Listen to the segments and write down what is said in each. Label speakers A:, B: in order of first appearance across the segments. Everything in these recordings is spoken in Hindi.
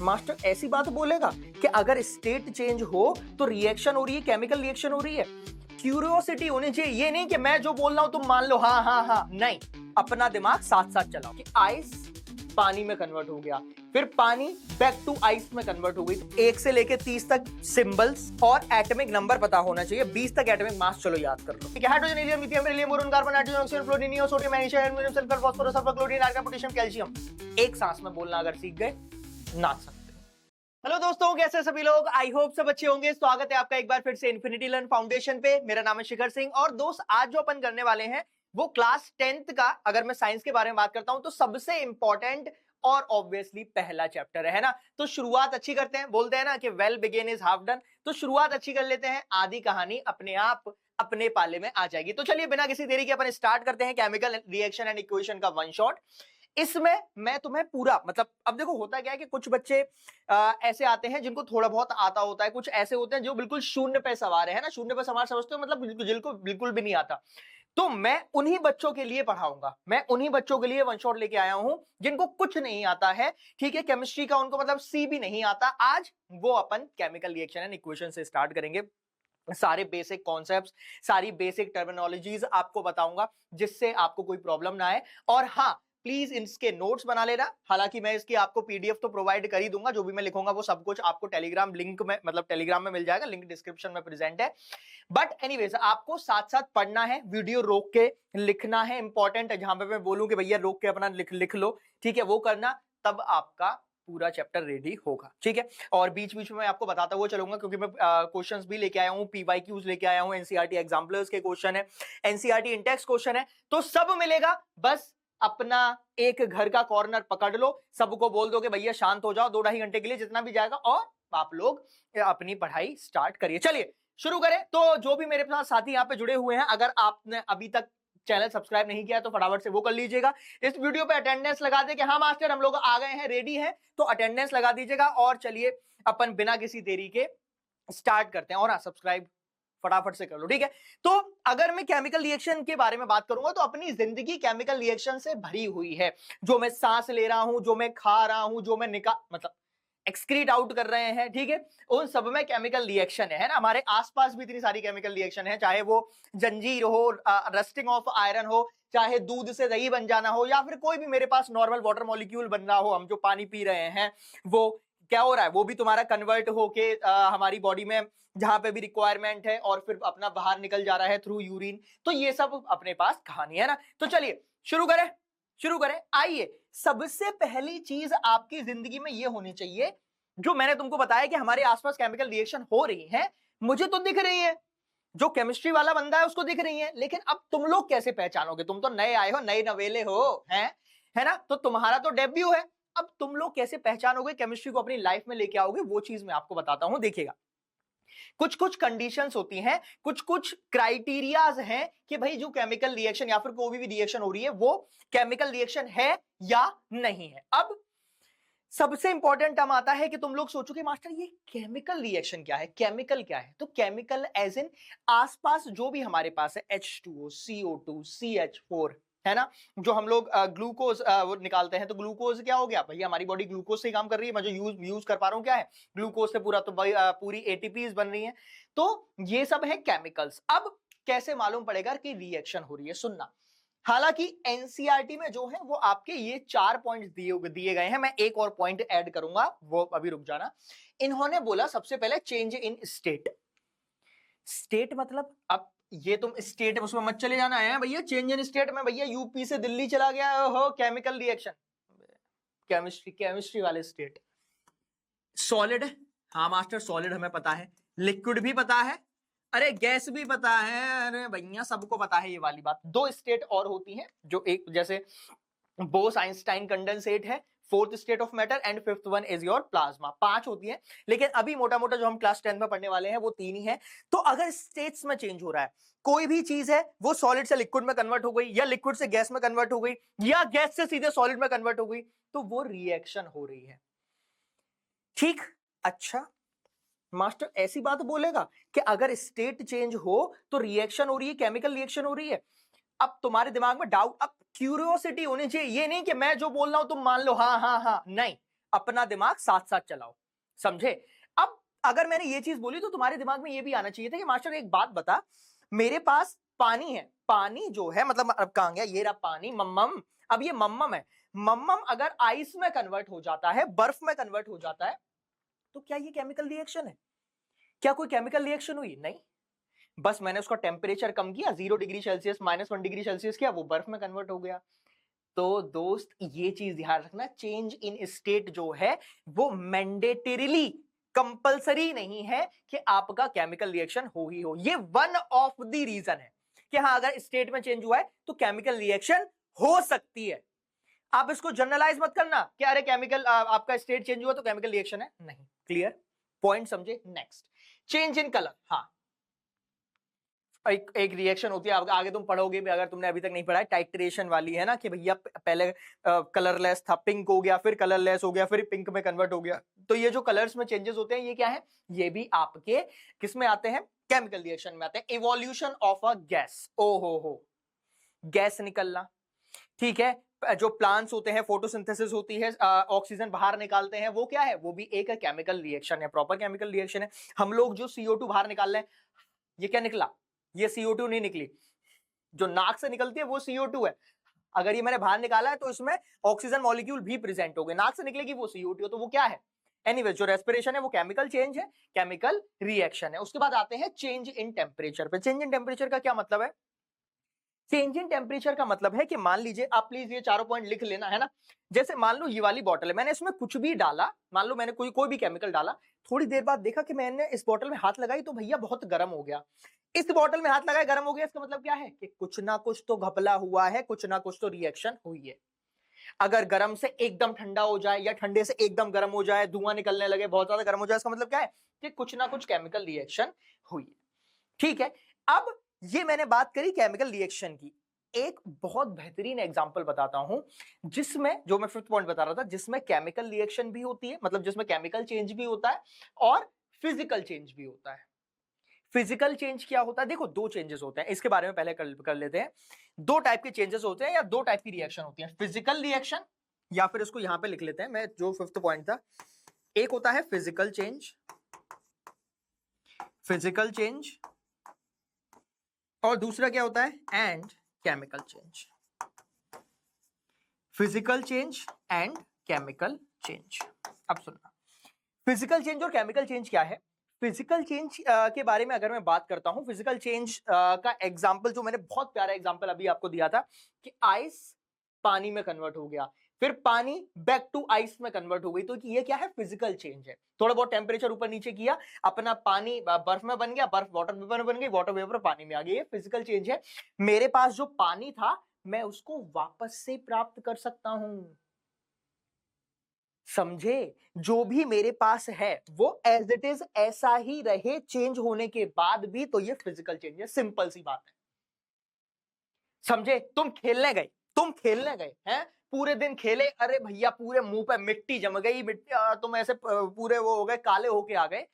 A: मास्टर ऐसी बात बोलेगा कि अगर स्टेट चेंज हो तो रिएक्शन हो रही है, केमिकल रिएक्शन हो रही है। क्यूरियोसिटी होनी चाहिए, ये नहीं कि मैं जो बोल रहा हूं तुम मान लो हाँ हाँ हाँ, नहीं, अपना दिमाग साथ साथ चलाओ। कि आइस पानी में कन्वर्ट हो गया, फिर पानी बैक टू आइस में कन्वर्ट हो गई। 1 से लेके 30 तक सिंबल्स और एटॉमिक नंबर पता होना चाहिए, 20 तक एटॉमिक मास चलो याद कर लो। ठीक है, hydrogen, helium, lithium, beryllium, boron, carbon, nitrogen, oxygen, fluorine, neon, sodium, magnesium, aluminium, sulphur, phosphorus, sulphur, chlorine, argon, potassium, calcium. एक सांस में बोलना अगर सीख गए, नाच सकते। हेलो दोस्तों, कैसे सभी लोग? आई होप सब अच्छे होंगे। स्वागत है आपका एक बार फिर से इन्फिनिटी लर्न फाउंडेशन पे। मेरा नाम है शिखर सिंह और दोस्त आज जो अपन करने वाले हैं वो क्लास 10th का, अगर मैं साइंस के बारे में बात करता हूं तो सबसे इंपॉर्टेंट और ऑब्वियसली पहला चैप्टर है ना। तो शुरुआत अच्छी करते हैं, बोलते हैं ना कि well begin is half done. तो शुरुआत अच्छी कर लेते हैं, आधी कहानी अपने आप अपने पाले में आ जाएगी। तो चलिए बिना किसी देरी के अपन स्टार्ट करते हैं केमिकल रिएक्शन एंड इक्वेशन का वन शॉट। इसमें मैं तुम्हें पूरा, मतलब अब देखो होता क्या है कि कुछ बच्चे ऐसे आते हैं जिनको थोड़ा बहुत आता होता है, कुछ ऐसे होते हैं जो बिल्कुल शून्य पे सवार है ना। शून्य पे सवार समझते हो, मतलब जिनको बिल्कुल भी नहीं आता। तो मैं उन्हीं बच्चों के लिए पढ़ाऊंगा, मैं उन्हीं बच्चों के लिए वन शॉट लेके आया हूं जिनको कुछ नहीं आता है। ठीक है, केमिस्ट्री का उनको मतलब सी भी नहीं आता। आज वो अपन केमिकल रिएक्शन एंड इक्वेशन से स्टार्ट करेंगे। सारे बेसिक कॉन्सेप्ट्स, सारी बेसिक टर्मिनोलॉजीज आपको बताऊंगा जिससे आपको कोई प्रॉब्लम ना आए। और हाँ, प्लीज इसके नोट्स बना लेना। हालांकि मैं इसकी आपको पीडीएफ तो प्रोवाइड कर ही दूंगा, जो भी मैं लिखूंगा वो सब कुछ आपको टेलीग्राम लिंक में, मतलब टेलीग्राम में मिल जाएगा, लिंक डिस्क्रिप्शन में प्रेजेंट है। बट एनीवेज आपको साथ साथ पढ़ना है, वीडियो रोक के लिखना है। इंपॉर्टेंट है, जहां पे मैं बोलूं कि भैया रोक के अपना लिख लो, ठीक है, वो करना, तब आपका पूरा चैप्टर रेडी होगा। ठीक है, और बीच बीच में मैं आपको बताता हुआ चलूंगा क्योंकि मैं क्वेश्चंस भी लेके आया हूं, पीवाईक्यूज लेके आया हूं, एनसीईआरटी एग्जाम्पलर्स के क्वेश्चन है, एनसीईआरटी इंडेक्स क्वेश्चन है, तो सब मिलेगा। बस अपना एक घर का कॉर्नर पकड़ लो, सबको बोल दो कि भैया शांत हो जाओ 2-2.5 घंटे के लिए, जितना भी जाएगा, और आप लोग अपनी पढ़ाई स्टार्ट करिए। चलिए शुरू करें। तो जो भी मेरे साथ साथी यहाँ पे जुड़े हुए हैं, अगर आपने अभी तक चैनल सब्सक्राइब नहीं किया तो फटाफट से वो कर लीजिएगा। इस वीडियो पे अटेंडेंस लगा दे कि हाँ मास्टर हम लोग आ गए हैं, रेडी हैं, तो अटेंडेंस लगा दीजिएगा। और चलिए अपन बिना किसी देरी के स्टार्ट करते हैं। और हाँ, सब्सक्राइब फटाफट से कर लो, ठीक है। तो अगर मैं केमिकल रिएक्शन के बारे में बात करूंगा तो अपनी जिंदगी केमिकल रिएक्शन से भरी हुई है। जो मैं सांस ले रहा हूं, जो मैं खा रहा हूं, जो मैं मतलब एक्सक्रीट आउट कर रहे हैं, ठीक है, उन सब में केमिकल रिएक्शन है ना। हमारे आसपास भी इतनी सारी केमिकल रिएक्शन है, चाहे वो जंजीर हो, रस्टिंग ऑफ आयरन हो, चाहे दूध से दही बन जाना हो, या फिर कोई भी मेरे पास नॉर्मल वाटर मॉलिक्यूल बन रहा हो। हम जो पानी पी रहे हैं वो क्या हो रहा है, वो भी तुम्हारा कन्वर्ट होके हमारी बॉडी में जहां पे भी रिक्वायरमेंट है और फिर अपना बाहर निकल जा रहा है थ्रू यूरिन। तो ये सब अपने पास कहानी है ना। तो चलिए शुरू करें। आइए, सबसे पहली चीज आपकी जिंदगी में ये होनी चाहिए, जो मैंने तुमको बताया कि हमारे आसपास केमिकल रिएक्शन हो रही है, मुझे तो दिख रही है, जो केमिस्ट्री वाला बंदा है उसको दिख रही है, लेकिन अब तुम लोग कैसे पहचानोगे? तुम तो नए आए हो, नए नवेले हो, हैं, है ना, तो तुम्हारा तो डेब्यू है। अब तुम लोग कैसे पहचानोगे, केमिस्ट्री को अपनी लाइफ में लेके आओगे, वो चीज मैं आपको बताता हूं। देखिएगा, कुछ कुछ कंडीशंस होती हैं, कुछ कुछ क्राइटेरियाज हैं कि भाई जो केमिकल रिएक्शन या फिर कोई भी रिएक्शन हो रही है वो केमिकल रिएक्शन है या नहीं है। अब सबसे इंपॉर्टेंट टर्म आता है कि तुम लोग सोचोगे मास्टर ये केमिकल रिएक्शन क्या है, केमिकल क्या है? तो केमिकल एज इन आसपास जो भी हमारे पास है, H2O, CO2, CH4, है ना, जो हम लोग ग्लूकोज वो निकालते हैं, तो ग्लूकोज क्या हो गया भैया, हमारी बॉडी ग्लूकोज से काम कर रही है। मैं जो यूज कर पा रहा हूं क्या है, ग्लूकोज से पूरा, तो पूरी एटीपीज बन रही है। तो ये सब है केमिकल्स। अब कैसे मालूम पड़ेगा कि रिएक्शन हो रही है? सुनना, हालांकि एनसीईआरटी में जो है वो आपके ये 4 पॉइंट्स दिए गए हैं, मैं एक और पॉइंट ऐड करूंगा, वो अभी रुक जाना। इन्होंने बोला सबसे पहले चेंज इन स्टेट। स्टेट मतलब, अब ये तुम स्टेट उसमें मत चले जाना है भैया, चेंज इन स्टेट में भैया यूपी से दिल्ली चला गया हो, केमिकल रिएक्शन, केमिस्ट्री वाले स्टेट। सॉलिड, हाँ मास्टर सॉलिड हमें पता है, लिक्विड भी पता है, अरे गैस भी पता है, अरे भैया सबको पता है ये वाली बात। 2 स्टेट और होती हैं, जो एक जैसे बोस आइंस्टाइन कंडेंसेट है, 4th state of matter, and 5th one is your plasma. 5 होती है, लेकिन अभी मोटा मोटा जो हम क्लास 10 में पढ़ने वाले हैं वो 3 ही है। तो अगर स्टेट्स में चेंज हो रहा है, कोई भी चीज है वो सॉलिड से लिक्विड में कन्वर्ट हो गई, या लिक्विड से गैस में कन्वर्ट हो गई, या गैस से सीधे सॉलिड में कन्वर्ट हो गई, तो वो रिएक्शन हो रही है। ठीक, अच्छा मास्टर ऐसी बात बोलेगा कि अगर स्टेट चेंज हो तो रिएक्शन हो रही है, केमिकल रिएक्शन हो रही है। अब तुम्हारे दिमाग में डाउट, अब क्यूरियोसिटी होनी चाहिए, ये नहीं कि मैं जो बोल रहा हूं तुम मान लो हाँ हाँ हाँ, नहीं, अपना दिमाग साथ साथ चलाओ, समझे। अब अगर मैंने ये चीज बोली तो तुम्हारे दिमाग में ये भी आना चाहिए था कि मास्टर एक बात बता, मेरे पास पानी है, पानी जो है मतलब अब कहां गया, ये रहा पानी, मम्मम। अब ये मम्मम है, मम्मम अगर आइस में कन्वर्ट हो जाता है, बर्फ में कन्वर्ट हो जाता है, तो क्या ये केमिकल रिएक्शन है? क्या कोई केमिकल रिएक्शन हुई? नहीं, बस मैंने उसका टेम्परेचर कम किया, 0 डिग्री सेल्सियस -1 डिग्री सेल्सियस किया, वो बर्फ में कन्वर्ट हो गया। तो दोस्त ये चीज ध्यान रखना, चेंज इन स्टेट जो है वो मैंडेटरीली कंपलसरी नहीं है कि आपका केमिकल रिएक्शन हो ही हो। ये वन ऑफ द रीजन है कि हाँ, अगर स्टेट में चेंज हुआ है तो केमिकल रिएक्शन हो सकती है। आप इसको जनरलाइज मत करना कि अरे केमिकल आपका स्टेट चेंज हुआ तो केमिकल रिएक्शन है, नहीं। क्लियर पॉइंट, समझे। Next, change in colour. हाँ, एक रिएक्शन होती है, आगे तुम पढ़ोगे भी, अगर तुमने अभी तक नहीं पढ़ा है, टाइट्रेशन वाली है ना, कि भैया पहले कलरलेस था, पिंक हो गया, फिर कलरलेस हो गया, फिर पिंक में कन्वर्ट हो गया। तो ये जो कलर्स में चेंजेस होते हैं, ये क्या है? ये भी आपके किस में आते हैं? केमिकल रिएक्शन में आते हैं। इवोल्यूशन ऑफ अ गैस, ओ हो, गैस निकलना, ठीक है। जो प्लांट्स होते हैं, फोटोसिंथेसिस होती है, ऑक्सीजन बाहर निकालते हैं, वो क्या है? वो भी एक केमिकल रिएक्शन है, प्रॉपर केमिकल रिएक्शन है। हम लोग जो CO2 बाहर निकाल रहे हैं, ये क्या निकला? ये CO2 नहीं निकली, जो नाक से निकलती है वो CO2 है। अगर ये मैंने बाहर निकाला है तो इसमें ऑक्सीजन मॉलिक्यूल भी प्रेजेंट हो गए, नाक से निकलेगी वो CO2, तो वो क्या है? एनीवे, जो रेस्पिरेशन है वो केमिकल चेंज है, केमिकल रिएक्शन है। उसके बाद आते हैं चेंज इन टेम्परेचर पे। चेंज इन टेम्परेचर का क्या मतलब है? चेंज इन टेम्परेचर का मतलब है कि मान लीजिए, आप प्लीज ये चारों पॉइंट लिख लेना, है ना। जैसे मान लो ये वाली बॉटल है, मैंने इसमें कुछ भी डाला, मान लो मैंने कोई भी केमिकल डाला, थोड़ी देर बाद देखा कि मैंने इस बॉटल में हाथ लगाई तो भैया बहुत गर्म हो गया। इस बॉटल में हाथ लगाया, गर्म हो गया, इसका मतलब क्या है? कि कुछ ना कुछ तो घपला हुआ है, कुछ ना कुछ तो रिएक्शन हुई है। अगर गर्म से एकदम ठंडा हो जाए या ठंडे से एकदम गर्म हो जाए, धुआं निकलने लगे, बहुत ज्यादा गर्म हो जाए, इसका मतलब क्या है? कि कुछ ना कुछ केमिकल रिएक्शन हुई है, ठीक है। अब ये मैंने बात करी केमिकल रिएक्शन की। एक बहुत बेहतरीन एग्जांपल बताता हूं, जिसमें, जो मैं फिफ्थ पॉइंट बता रहा था, जिसमें केमिकल रिएक्शन भी होती है, मतलब जिसमें केमिकल चेंज भी होता है और फिजिकल चेंज भी होता है। फिजिकल चेंज क्या होता है? देखो, दो चेंजेस होते हैं, इसके बारे में पहले कर लेते हैं। दो टाइप के चेंजेस होते हैं या दो टाइप की रिएक्शन होती है, फिजिकल रिएक्शन, या फिर इसको यहां पे लिख लेते हैं, मैं जो फिफ्थ पॉइंट था, एक होता है फिजिकल चेंज, फिजिकल चेंज, और दूसरा क्या होता है? And chemical change. Physical change and chemical change. अब सुनना, फिजिकल चेंज और केमिकल चेंज क्या है। फिजिकल चेंज के बारे में अगर मैं बात करता हूं, फिजिकल चेंज का एग्जांपल जो मैंने बहुत प्यारा एग्जांपल अभी आपको दिया था कि आइस पानी में कन्वर्ट हो गया, फिर पानी बैक टू आइस में कन्वर्ट हो गई, तो ये क्या है? फिजिकल चेंज है। थोड़ा बहुत टेम्परेचर ऊपर नीचे किया, अपना पानी बर्फ में बन गया, बर्फ वाटर वेपर बन गई, वाटर वेपर पानी में आ गई, ये फिजिकल चेंज है। मेरे पास जो पानी था, मैं उसको वापस से प्राप्त कर सकता हूं, समझे। जो भी मेरे पास है वो एज इट इज ऐसा ही रहे, चेंज होने के बाद भी, तो ये फिजिकल चेंज है। सिंपल सी बात है, समझे। तुम खेलने गए हैं, पूरे दिन खेले, अरे भैया पूरे मुंह पे मिट्टी जम गई, मिट्टी तुम ऐसे पूरे वो हो गए, काले होके आ गए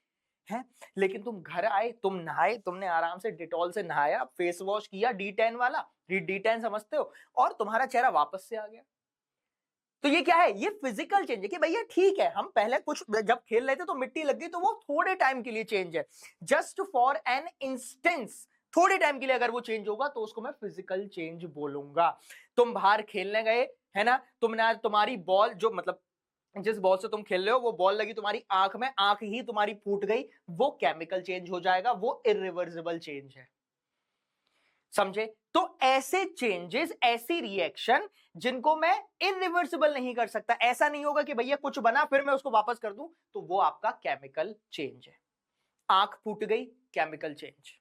A: हैं। लेकिन तुम घर आए, तुम नहाए, तुमने आराम से डिटॉल से नहाया, फेस वॉश किया, D10 वाला, D10 समझते हो, और तुम्हारा चेहरा वापस से आ गया। तो ये क्या है? ये फिजिकल चेंज है कि भैया ठीक है, हम पहले कुछ जब खेल रहे थे तो मिट्टी लग गई, तो वो थोड़े टाइम के लिए चेंज है, जस्ट फॉर एन इंस्टेंस, थोड़े टाइम के लिए अगर वो चेंज होगा तो उसको मैं फिजिकल चेंज बोलूंगा। तुम बाहर खेलने गए, है ना, तुमने, तुम्हारी बॉल जो, मतलब जिस बॉल से तुम खेल रहे हो, वो बॉल लगी तुम्हारी आंख में, आंख ही तुम्हारी फूट गई, वो केमिकल चेंज हो जाएगा, वो इरिवर्सिबल चेंज है, समझे। तो ऐसे चेंजेस, ऐसी रिएक्शन जिनको मैं इरिवर्सिबल नहीं कर सकता, ऐसा नहीं होगा कि भैया कुछ बना फिर मैं उसको वापस कर दूं, तो वो आपका केमिकल चेंज है। आंख फूट गई, केमिकल चेंज,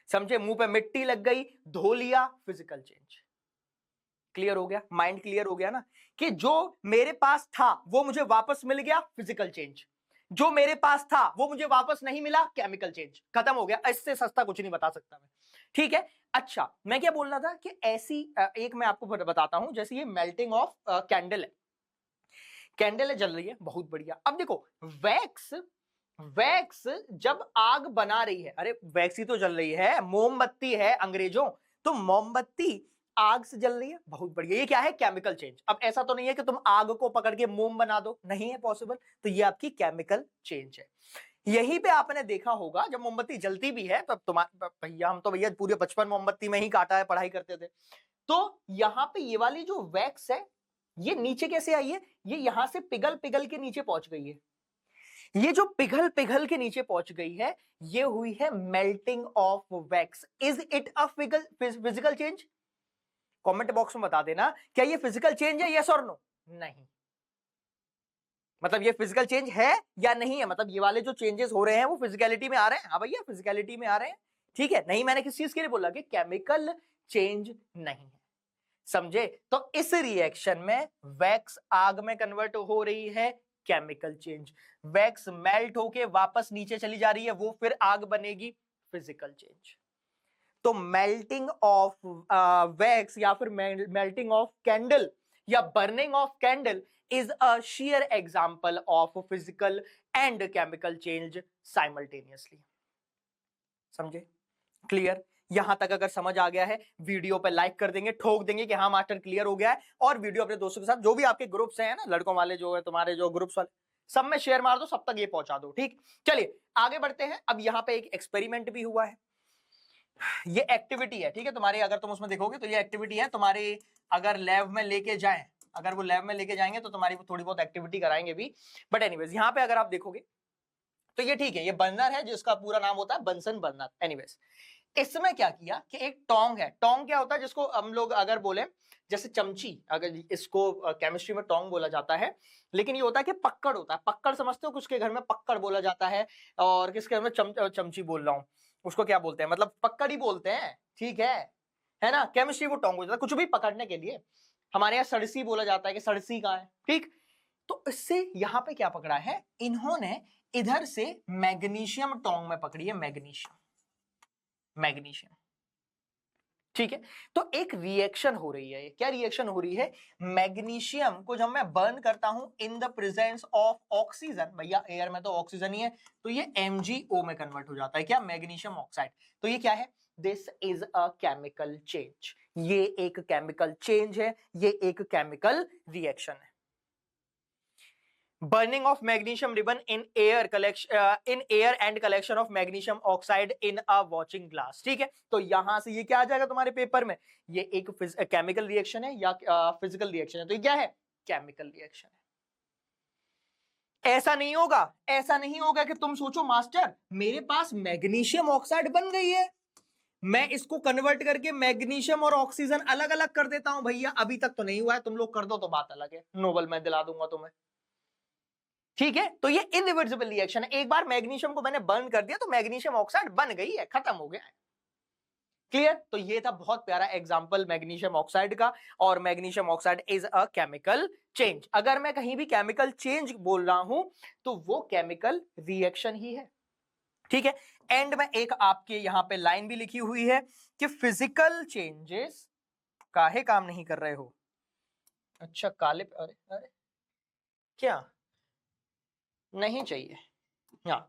A: समझे। मुंह पे मिट्टी लग गई, धो लिया, फिजिकल चेंज। क्लियर हो गया? माइंड क्लियर हो गया ना, कि जो मेरे पास था वो मुझे वापस मिल गया, फिजिकल चेंज। जो मेरे पास था वो मुझे वापस नहीं मिला, केमिकल चेंज। खत्म हो गया, इससे सस्ता कुछ नहीं बता सकता मैं, ठीक है। अच्छा, मैं क्या बोलना था कि ऐसी एक मैं आपको बताता हूं, जैसे ये मेल्टिंग ऑफ कैंडल है, कैंडल है, जल रही है, बहुत बढ़िया। अब देखो, वैक्स वैक्स जब आग बना रही है, अरे वैक्स ही तो जल रही है, मोमबत्ती है अंग्रेजों, तो मोमबत्ती आग से जल रही है, बहुत बढ़िया, ये क्या है, केमिकल चेंज। अब ऐसा तो नहीं है कि तुम आग को पकड़ के मोम बना दो, नहीं है पॉसिबल, तो ये आपकी केमिकल चेंज है। यहीं पे आपने देखा होगा जब मोमबत्ती जलती भी है, तब तुम्हारे भैया, हम तो भैया पूरे बचपन मोमबत्ती में ही काटा है, पढ़ाई करते थे, तो यहां पे ये वाली जो वैक्स है ये नीचे कैसे आई है, ये यहां से पिघल पिघल के नीचे पहुंच गई है। ये जो पिघल पिघल के नीचे पहुंच गई है, ये हुई है melting of wax. Is it a physical change? Comment box में बता देना, क्या ये फिजिकल चेंज है, यस और नो? नहीं, मतलब ये फिजिकल चेंज है या नहीं है, मतलब ये वाले जो चेंजेस हो रहे हैं वो फिजिकलिटी में आ रहे हैं, हाँ भैया फिजिकलिटी में आ रहे हैं, ठीक है। नहीं, मैंने किस चीज के लिए बोला कि केमिकल चेंज नहीं है, समझे? तो इस रिएक्शन में वैक्स आग में कन्वर्ट हो रही है, केमिकल चेंज। वैक्स मेल्ट होके वापस नीचे चली जा रही है, वो फिर आग बनेगी, फिजिकल चेंज। तो मेल्टिंग ऑफ वैक्स या फिर मेल्टिंग ऑफ कैंडल या burning of candle is a sheer example of physical and chemical change simultaneously. समझे? क्लियर? यहां तक अगर समझ आ गया है, वीडियो पे लाइक कर देंगे, ठोक देंगे कि हाँ मास्टर क्लियर हो गया है, और वीडियो अपने दोस्तों के साथ, जो भी आपके ग्रुप्स हैं ना, लड़कों वाले जो है तुम्हारे, जो ग्रुप्स वाले, सब में शेयर मार दो, सब तक ये पहुंचा दो, ठीक? चलिए आगे बढ़ते हैं। अब यहां पे एक एक्सपेरिमेंट भी हुआ है, ये एक्टिविटी है, ठीक है तुम्हारी, अगर तुम उसमें देखोगे तो ये एक्टिविटी है तुम्हारी, अगर लैब में लेके जाएं, अगर वो लैब में लेके जाएंगे तो तुम्हारी थोड़ी बहुत एक्टिविटी कराएंगे भी, बट एनीवेज यहां पे अगर आप देखोगे तो ये ठीक है, ये बर्नर है जिसका पूरा नाम होता है बंसन बर्नर। एनीवेज इसमें क्या किया कि एक टोंग है, टोंग क्या होता है, जिसको हम लोग अगर बोले जैसे चमची, अगर इसको केमिस्ट्री में टोंग बोला जाता है, लेकिन ये होता है कि पक्कड़ होता है, पक्कड़ समझते हो, किसके घर में पक्कड़ बोला जाता है, और किसके घर में चमची बोल रहा हूं, उसको क्या बोलते हैं, मतलब पक्कड़ ही बोलते हैं, ठीक है ना? केमिस्ट्री वो टोंग बोलता है कुछ भी पकड़ने के लिए। हमारे यहाँ सड़सी बोला जाता है कि सड़सी कहाँ है, ठीक? तो इससे यहां पे क्या पकड़ा है इन्होंने, इधर से मैग्नीशियम टोंग में पकड़ी है, मैग्नीशियम, ठीक है। तो एक रिएक्शन हो रही है, क्या रिएक्शन हो रही है, मैग्नीशियम को जब मैं बर्न करता हूं in the presence of oxygen, भैया एयर में तो ऑक्सीजन ही है, तो ये MgO में कन्वर्ट हो जाता है, क्या, मैग्नीशियम ऑक्साइड। तो ये क्या है, this is a chemical change, ये एक केमिकल चेंज है, ये एक केमिकल रिएक्शन है। burning of magnesium ribbon in air and collection of magnesium oxide in a watching glass, ठीक है। तो यहां से ये क्या आ जाएगा तुम्हारे पेपर में, ये एक केमिकल रिएक्शन है या फिजिकल रिएक्शन है, तो ये क्या है, केमिकल रिएक्शन है। ऐसा नहीं होगा, ऐसा नहीं होगा कि तुम सोचो मास्टर मेरे पास मैग्नीशियम ऑक्साइड बन गई है, मैं इसको कन्वर्ट करके मैग्नीशियम और ऑक्सीजन अलग अलग कर देता हूं, भैया अभी तक तो नहीं हुआ है, तुम लोग कर दो तो बात अलग है, नोबल मैं दिला दूंगा तुम्हें, ठीक है। तो ये इनरिवर्सिबल रिएक्शन है, एक बार मैग्नीशियम को मैंने बर्न कर दिया तो मैग्नीशियम ऑक्साइड बन गई है, खत्म हो गया है, क्लियर? तो ये था बहुत प्यारा एग्जांपल मैग्नीशियम ऑक्साइड का, और magnesium oxide is a chemical change. अगर मैं कहीं भी केमिकल चेंज बोल रहा हूं तो वो केमिकल रिएक्शन ही है, ठीक है। एंड में एक आपके यहां पे लाइन भी लिखी हुई है कि फिजिकल चेंजेस काहे काम नहीं कर रहे हो, अच्छा काले, अरे अरे क्या नहीं चाहिए, हाँ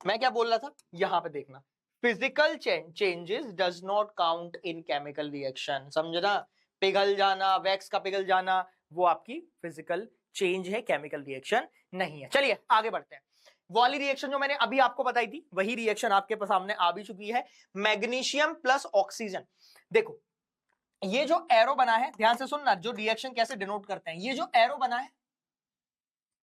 A: मैं क्या बोल रहा था, यहां पे देखना, physical changes does not count in chemical reaction, समझना? पिघल जाना, वैक्स का पिघल जाना, वो आपकी फिजिकल चेंज है, केमिकल रिएक्शन नहीं है। चलिए आगे बढ़ते हैं। वाली रिएक्शन जो मैंने अभी आपको बताई थी वही रिएक्शन आपके सामने आ भी चुकी है, मैग्नीशियम प्लस ऑक्सीजन। देखो ये जो एरो बना है, ध्यान से सुनना, जो रिएक्शन कैसे डिनोट करते हैं, ये जो एरो बना है,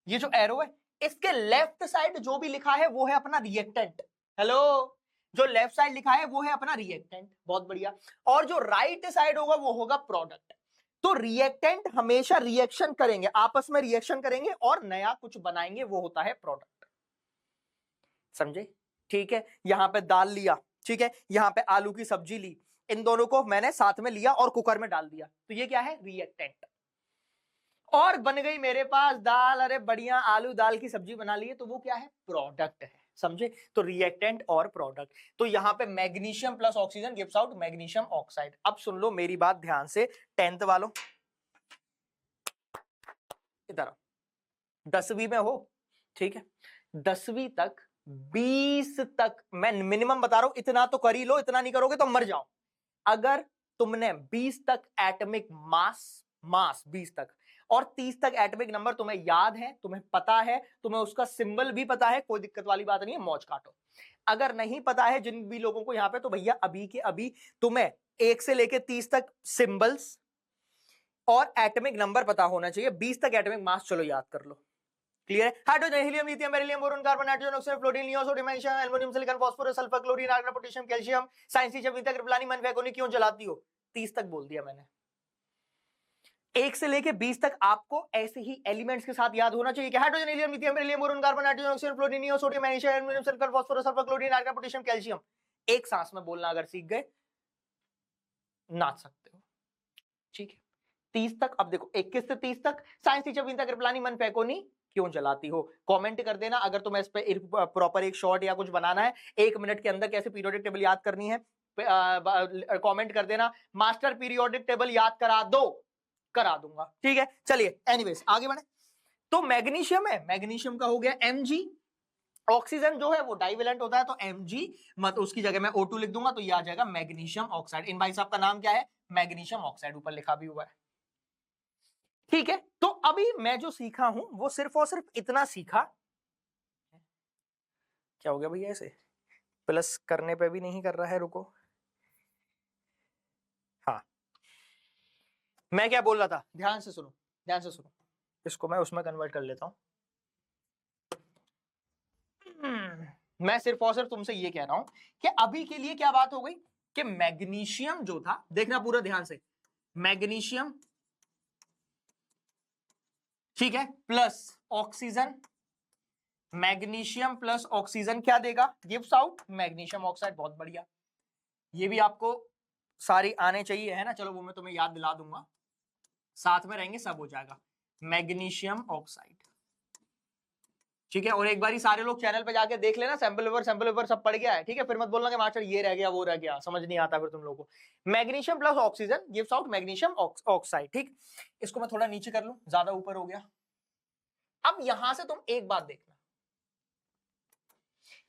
A: ये जो एरो है, इसके लेफ्ट साइड जो भी लिखा है वो है अपना रिएक्टेंट, हेलो, जो लेफ्ट साइड लिखा है वो है अपना रिएक्टेंट, बहुत बढ़िया, और जो राइट साइड होगा वो होगा प्रोडक्ट। तो रिएक्टेंट हमेशा रिएक्शन करेंगे, आपस में रिएक्शन करेंगे और नया कुछ बनाएंगे, वो होता है प्रोडक्ट, समझे? ठीक है, यहां पे दाल लिया, ठीक है, यहां पे आलू की सब्जी ली, इन दोनों को मैंने साथ में लिया और कुकर में डाल दिया, तो ये क्या है, रिएक्टेंट, और बन गई मेरे पास दाल, अरे बढ़िया आलू दाल की सब्जी बना ली है, तो वो क्या है, प्रोडक्ट है, समझे? तो रिएक्टेंट और प्रोडक्ट। तो यहां पे magnesium plus oxygen gives out magnesium oxide. अब सुन लो मेरी बात ध्यान से, 10th वालों इधर 10वीं में हो, ठीक है, 10वीं तक 20 तक मैं मिनिमम बता रहा हूं, इतना तो कर ही लो, इतना नहीं करोगे तो मर जाओ। अगर तुमने 20 तक एटॉमिक मास 20 तक और 30 तक एटॉमिक नंबर तुम्हें याद है, तुम्हें पता है, तुम्हें उसका सिंबल भी पता है, कोई दिक्कत वाली बात नहीं है, मौज काटो। अगर नहीं पता है जिन भी लोगों को यहां पे, तो भैया अभी के अभी तुम्हें 1 से लेके 30 तक सिंबल्स और एटॉमिक नंबर पता होना चाहिए। 20 तक एटॉमिक मास चलो याद कर लो। क्लियर है? Hydrogen, helium, lithium, beryllium, boron, carbon, nitrogen, oxygen, fluorine, neon, sodium, magnesium, aluminium, silicon, phosphorus, sulphur, chlorine, argon, potassium, calcium, साइंसी जब तक रिप्लानी मन फैकोनी क्यों जलाती हो? 30 तक बोल दिया मैंने। 1 से लेके 20 तक आपको ऐसे ही एलिमेंट्स के साथ याद होना चाहिए कि hydrogen, helium, lithium, beryllium, boron, carbon, nitrogen, oxygen, fluorine, neon, sodium, magnesium, aluminium, silicon, phosphorus, sulphur, chlorine, argon, potassium, calcium. एक सांस में बोलना अगर सीख गए, नाच सकते हो। ठीक है, 30 तक। अब देखो 21 से 30 तक साइंस टीचर विनीता कृपलानी मन फेकोनी क्यों जलाती हो? कमेंट कर देना अगर तुम्हें इस पे प्रॉपर एक शॉर्ट या कुछ बनाना है, 1 मिनट के अंदर कैसे पीरियोडिक टेबल याद करनी है, कमेंट कर देना। मास्टर पीरियोडिक टेबल याद करा दो, करा दूंगा। ठीक है, चलिए एनीवेज आगे बढ़े। तो मैग्नीशियम है, मैग्नीशियम का हो गया Mg। ऑक्सीजन जो है वो डाइवेलेंट होता है, तो Mg मत उसकी जगह मैं O2 लिख दूंगा, तो ये आ जाएगा मैग्नीशियम ऑक्साइड। इन भाई साहब का नाम क्या है? मैग्नीशियम ऑक्साइड, ऊपर लिखा भी हुआ है। ठीक है, तो अभी मैं जो सीखा हूं वो सिर्फ और सिर्फ इतना सीखा। क्या हो गया भैया? ऐसे प्लस करने पे भी नहीं कर रहा है, रुको। हाँ, मैं क्या बोल रहा था, ध्यान से सुनो, ध्यान से सुनो। इसको मैं उसमें कन्वर्ट कर लेता हूं। मैं सिर्फ और सिर्फ तुमसे ये कह रहा हूं कि अभी के लिए क्या बात हो गई कि मैग्नीशियम जो था, देखना पूरा ध्यान से, मैग्नीशियम, ठीक है, plus oxygen, magnesium plus oxygen क्या देगा? Gives out magnesium oxide. बहुत बढ़िया, ये भी आपको सारी आने चाहिए, है ना? चलो वो मैं तुम्हें याद दिला दूंगा, साथ में रहेंगे सब हो जाएगा। मैग्नीशियम ऑक्साइड, ठीक है। और एक बार सारे लोग चैनल पे जाके देख लेना, सैंपल पेपर सब पड़ गया है, ठीक है? फिर मत बोलना कि मास्टर ये रह गया वो रह गया, समझ नहीं आता फिर तुम लोगों को। Magnesium plus oxygen gives out magnesium oxide, ठीक। इसको मैं थोड़ा नीचे कर लूं, ज्यादा ऊपर हो गया। अब यहां से तुम एक बात देखना,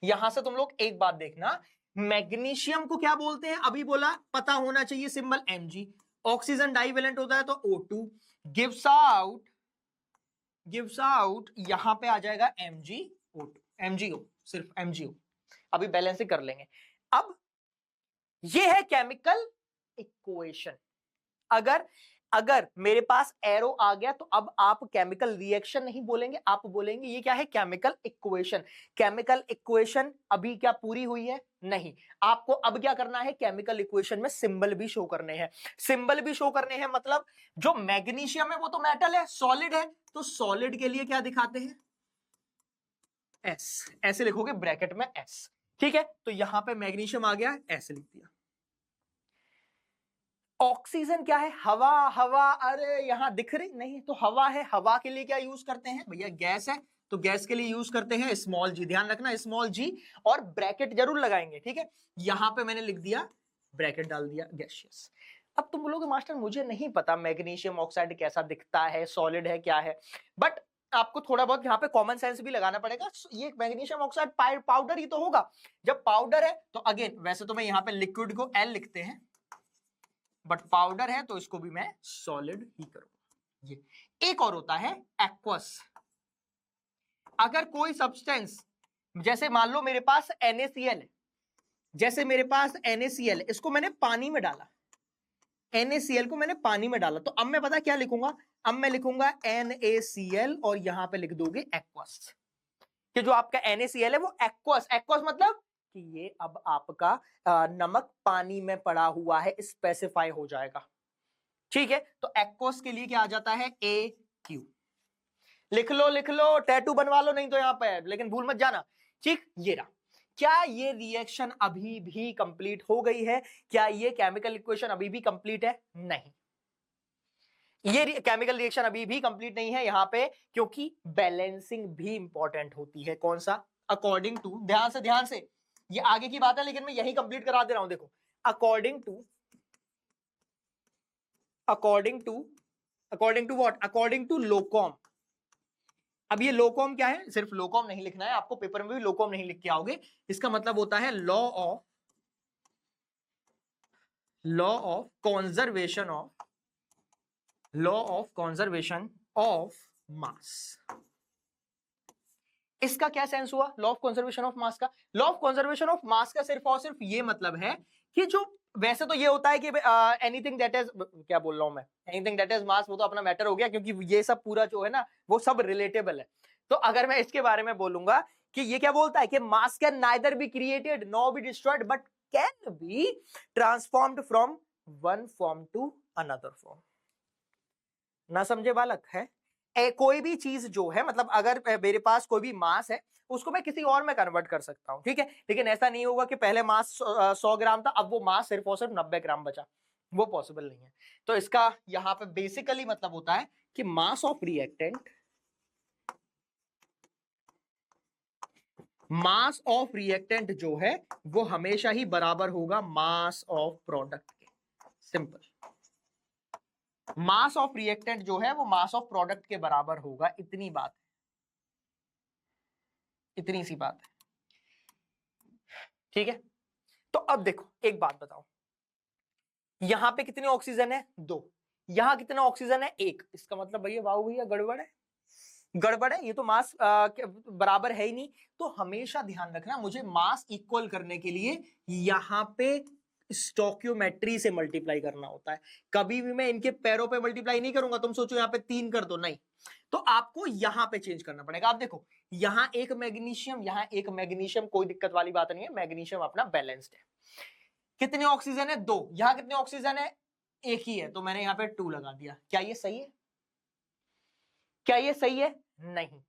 A: यहां से तुम लोग एक बात देखना, मैग्नीशियम को क्या बोलते हैं? अभी बोला पता होना चाहिए सिंबल Mg। ऑक्सीजन डाइवेलेंट होता है तो O2 गिव्स आउट यहां पे आ जाएगा MgO2, MgO, सिर्फ MgO। अभी बैलेंसिंग कर लेंगे। अब ये है केमिकल इक्वेशन। अगर मेरे पास एरो आ गया तो अब आप केमिकल रिएक्शन नहीं बोलेंगे, आप बोलेंगे ये क्या है? Chemical equation. केमिकल इक्वेशन अभी क्या पूरी हुई है? नहीं। आपको अब क्या करना है? केमिकल इक्वेशन में सिंबल भी शो करने हैं। सिंबल भी शो करने हैं मतलब जो मैग्नीशियम है वो तो मेटल है, सॉलिड है, तो सॉलिड के लिए क्या दिखाते हैं? S, ऐसे लिखोगे ब्रैकेट में S, ठीक है? तो यहां पे मैग्नीशियम आ गया, ऐसे लिख दिया। ऑक्सीजन क्या है? हवा। हवा, अरे यहां दिख रही नहीं तो हवा है। हवा के लिए क्या यूज करते हैं भैया? गैस है, तो गैस के लिए यूज करते हैं स्मॉल जी। ध्यान रखना स्मॉल जी, और ब्रैकेट जरूर लगाएंगे, ठीक है? यहां पे मैंने लिख दिया, ब्रैकेट डाल दिया, गैसियस। अब तुम बोलोगे मास्टर मुझे नहीं पता मैग्नीशियम ऑक्साइड कैसा दिखता है, सॉलिड है, क्या है, बट आपको थोड़ा बहुत यहाँ पे कॉमन सेंस भी लगाना पड़ेगा। ये मैग्नीशियम ऑक्साइड पाउडर ही तो होगा। जब पाउडर है तो अगेन वैसे तो मैं यहाँ पे लिक्विड को L लिखते हैं, बट पाउडर है तो इसको भी मैं सॉलिड ही करूंगा। ये एक और होता है एक्वस। अगर कोई सब्सटेंस, जैसे मान लो मेरे पास NaCl है, जैसे मेरे पास NaCl है, इसको मैंने पानी में डाला, NaCl को मैंने पानी में डाला, तो अब मैं पता क्या लिखूंगा? अब मैं लिखूंगा NaCl और यहां पे लिख दोगे एक्वस, कि जो आपका NaCl है वो एक्वस। एक्वस मतलब कि ये अब आपका नमक पानी में पड़ा हुआ है, स्पेसिफाई हो जाएगा, ठीक है? तो एक्वस के लिए क्या आ जाता है? AQ। लिख लो, टैटू बनवा लो नहीं तो यहां पे, लेकिन भूल मत जाना, ठीक? ये रहा। क्या ये रिएक्शन अभी भी कंप्लीट हो गई है? क्या ये केमिकल इक्वेशन अभी भी कंप्लीट है? नहीं, ये केमिकल रिएक्शन अभी भी कंप्लीट नहीं है यहां पे, क्योंकि बैलेंसिंग भी इंपॉर्टेंट होती है। कौन सा? अकॉर्डिंग टू, ध्यान से ये आगे की बात है, लेकिन मैं यही कंप्लीट करा दे रहा हूं। देखो, according to what? According to लोकॉम। अब ये लोकॉम क्या है? सिर्फ लोकॉम नहीं लिखना है आपको, पेपर में भी लोकॉम नहीं लिख के आओगे। इसका मतलब होता है law law of conservation of mass. इसका क्या सेंस हुआ law of conservation of mass का? Law of conservation of mass का सिर्फ और सिर्फ ये मतलब है कि जो वैसे तो ये होता है कि एनीथिंग दैट इज, क्या बोल रहा हूं मैं, एनीथिंग दैट इज मास, वो तो अपना मैटर हो गया क्योंकि ये सब पूरा जो है ना वो सब रिलेटेबल है। तो अगर मैं इसके बारे में बोलूंगा कि ये क्या बोलता है कि mass can neither be created nor be destroyed but can be transformed from one form to another form. ना समझे बालक है? कोई भी चीज जो है, मतलब अगर मेरे पास कोई भी मास है उसको मैं किसी और में कन्वर्ट कर सकता हूं, ठीक है, लेकिन ऐसा नहीं होगा कि पहले मास 100 ग्राम था अब वो मास सिर्फ और सिर्फ 90 ग्राम बचा, वो पॉसिबल नहीं है। तो इसका यहां पे बेसिकली मतलब होता है कि मास ऑफ रिएक्टेंट जो है वो हमेशा ही बराबर होगा मास ऑफ प्रोडक्ट के। सिंपल, मास ऑफ रिएक्टेंट जो है वो मास ऑफ प्रोडक्ट के बराबर होगा, इतनी बात है, इतनी सी बात है, ठीक है। तो अब देखो एक बात बताओ, यहां पे कितने ऑक्सीजन है? 2। यहां कितना ऑक्सीजन है? 1। इसका मतलब भैया वाह भैया गड़बड़ है, गड़बड़ है, ये तो मास बराबर है ही नहीं। तो हमेशा ध्यान रखना, मुझे मास इक्वल करने के लिए यहां पे स्टोक्योमेट्री से मल्टीप्लाई करना होता है। कभी भी मैं इनके पैरों पे मल्टीप्लाई नहीं करूंगा, तुम सोचो यहां पे 3 कर दो, नहीं, तो आपको यहां पे चेंज करना पड़ेगा। आप देखो यहां एक मैग्नीशियम, यहां एक मैग्नीशियम, कोई दिक्कत वाली बात नहीं है, मैग्नीशियम अपना बैलेंस्ड है। कितने ऑक्सीजन है? 2। यहां कितने ऑक्सीजन है? 1 ही है, तो मैंने यहां पे 2 लगा दिया। क्या ये सही है? क्या ये सही है? नहीं,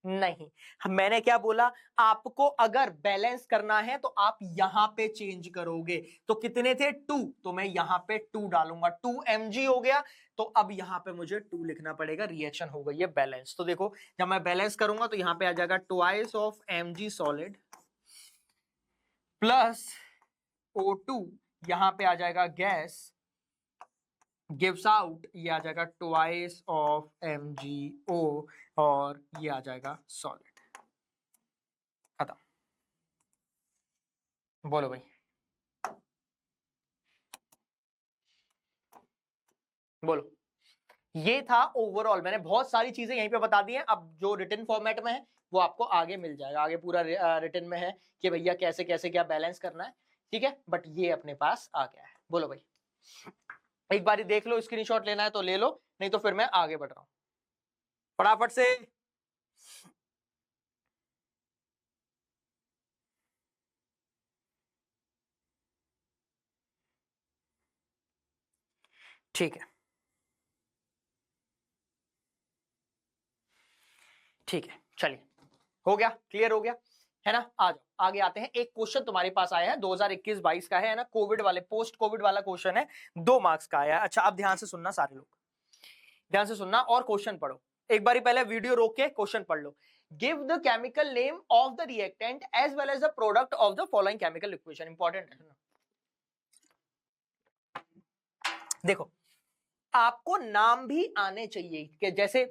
A: नहीं। मैंने क्या बोला, आपको अगर बैलेंस करना है तो आप यहां पे चेंज करोगे। तो कितने थे? 2, तो मैं यहां पे 2 डालूंगा, 2 mg हो गया। तो अब यहां पे मुझे 2 लिखना पड़ेगा, रिएक्शन हो गई है बैलेंस। तो देखो जब मैं बैलेंस करूंगा तो यहां पे आ जाएगा twice of mg solid plus O2, यहां पे आ जाएगा गैस गिव्स आउट, ये आ जाएगा ट्वाइस ऑफ MgO और ये आ जाएगा सॉलिड। खत्म। बोलो भाई, बोलो। ये था ओवरऑल, मैंने बहुत सारी चीजें यहीं पे बता दी हैं। अब जो रिटन फॉर्मेट में है वो आपको आगे मिल जाएगा, आगे पूरा रिटन में है कि भैया कैसे कैसे क्या बैलेंस करना है, ठीक है। बट ये अपने पास आ गया है। बोलो भाई, एक बार देख लो, स्क्रीनशॉट लेना है तो ले लो, नहीं तो फिर मैं आगे बढ़ रहा हूं फटाफट से। ठीक है, ठीक है, चलिए, हो गया, क्लियर हो गया है ना। आ जाओ आगे आते हैं। एक क्वेश्चन तुम्हारे पास आया है 2021-22 का है ना, कोविड वाले, पोस्ट कोविड वाला क्वेश्चन है, 2 मार्क्स का आया है। अच्छा अब ध्यान से सुनना सारे लोग, ध्यान से सुनना और क्वेश्चन पढ़ो। एक बारी पहले वीडियो रोक के क्वेश्चन पढ़ लो। Give the chemical name of the reactant as well as the product of the following chemical equation. Important है ना। देखो आपको नाम भी आने चाहिए कि जैसे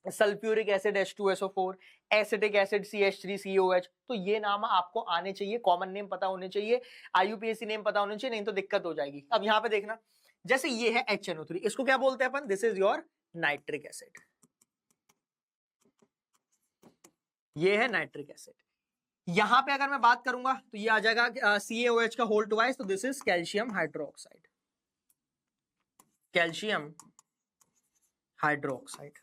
A: sulphuric acid H2SO4, acetic acid CH3COH, तो ये नाम आपको आने चाहिए, कॉमन नेम पता होने चाहिए, IUPAC नेम पता होने चाहिए, नहीं तो दिक्कत हो जाएगी। अब यहां पे देखना, जैसे ये है HNO3, इसको क्या बोलते हैं अपन? This is your nitric acid, ये है नाइट्रिक एसिड। यहां पे अगर मैं बात करूंगा तो ये आ जाएगा CaOH का होल ट्वाइस, तो this is calcium hydroxide, calcium hydroxide,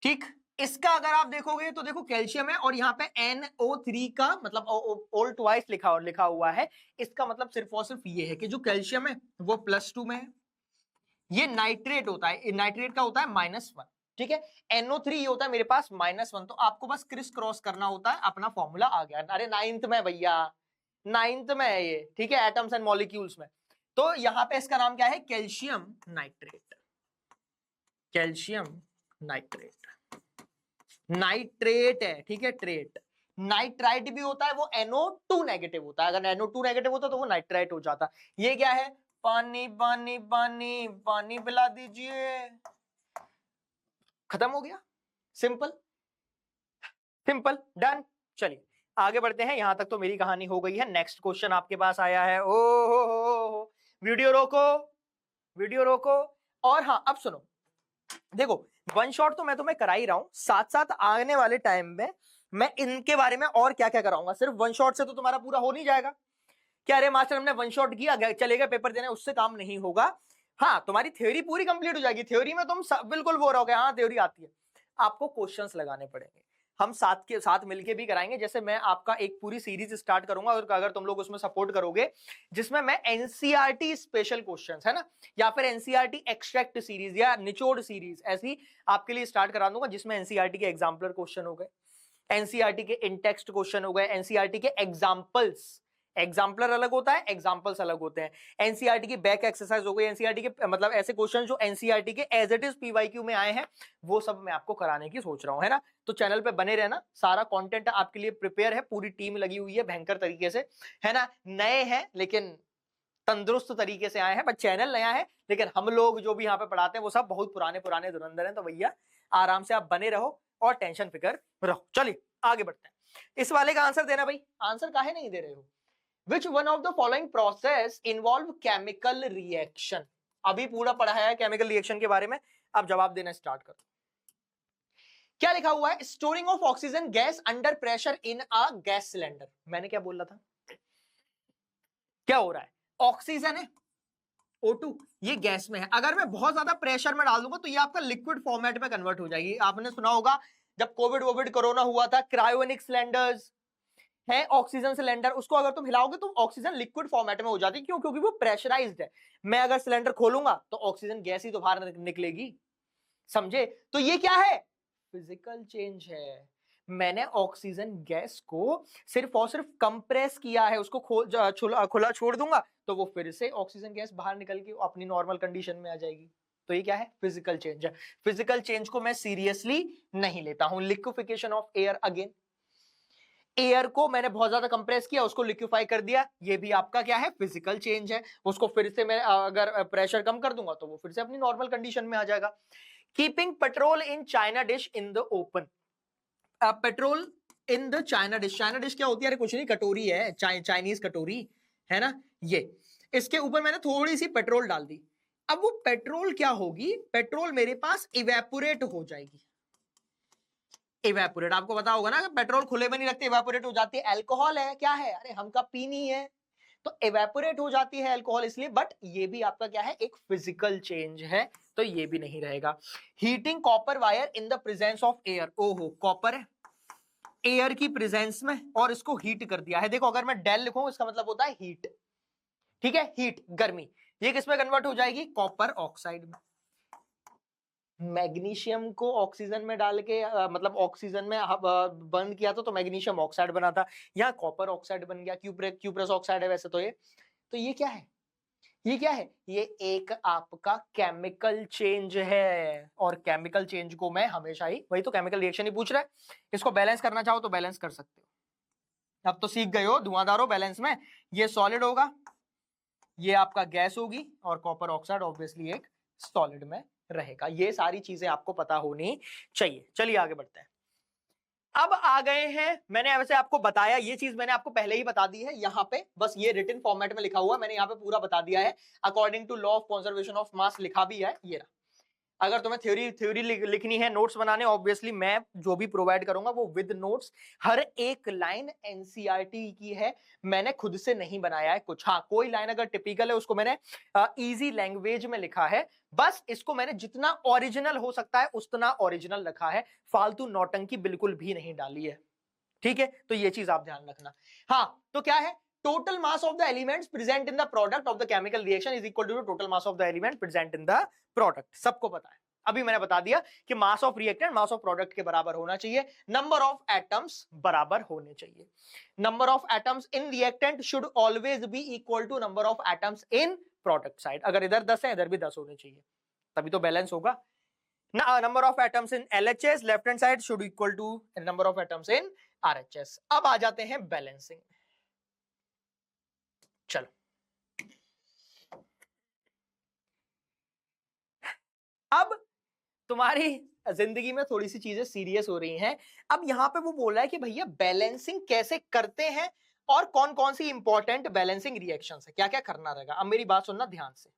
A: ठीक। इसका अगर आप देखोगे तो देखो कैल्शियम है और यहाँ पे NO3 का मतलब ओल ट्वाइस लिखा हुआ है। इसका मतलब सिर्फ और सिर्फ ये है कि जो कैल्शियम है वो +2 में है, ये नाइट्रेट होता है, नाइट्रेट का होता है -1, ठीक है। NO3 ये होता है मेरे पास -1, तो आपको बस क्रिस क्रॉस करना होता है, अपना फॉर्मूला आ गया। अरे 9th में भैया, 9th में है ये, ठीक है, एटम्स एंड मॉलिक्यूल्स में। तो यहाँ पे इसका नाम क्या है? Calcium nitrate, calcium nitrate, nitrate है, ठीक है, ट्रेट। नाइट्राइट भी होता है, वो NO2 नेगेटिव होता है, अगर NO2 नेगेटिव होता तो वो नाइट्राइट हो जाता। ये क्या है? पानी पानी पानी पानी पिला दीजिए, खत्म हो गया, सिंपल, सिंपल, डन। चलिए आगे बढ़ते हैं, यहां तक तो मेरी कहानी हो गई है। नेक्स्ट क्वेश्चन आपके पास आया है। ओ हो, वीडियो रोको, वीडियो रोको। और हाँ, अब सुनो, देखो वन शॉट तो मैं तुम्हें करा ही रहा हूं, साथ साथ आने वाले टाइम में मैं इनके बारे में और क्या क्या कराऊंगा। सिर्फ वन शॉट से तो तुम्हारा पूरा हो नहीं जाएगा। क्या अरे मास्टर हमने वन शॉट किया चले गए पेपर देने, उससे काम नहीं होगा। हाँ, तुम्हारी थ्योरी पूरी कंप्लीट हो जाएगी। थ्योरी में तुम बिल्कुल बोल रहे हो, हाँ थ्योरी आती है। आपको क्वेश्चंस लगाने पड़ेंगे, हम साथ के साथ मिलके भी कराएंगे। जैसे मैं आपका एक पूरी सीरीज स्टार्ट करूंगा, और अगर तुम लोग उसमें सपोर्ट करोगे, जिसमें मैं एनसीईआरटी स्पेशल क्वेश्चंस है ना, या फिर एनसीईआरटी एक्सट्रैक्ट सीरीज या निचोड़ सीरीज ऐसी आपके लिए स्टार्ट करा दूंगा, जिसमें एनसीईआरटी के एग्जाम्पलर क्वेश्चन हो गए, एनसीईआरटी के इन टेक्स्ट क्वेश्चन हो गए, एनसीईआरटी के एग्जाम्पल्स, एग्जाम्पलर अलग होता है, एग्जाम्पल्स अलग होते हैं, एनसीईआरटी की बैक एक्सरसाइज हो गई, एनसीईआरटी के मतलब ऐसे क्वेश्चन जो एनसीईआरटी के एज इट इज पीवाईक्यू में आए हैं, वो सब मैं आपको कराने की सोच रहा हूं, है ना। तो चैनल पे बने रहना, सारा कंटेंट आपके लिए प्रिपेयर है, पूरी टीम लगी हुई है भयंकर तरीके से, है ना। नए हैं लेकिन तंदुरुस्त तरीके से आए हैं, बट चैनल नया है, लेकिन हम लोग जो भी यहाँ पे पढ़ाते हैं वो सब बहुत पुराने पुराने धुरंधर हैं। तो भैया आराम से आप बने रहो और टेंशन फिकर रहो। चलिए आगे बढ़ते हैं। इस वाले का आंसर देना भाई, आंसर काहे नहीं दे रहे हो। Which one of the following process involve chemical reaction? अभी पूरा पढ़ा है केमिकल रिएक्शन के बारे में, अब जवाब देना स्टार्ट करो। क्या लिखा हुआ है, storing of oxygen gas under pressure in a gas cylinder. मैंने क्या बोला था, क्या हो रहा है, ऑक्सीजन है O2, ये गैस में है, अगर मैं बहुत ज्यादा प्रेशर में डाल दूंगा तो ये आपका लिक्विड फॉर्मेट में कन्वर्ट हो जाएगी। आपने सुना होगा जब कोविड कोरोना हुआ था, क्रायोनिक सिलेंडर्स है, ऑक्सीजन सिलेंडर, उसको अगर तुम हिलाओगे तो ऑक्सीजन लिक्विड फॉर्मेट में हो जाती है। क्यों, क्योंकि वो प्रेशराइज्ड है। मैं अगर सिलेंडर खोलूंगा तो ऑक्सीजन गैस ही तो बाहर निकलेगी, समझे। तो ये क्या है, फिजिकल चेंज है। मैंने ऑक्सीजन गैस को सिर्फ और सिर्फ कंप्रेस किया है, उसको खुला छोड़ दूंगा तो वो फिर से ऑक्सीजन गैस बाहर निकल के अपनी नॉर्मल कंडीशन में आ जाएगी। तो ये क्या है, फिजिकल चेंज है। फिजिकल चेंज को मैं सीरियसली नहीं लेता हूं। Liquefaction of air, again air को मैंने बहुत ज्यादा कंप्रेस किया, उसको लिक्विफाई कर दिया, ये भी आपका क्या है, फिजिकल चेंज है। उसको फिर से मैं अगर प्रेशर कम कर दूंगा तो वो फिर से अपनी नॉर्मल कंडीशन में आ जाएगा। Keeping petrol in China dish in the open, petrol in the China dish, China dish क्या होती है, अरे कुछ नहीं, कटोरी है, चाइनीज कटोरी है ना। ये इसके ऊपर मैंने थोड़ी सी पेट्रोल डाल दी, अब वो पेट्रोल क्या होगी, पेट्रोल मेरे पास इवेपोरेट हो जाएगी। इवेपोरेट, आपको पता होगा ना, पेट्रोल खुले में नहीं रखते, इवेपोरेट हो जाती है। अल्कोहल है, क्या है, अरे हम का पीनी है, तो इवेपोरेट हो जाती है अल्कोहल, इसलिए। बट ये भी आपका क्या है, एक फिजिकल चेंज है, तो ये भी नहीं रहेगा। Heating copper wire in the presence of air, ओहो कॉपर है एयर की प्रेजेंस में और इसको हीट कर दिया है। देखो अगर मैं डेल लिखूं इसका मतलब होता है हीट, ठीक है, हीट गर्मी, ये किस में कन्वर्ट हो जाएगी, कॉपर ऑक्साइड में। मैग्नीशियम को ऑक्सीजन में डाल के मतलब ऑक्सीजन में बंद किया था तो मैग्नीशियम ऑक्साइड बना था, यहाँ कॉपर ऑक्साइड बन गया, क्यूप्रस ऑक्साइड है वैसे तो ये। तो ये क्या है, ये क्या है, ये एक आपका केमिकल चेंज है। और केमिकल चेंज को मैं हमेशा ही, वही तो केमिकल रिएक्शन ही पूछ रहा है, इसको बैलेंस करना चाहो तो बैलेंस कर सकते हो। अब तो सीख गए हो, धुआंधार हो बैलेंस में, ये सॉलिड होगा, ये आपका गैस होगी, और कॉपर ऑक्साइड ऑब्वियसली एक सॉलिड में रहेगा। ये सारी चीजें आपको पता होनी चाहिए। चलिए आगे बढ़ते हैं। अब आ गए हैं, मैंने वैसे आपको बताया, ये चीज मैंने आपको पहले ही बता दी है, यहाँ पे बस ये रिटन फॉर्मेट में लिखा हुआ, मैंने यहाँ पे पूरा बता दिया है। According to law of conservation of mass लिखा भी है, ये रहा। अगर तुम्हें थ्योरी लिखनी है, नोट्स बनाने, ऑब्वियसली मैं जो भी प्रोवाइड करूंगा वो विद नोट्स, हर एक लाइन एनसीईआरटी की है, मैंने खुद से नहीं बनाया है कुछ। हाँ, कोई लाइन अगर टिपिकल है उसको मैंने इजी लैंग्वेज में लिखा है, बस इसको मैंने जितना ओरिजिनल हो सकता है उतना ओरिजिनल रखा है, फालतू नौटंकी बिल्कुल भी नहीं डाली है, ठीक है। तो ये चीज आप ध्यान रखना। हाँ, तो क्या है, total mass of the elements present in the product of the chemical reaction is equal to the total mass of the element present in the product, सबको पता है। अभी मैंने बता दिया कि mass of reactant mass of product के बराबर होना चाहिए, नंबर ऑफ एटम्स बराबर होने चाहिए। Number of atoms in reactant should always be equal to number of atoms in product side. अगर इधर 10 है इधर भी 10 होने चाहिए, तभी तो बैलेंस होगा ना। Number of atoms in LHS left hand side should equal to number of atoms in RHS। अब आ जाते हैं बैलेंसिंग। चलो, अब तुम्हारी जिंदगी में थोड़ी सी चीजें सीरियस हो रही हैं। अब यहाँ पे वो बोल रहा है कि भैया बैलेंसिंग कैसे करते हैं और कौन कौन सी इंपॉर्टेंट बैलेंसिंग रिएक्शंस है, क्या क्या करना रहेगा। अब मेरी बात सुनना ध्यान से,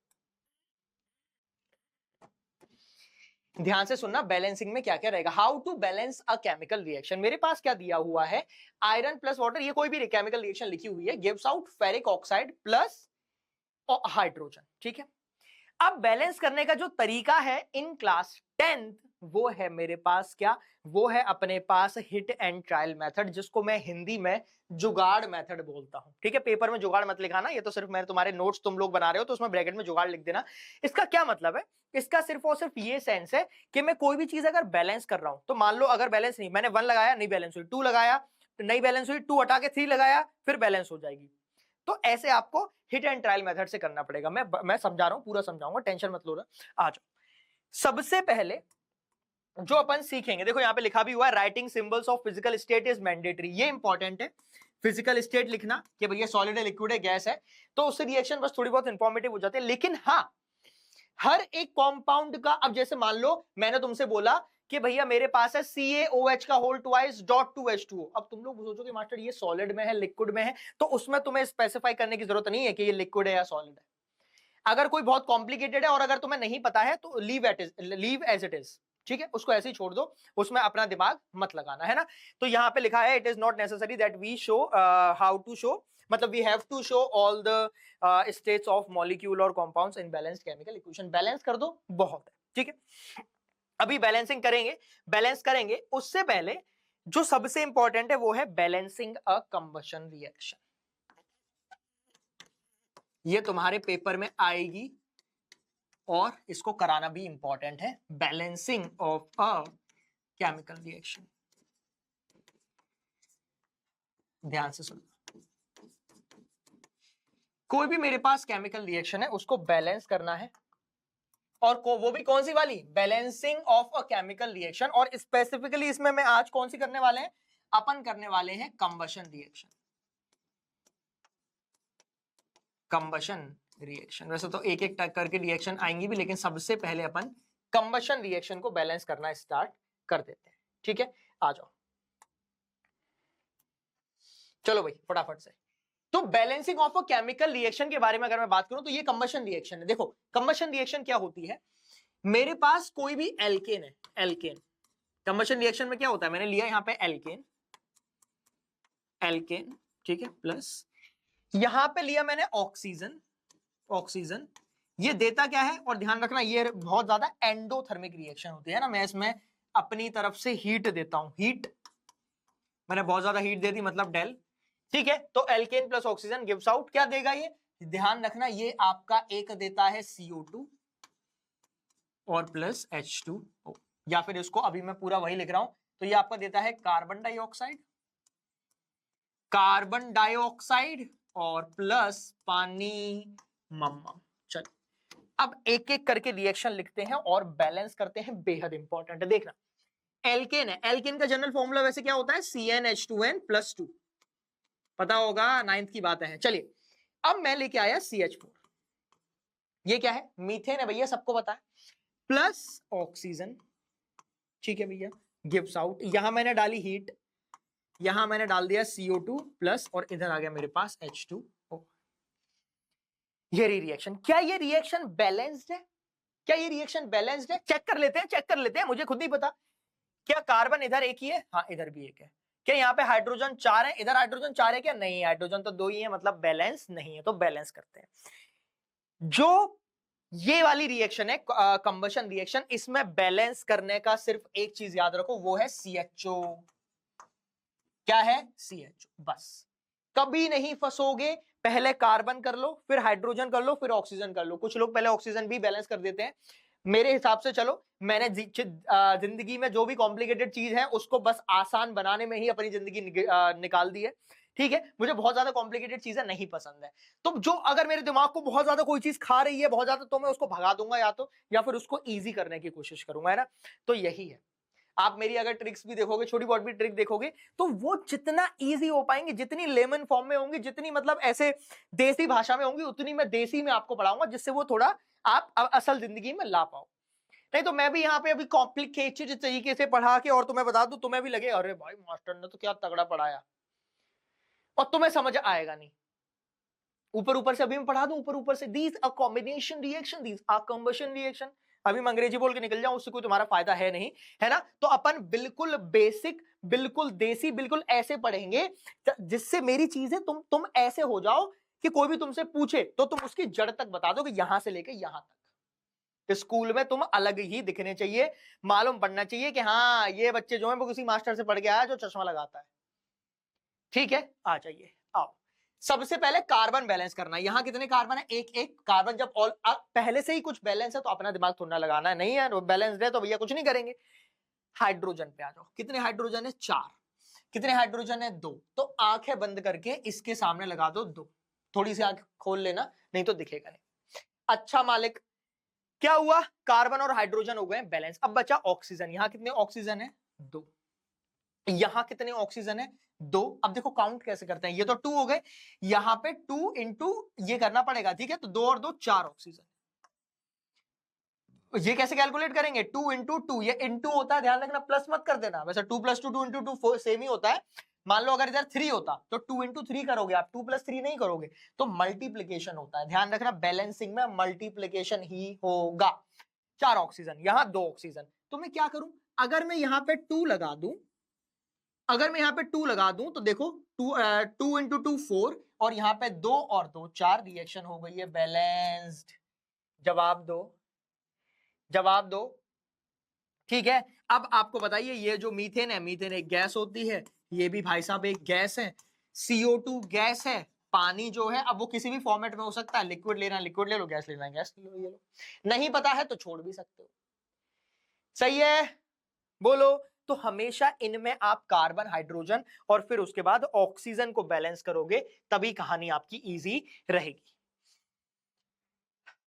A: ध्यान से सुनना, बैलेंसिंग में क्या क्या रहेगा। How to balance a chemical reaction. मेरे पास क्या दिया हुआ है, आयरन प्लस वाटर, ये कोई भी केमिकल रिएक्शन लिखी हुई है, gives out ferric oxide plus hydrogen, ठीक है। अब बैलेंस करने का जो तरीका है इन क्लास 10th, वो है मेरे पास क्या, वो है अपने पास हिट एंड ट्रायल मेथड, जिसको मैं हिंदी में जुगाड़ मेथड बोलता हूं, ठीक है। पेपर में जुगाड़ मत लिखाना, ये तो सिर्फ मैं तुम्हारे नोट्स तुम लोग बना रहे हो तो उसमें ब्रैकेट में जुगाड़ लिख देना। इसका क्या मतलब है, इसका सिर्फ और सिर्फ ये सेंस है कि मैं कोई भी चीज अगर बैलेंस कर रहा हूं, तो मान लो अगर बैलेंस नहीं, मैंने 1 लगाया नहीं बैलेंस हुई, 2 लगाया नहीं बैलेंस हुई, 2 हटा के 3 लगाया फिर बैलेंस हो जाएगी। तो ऐसे आपको हिट एंड ट्रायल मेथड से करना पड़ेगा। मैं समझा रहा हूं, पूरा समझाऊंगा, टेंशन मत लो ना। आ जाओ, सबसे पहले जो अपन सीखेंगे, देखो यहां पे लिखा भी हुआ है writing symbols of physical state is mandatory, ये इंपॉर्टेंट है। फिजिकल स्टेट लिखना कि भैया सॉलिड है, लिक्विड है, गैस है, तो उससे रिएक्शन बस थोड़ी बहुत इंफॉर्मेटिव हो जाती है। लेकिन हाँ, हर एक कंपाउंड का, अब जैसे मान लो मैंने तुमसे बोला कि भैया मेरे पास है CaOH का होल ट्वाइस डॉट 2H2O। अब तुम लोग सोचोगे मास्टर ये सॉलिड में है लिक्विड में है, तो उसमें तुम्हें स्पेसिफाई करने की जरूरत नहीं है कि ये लिक्विड है या सॉलिड है। अगर कोई बहुत कॉम्प्लिकेटेड है और अगर तुम्हें नहीं पता है तो लीव एज इट इज, ठीक है, उसको ऐसे ही छोड़ दो, उसमें अपना दिमाग मत लगाना, है ना। तो यहां पे लिखा है it is not necessary that we show how to show, मतलब we have to show all the states of molecule और compounds in balanced chemical equation. Balance कर दो, बहुत है, ठीक है। अभी बैलेंसिंग करेंगे, बैलेंस करेंगे, उससे पहले जो सबसे इंपॉर्टेंट है वो है बैलेंसिंग अ कंबशन रिएक्शन। ये तुम्हारे पेपर में आएगी और इसको कराना भी इंपॉर्टेंट है, balancing of a chemical reaction. ध्यान से सुनो, कोई भी मेरे पास केमिकल रिएक्शन है उसको बैलेंस करना है, और वो भी कौन सी वाली, balancing of a chemical reaction. और स्पेसिफिकली इसमें मैं आज कौन सी करने वाले हैं, अपन करने वाले हैं कंबशन रिएक्शन। कंबशन रिएक्शन, वैसे तो एक एक करके रिएक्शन आएंगी भी, लेकिन सबसे पहले अपन कंबशन रिएक्शन को बैलेंस करना स्टार्ट कर देते हैं, ठीक है। आ जाओ, चलो भाई फटाफट से। तो balancing of a chemical reaction के बारे में अगर मैं बात करूं तो ये कंबशन रिएक्शन है। देखो कंबशन रिएक्शन क्या होती है, मेरे पास कोई भी एल्केन है, एल्केन कंबशन रिएक्शन में क्या होता है, मैंने लिया यहां पे एल्केन, एल्केन, ठीक है, प्लस यहां पे लिया मैंने ऑक्सीजन, ऑक्सीजन, ये देता क्या है, और ध्यान रखना ये बहुत ज्यादा एंडोथर्मिक रिएक्शन होती है ना, मैं इसमें अपनी तरफ से हीट देता हूं, हीट, मैंने बहुत ज्यादा हीट दे दी मतलब डेल, ठीक है। तो alkane plus oxygen gives out, क्या देगा ये, ध्यान रखना ये आपका एक देता है CO2 और प्लस H2O, या फिर इसको अभी मैं पूरा वही लिख रहा हूं, तो ये आपका देता है कार्बन डाइऑक्साइड, कार्बन डाइऑक्साइड और प्लस पानी मम्मा। चल अब एक एक करके रिएक्शन लिखते हैं और बैलेंस करते हैं, बेहद इंपॉर्टेंट है। देखना एल्केन है, एल्केन का जनरल फॉर्मूला वैसे क्या होता है, CnH2n+2, पता होगा, 9th की बात है। चलिए अब मैं लेके आया CH4, ये क्या है, मीथेन है भैया, सबको पता है, प्लस ऑक्सीजन, ठीक है भैया, गिव्स आउट, यहां मैंने डाली हीट, यहां मैंने डाल दिया CO2 प्लस, और इधर आ गया मेरे पास H2O। ये रिएक्शन, क्या ये रिएक्शन बैलेंस्ड है, क्या ये रिएक्शन बैलेंस्ड है, चेक कर लेते हैं, चेक कर लेते हैं, मुझे खुद नहीं पता। क्या कार्बन इधर एक ही है, हाँ इधर भी एक है, क्या यहाँ पे हाइड्रोजन 4 है, इधर हाइड्रोजन 4 है क्या, नहीं हाइड्रोजन तो 2 ही है, मतलब बैलेंस नहीं है, तो बैलेंस करते हैं। जो ये वाली रिएक्शन है कंबशन रिएक्शन, इसमें बैलेंस करने का सिर्फ एक चीज याद रखो, वो है CHO, क्या है CHO, बस कभी नहीं फंसोगे, पहले कार्बन कर लो, फिर हाइड्रोजन कर लो, फिर ऑक्सीजन कर लो। कुछ लोग पहले ऑक्सीजन भी बैलेंस कर देते हैं, मेरे हिसाब से चलो मैंने जिंदगी में जो भी कॉम्प्लिकेटेड चीज है उसको बस आसान बनाने में ही अपनी जिंदगी निकाल दी है, ठीक है। मुझे बहुत ज्यादा कॉम्प्लिकेटेड चीजें नहीं पसंद है, तो जो अगर मेरे दिमाग को बहुत ज्यादा कोई चीज खा रही है बहुत ज्यादा, तो मैं उसको भगा दूंगा या फिर उसको ईजी करने की कोशिश करूंगा, है ना। तो यही है, आप मेरी अगर ट्रिक्स भी देखोगे, छोटी बहुत भी ट्रिक देखोगे, तो वो जितना इजी हो पाएंगे, जितनी लेमन फॉर्म में होंगी, जितनी मतलब ऐसे देसी भाषा में होंगी, उतनी मैं देसी में आपको पढ़ाऊंगा, जिससे वो थोड़ा आप असल जिंदगी में ला पाओ। नहीं तो मैं भी यहाँ पे अभी कॉम्प्लिकेटेड तरीके से पढ़ा के और तुम्हें बता दूं, तुम्हें भी लगे अरे भाई मास्टर ने तो क्या तगड़ा पढ़ाया, और तुम्हें समझ आएगा नहीं। ऊपर ऊपर से अभी मैं पढ़ा दूं, ऊपर ऊपर से these a combination reaction, these a combustion reaction. अभी मैं अंग्रेजी बोल के निकल जाऊं, उससे कोई तुम्हारा फायदा है नहीं, है ना। तो अपन बिल्कुल बेसिक, बिल्कुल देसी, बिल्कुल ऐसे पढ़ेंगे जिससे मेरी चीजें तुम ऐसे हो जाओ कि कोई भी तुमसे पूछे तो तुम उसकी जड़ तक बता दो कि यहां से लेके यहां तक। स्कूल में तुम अलग ही दिखने चाहिए, मालूम पड़ना चाहिए कि हाँ ये बच्चे जो है वो किसी मास्टर से पढ़ के आया जो चश्मा लगाता है। ठीक है, आ जाइए, आओ। सबसे पहले कार्बन बैलेंस करना है। यहां कितने कार्बन है? एक एक कार्बन। जब पहले से ही कुछ बैलेंस है तो अपना दिमाग थोड़ा लगाना है, नहीं है बैलेंस है तो भैया कुछ नहीं करेंगे। हाइड्रोजन पे आ जाओ, कितने हाइड्रोजन है? 4। कितने हाइड्रोजन है? 2। तो आंखें बंद करके इसके सामने लगा दो 2। थोड़ी सी आंख खोल लेना, नहीं तो दिखेगा नहीं। अच्छा मालिक, क्या हुआ? कार्बन और हाइड्रोजन हो गए बैलेंस। अब बचा ऑक्सीजन। यहां कितने ऑक्सीजन है? 2। यहां कितने ऑक्सीजन है? 2। अब देखो काउंट कैसे करते हैं, ये तो 2 हो गए, यहां पे 2 इंटू ये करना पड़ेगा, ठीक है। तो 2 और 2 4 ऑक्सीजन। ये कैसे कैलकुलेट करेंगे? 2 इंटू 2, ये इंटू होता है, ध्यान रखना, प्लस मत कर देना। वैसे 2 + 2 2 इंटू 2 सेम ही होता है। मान लो अगर इधर 3 होता तो 2 इंटू 3 करोगे आप, 2 + 3 नहीं करोगे, तो मल्टीप्लीकेशन होता है। ध्यान रखना, बैलेंसिंग में मल्टीप्लीकेशन ही होगा। 4 ऑक्सीजन, यहां 2 ऑक्सीजन। तो मैं क्या करूं? अगर मैं यहां पे 2 लगा दूं, अगर मैं यहां पे 2 लगा दूं तो देखो 2 इंटू 2 4, और यहां पे 2 और 2 4, रिएक्शन हो गई है बैलेंस्ड। जवाब दो, जवाब दो। ठीक है, अब आपको बताइए, ये जो मीथेन है, मीथेन एक गैस होती है, ये भी भाई साहब एक गैस है। CO2 गैस है। पानी जो है, अब वो किसी भी फॉर्मेट में हो सकता है, लिक्विड लेना लिक्विड ले लो, गैस लेना गैस ले लो, ये लो। नहीं पता है तो छोड़ भी सकते हो। सही है, बोलो। तो हमेशा इनमें आप कार्बन, हाइड्रोजन और फिर उसके बाद ऑक्सीजन को बैलेंस करोगे, तभी कहानी आपकी इजी रहेगी।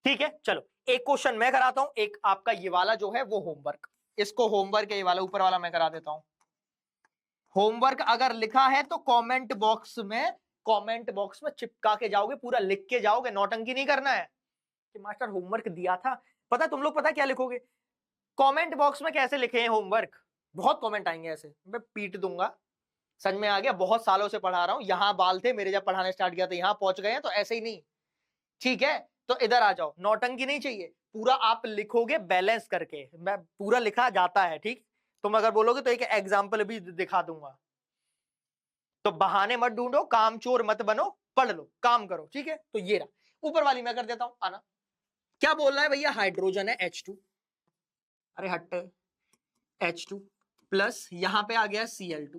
A: ठीक है, चलो एक क्वेश्चन मैं कराता हूं, एक आपका ये वाला जो है वो होमवर्क, इसको होमवर्क है, ये वाला ऊपर वाला मैं करा देता हूं। होमवर्क अगर लिखा है तो कमेंट बॉक्स में, कमेंट बॉक्स में चिपका के जाओगे, पूरा लिख के जाओगे, नौटंकी नहीं करना है कि मास्टर होमवर्क दिया था। पता तुम लोग पता क्या लिखोगे कमेंट बॉक्स में? कैसे लिखे हैं होमवर्क? बहुत कमेंट आएंगे ऐसे, मैं पीट दूंगा। समझ में आ गया? बहुत सालों से पढ़ा रहा हूं, यहां बाल थे मेरे जब पढ़ाने स्टार्ट किया था, यहां पहुंच गए हैं, तो ऐसे ही नहीं। ठीक है, तो इधर आ जाओ, नौटंकी नहीं चाहिए, पूरा आप लिखोगे बैलेंस करके, मैं पूरा लिखा जाता है। ठीक, तुम अगर बोलोगे तो एक एग्जाम्पल भी दिखा दूंगा। तो बहाने मत ढूंढो, कामचोर मत बनो, पढ़ लो, काम करो। ठीक है, तो ये रहा, ऊपर वाली मैं कर देता हूं, आना। क्या बोल रहा है भैया? हाइड्रोजन है H2, अरे हट, H2 प्लस यहां पे आ गया Cl2,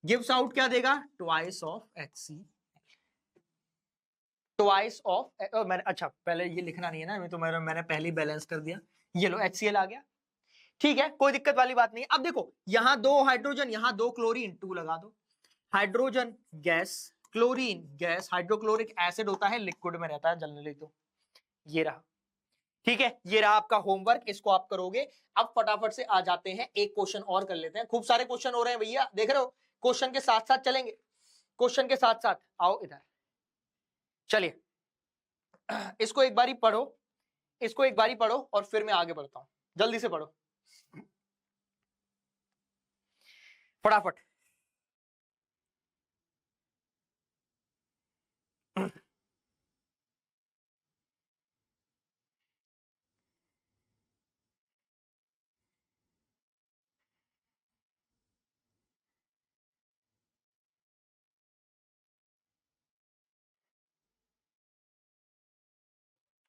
A: गिव्स आउट क्या देगा? Twice of HC, twice of, मैंने अच्छा पहले ये लिखना नहीं है ना, तो मैंने पहले बैलेंस कर दिया। ये लो HCl आ गया। ठीक है, कोई दिक्कत वाली बात नहीं है। अब देखो यहां 2 हाइड्रोजन, यहां 2 क्लोरीन, 2 लगा दो। Hydrogen gas, chlorine gas, hydrochloric acid होता है, लिक्विड में रहता है जनरली। तो ये रहा, ठीक है, ये रहा आपका होमवर्क, इसको आप करोगे। अब फटाफट से आ जाते हैं, एक क्वेश्चन और कर लेते हैं। खूब सारे क्वेश्चन हो रहे हैं भैया, देख रहे हो, क्वेश्चन के साथ साथ चलेंगे, क्वेश्चन के साथ साथ आओ इधर, चलिए इसको एक बारी पढ़ो, इसको एक बारी पढ़ो और फिर मैं आगे बढ़ता हूं। जल्दी से पढ़ो फटाफट।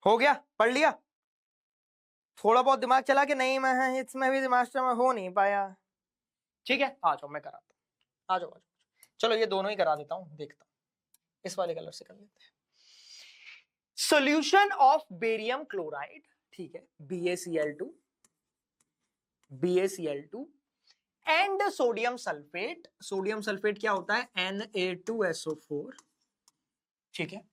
A: हो गया? पढ़ लिया? थोड़ा बहुत दिमाग चला के नहीं, मैं इसमें भी मास्टर में हो नहीं पाया। ठीक है, आ जाओ मैं कराता हूं, आ जाओ आ जाओ। चलो ये दोनों ही करा देता हूं, देखता हूं, इस वाले कलर से कर लेते हैं। सोल्यूशन ऑफ बेरियम क्लोराइड, ठीक है, BaCl2, BaCl2 and sodium sulphate. Sodium sulphate क्या होता है? Na2SO4, ठीक है,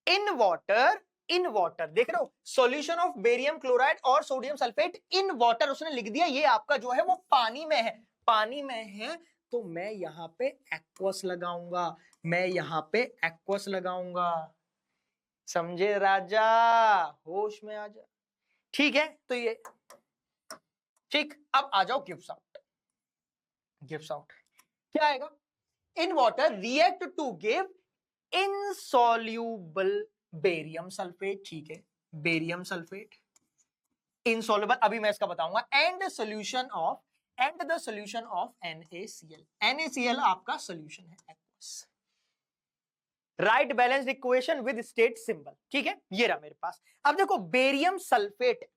A: इन वाटर, इन वाटर, देख रहे हो, सॉल्यूशन ऑफ बेरियम क्लोराइड और सोडियम सल्फेट इन वाटर, उसने लिख दिया ये आपका जो है वो पानी में है, पानी में है। तो मैं यहां पे एक्वस लगाऊंगा, मैं यहां पे एक्वस लगाऊंगा, समझे राजा? होश में आ जा। ठीक है, तो ये ठीक, अब आ जाओ गिव्स आउट। गिव्स आउट क्या आएगा? In water react to give insoluble barium sulphate. ठीक है, बेरियम सल्फेट इनसॉल्युबल, अभी मैं इसका बताऊंगा। And the solution of NaCl। NaCl आपका सॉल्यूशन है aqueous. Write balanced equation with state symbol. ठीक है, ये रहा मेरे पास। अब देखो बेरियम सल्फेट,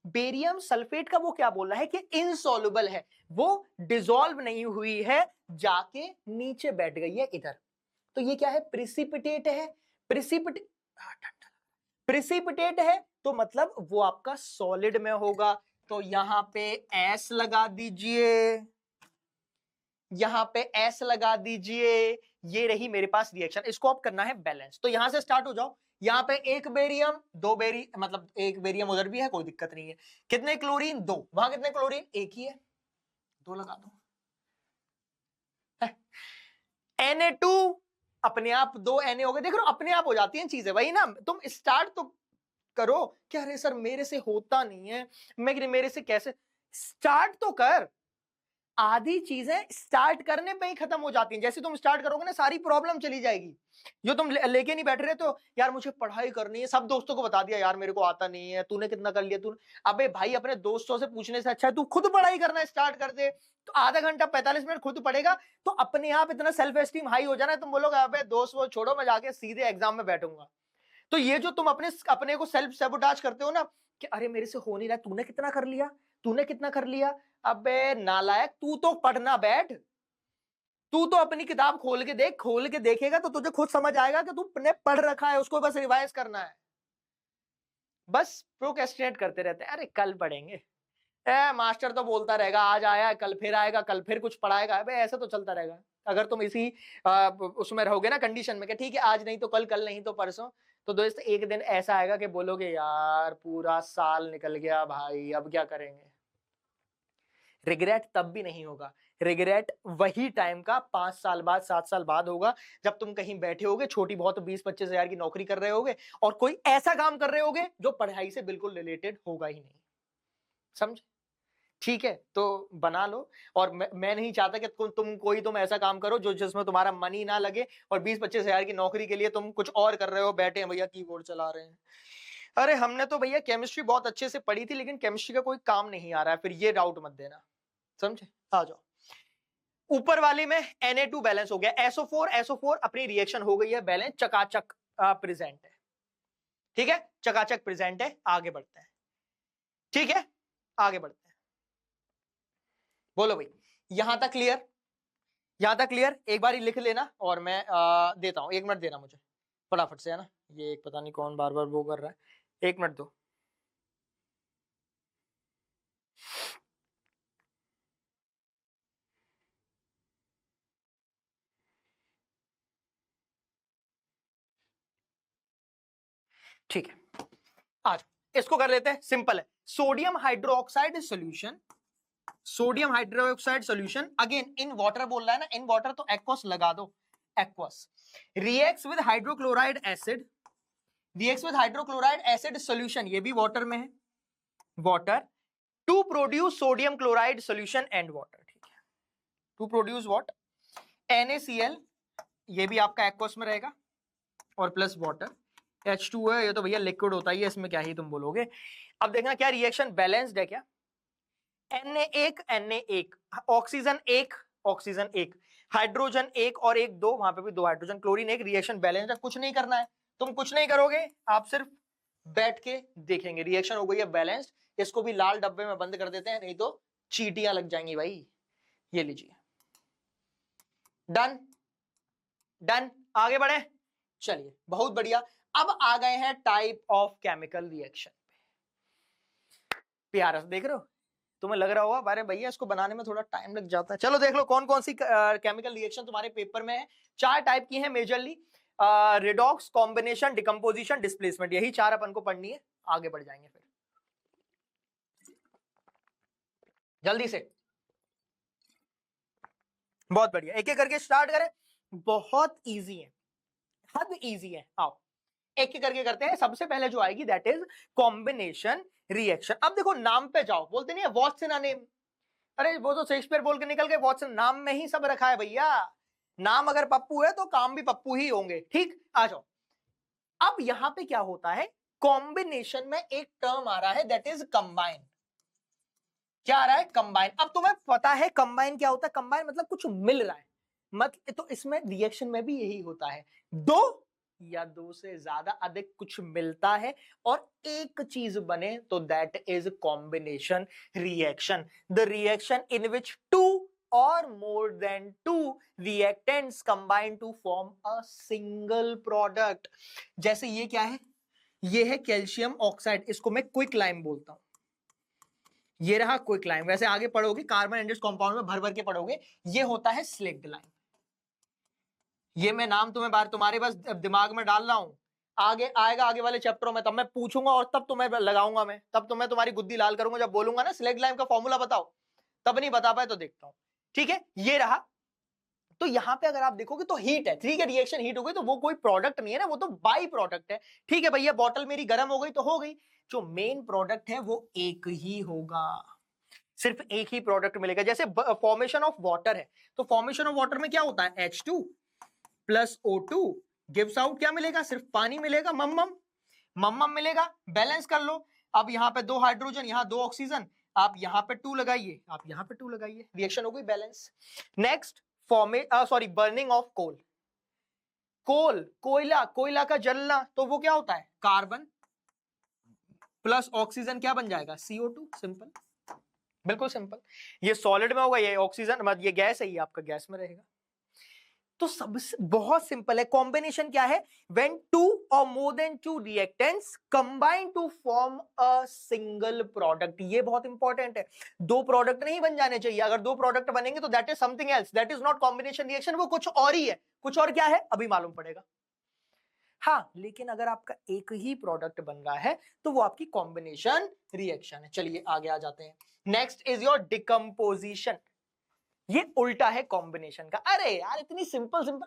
A: बेरियम सल्फेट का वो क्या बोल रहा है कि इनसॉल्युबल है, वो डिसॉल्व नहीं हुई है, जाके नीचे बैठ गई है इधर। तो ये क्या है? प्रिसिपिटेट है। प्रिसिपिटेट है तो मतलब वो आपका सॉलिड में होगा। तो यहां पे एस लगा दीजिए, यहां पे एस लगा दीजिए। ये रही मेरे पास रिएक्शन, इसको अब करना है बैलेंस। तो यहां से स्टार्ट हो जाओ। यहां पे एक बेरियम, दो मतलब एक बेरियम उधर भी है, कोई दिक्कत नहीं है। कितने क्लोरीन? दो। वहां कितने क्लोरीन? एक ही है, दो लगा दो। Na2 अपने आप दो Na हो गए। देख रहे हो अपने आप हो जाती हैं चीजें, वही ना। तुम स्टार्ट तो करो। क्या अरे सर मेरे से होता नहीं है, मेरे से कैसे? स्टार्ट तो कर। आधी चीजें स्टार्ट करने पे ही खत्म हो जाती हैं। जैसे तुम स्टार्ट करोगे ना, सारी प्रॉब्लम चली जाएगी। जो तुम लेके नहीं बैठ रहे, तो यार मुझे पढ़ाई करनी है, सब दोस्तों को बता दिया यार मेरे को आता नहीं है, तूने कितना कर लिया तूने। अबे भाई, अपने दोस्तों से पूछने से अच्छा है तू खुद पढ़ाई करना स्टार्ट कर दे। तो आधा घंटा 45 मिनट खुद पढ़ेगा तो अपने आप इतना सेल्फ एस्टीम हाई हो जाना है, तुम बोलोगे अबे दोस्त वो छोड़ो, मैं जाके सीधे एग्जाम में बैठूंगा। तो ये जो तुम अपने को सेल्फ सैबोटाज करते हो ना कि अरे मेरे से हो नहीं रहा, तूने कितना कर लिया, तूने कितना कर लिया। अबे नालायक, तू तो पढ़ना बैठ। तू तो अपनी किताब खोल के देख, खोल के देखेगा तो तुझे खुद समझ आएगा कि तूने पढ़ रखा है, उसको बस रिवाइज करना है। बस प्रोक्रेस्टिनेट करते रहते हैं, अरे कल पढ़ेंगे, मास्टर तो बोलता रहेगा आज आया, कल फिर आएगा, कल फिर कुछ पढ़ाएगा। अबे ऐसा तो चलता रहेगा। अगर तुम इसी उसमें रहोगे ना, कंडीशन में कि ठीक है आज नहीं तो कल, कल नहीं तो परसों, तो दोस्त एक दिन ऐसा आएगा कि बोलोगे यार पूरा साल निकल गया भाई, अब क्या करेंगे। रिग्रेट तब भी नहीं होगा, रिग्रेट वही टाइम का 5 साल बाद, 7 साल बाद होगा, जब तुम कहीं बैठे होगे, छोटी बहुत 20-25 हजार की नौकरी कर रहे होगे और कोई ऐसा काम कर रहे होगे जो पढ़ाई से बिल्कुल रिलेटेड होगा ही नहीं। समझ? ठीक है, तो बना लो। और मैं नहीं चाहता कि तुम ऐसा काम करो जो जिसमें तुम्हारा मन ही ना लगे और 20-25 हजार की नौकरी के लिए तुम कुछ और कर रहे हो, बैठे हैं भैया कीबोर्ड चला रहे हैं। अरे हमने तो भैया केमिस्ट्री बहुत अच्छे से पढ़ी थी, लेकिन केमिस्ट्री का कोई काम नहीं आ रहा है, फिर ये डाउट मत देना। समझे? आ जाओ। ऊपर वाली में Na2 बैलेंस हो गया, SO4 अपनी रिएक्शन हो गई है बैलेंस, चकाचक प्रेजेंट है। ठीक है, चकाचक प्रेजेंट है। आगे बढ़ते हैं। ठीक है, आगे बढ़ते हैं। बोलो भाई, यहां तक क्लियर? यहां तक क्लियर? एक बार ही लिख लेना और मैं देता हूं, 1 मिनट देना मुझे फटाफट से, है ना। ये एक पता नहीं कौन बार बार वो कर रहा है, 1 मिनट दो। ठीक है, आज इसको कर लेते हैं, सिंपल है। Sodium hydroxide solution, sodium hydroxide solution again in water बोल रहा है ना, इन वाटर तो एक्वस लगा दो। Aqueous reacts with hydrochloride acid, reacts with hydrochloride acid solution, ये भी वाटर में है, water, to produce sodium chloride solution and water. ठीक है, टू प्रोड्यूस व्हाट? NaCl, ये भी आपका एक्वस में रहेगा, और प्लस वाटर। H2 है, ये तो भैया लिक्विड होता ही है, इसमें क्या ही तुम बोलोगे। अब देखना क्या रिएक्शन बैलेंस्ड है क्या। Na1 ऑक्सीजन एक, ऑक्सीजन एक, हाइड्रोजन एक और एक दो, वहां पे भी दो हाइड्रोजन, क्लोरीन एक, रिएक्शन बैलेंस्ड है। कुछ नहीं करना है, तुम कुछ नहीं करोगे, आप सिर्फ बैठ के देखेंगे। रिएक्शन हो गई है बैलेंस्ड, इसको भी लाल डब्बे में बंद कर देते हैं, नहीं तो चीटियां लग जाएंगी भाई। ये लीजिए, डन डन, आगे बढ़े। चलिए बहुत बढ़िया। अब आ गए हैं टाइप ऑफ केमिकल रिएक्शन पे। प्यारा देख रहे हो, तुम्हें लग रहा होगा अरे भैया इसको बनाने में थोड़ा टाइम लग जाता है। चलो देख लो कौन कौन सी केमिकल रिएक्शन तुम्हारे पेपर में है। 4 टाइप की है majorly, redox, combination, decomposition, displacement, यही 4 अपन को पढ़नी है। आगे बढ़ जाएंगे फिर जल्दी से, बहुत बढ़िया। एक एक करके स्टार्ट करें, बहुत इजी है, हद इजी है। आओ एक एक करके करते हैं। सबसे पहले जो आएगी दैट इज कॉम्बिनेशन रिएक्शन। अब देखो नाम पे जाओ, बोलते नहीं है व्हाट्स इन अ नेम, अरे वो तो शेक्सपियर बोल के निकल गए, व्हाट्स इन, नाम में ही सब रखा है भैया। नाम अगर पप्पू है तो काम भी पप्पू ही होंगे, ठीक। आ जाओ, अब यहां पे क्या होता है, कॉम्बिनेशन में एक टर्म आ रहा है दैट इज कंबाइन। क्या आ रहा है, कंबाइन। अब तुम्हें पता है कंबाइन क्या होता है, कंबाइन मतलब कुछ मिल रहा है, मतलब तो इसमें रिएक्शन में भी यही होता है, दो या दो से ज्यादा अधिक कुछ मिलता है और एक चीज बने तो that is combination reaction. The reaction in which two or more than two reactants combine to form a single product। जैसे ये क्या है, ये है कैल्शियम ऑक्साइड, इसको मैं क्विक लाइम बोलता हूं। ये रहा क्विक लाइम, वैसे आगे पढ़ोगे कार्बन एंडस कंपाउंड में भर भर के पढ़ोगे, ये होता है स्लेक्ड लाइम। ये मैं नाम तुम्हें बार तुम्हारे बस दिमाग में डाल रहा हूं, आगे आएगा आगे वाले चैप्टरों में, तब मैं पूछूंगा और तब तुम्हें लगाऊंगा मैं, तब तुम्हें तुम्हारी गुद्दी लाल करूंगा जब बोलूंगा ना स्लेक्ड लाइम का फॉर्मूला बताओ, तब नहीं बता पाए तो देखता हूं, ठीक है। ये रहा, तो यहां पे अगर आप देखोगे तो हीट है, ठीक है, रिएक्शन हीट हो गई तो वो कोई प्रोडक्ट नहीं है ना, वो तो बाई प्रोडक्ट है, ठीक है भैया। बॉटल मेरी गर्म हो गई तो हो गई, जो मेन प्रोडक्ट है वो एक ही होगा, सिर्फ एक ही प्रोडक्ट मिलेगा। जैसे फॉर्मेशन ऑफ वाटर है, तो फॉर्मेशन ऑफ वाटर में क्या होता है, H2 plus O2 gives out क्या मिलेगा, सिर्फ पानी मिलेगा, मम्मम मम्मम मिलेगा। बैलेंस कर लो, अब यहां पे दो हाइड्रोजन, यहां दो ऑक्सीजन, आप यहां पे 2 लगाइए, आप यहां पे 2 लगाइए, रिएक्शन हो गई balance. Next burning of coal, कोयला, कोयला का जलना, तो वो क्या होता है, कार्बन प्लस ऑक्सीजन क्या बन जाएगा, CO2, सिंपल, बिल्कुल सिंपल। ये सॉलिड में होगा, ये ऑक्सीजन, मतलब ये गैस है, ये आपका गैस में रहेगा। तो सब बहुत सिंपल है। कॉम्बिनेशन क्या है, व्हेन टू और more than two reactants combine to form a single product. ये बहुत इंपॉर्टेंट है, दो प्रोडक्ट नहीं बन जाने चाहिए, अगर दो प्रोडक्ट बनेंगे तो that is something else, that is not combination reaction, वो कुछ और ही है। कुछ और क्या है अभी मालूम पड़ेगा। हाँ, लेकिन अगर आपका एक ही प्रोडक्ट बन रहा है तो वो आपकी कॉम्बिनेशन रिएक्शन है। चलिए आगे आ जाते हैं। Next is your decomposition. ये उल्टा है कॉम्बिनेशन का। अरे यार इतनी सिंपल सिंपल,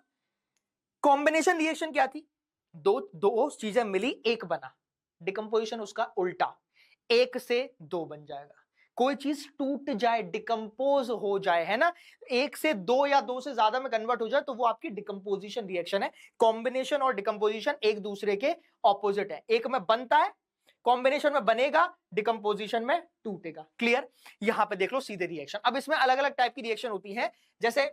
A: कॉम्बिनेशन रिएक्शन क्या थी, दो दो चीजें मिली एक बना, डिकम्पोजिशन उसका उल्टा, एक से दो बन जाएगा। कोई चीज टूट जाए, डिकम्पोज हो जाए, है ना, एक से दो या दो से ज्यादा में कन्वर्ट हो जाए तो वो आपकी डिकम्पोजिशन रिएक्शन है। कॉम्बिनेशन और डिकम्पोजिशन एक दूसरे के ऑपोजिट है, एक में बनता है, कॉम्बिनेशन में बनेगा, डिकम्पोजिशन में टूटेगा। क्लियर। यहां पे देख लो सीधे रिएक्शन। अब इसमें अलग अलग टाइप की रिएक्शन होती है, जैसे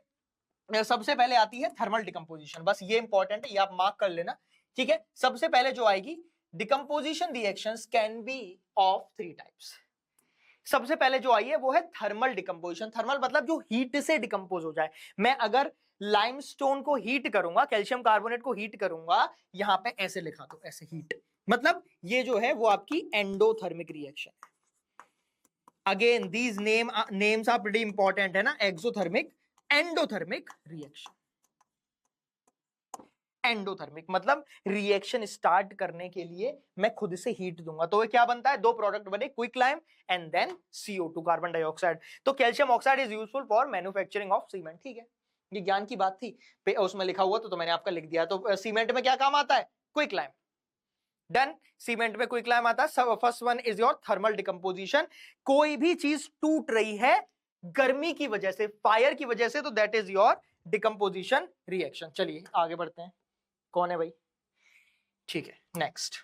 A: सबसे पहले आती है थर्मल डिकम्पोजिशन, बस ये इंपॉर्टेंट है, ये आप मार्क कर लेना, ठीक है। सबसे पहले जो आएगी, decomposition reactions can be of 3 types. सबसे पहले जो आई है वो है थर्मल डिकम्पोजिशन। थर्मल मतलब जो हीट से डिकम्पोज हो जाए। मैं अगर लाइमस्टोन को हीट करूंगा, कैल्शियम कार्बोनेट को हीट करूंगा, यहां पे ऐसे लिखा दो, ऐसे हीट, मतलब ये जो है वो आपकी endothermic reaction. Again these names are pretty important, है ना, एक्सोथर्मिक, एंडोथर्मिक रिएक्शन। एंडोथर्मिक मतलब रिएक्शन स्टार्ट करने के लिए मैं खुद से हीट दूंगा, तो क्या बनता है, दो प्रोडक्ट बने, quick lime and then CO2 carbon dioxide. तो calcium oxide is useful for manufacturing of cement, ठीक है, ये ज्ञान की बात थी, उसमें लिखा हुआ तो मैंने आपका लिख दिया। तो सीमेंट में क्या काम आता है, क्विक लाइम, डन। सीमेंट में क्विक लाइम आता है। First one is your thermal decomposition. कोई भी चीज टूट रही है गर्मी की वजह से, फायर की वजह से, तो that is your decomposition reaction. चलिए आगे बढ़ते हैं, कौन है भाई, ठीक है। नेक्स्ट,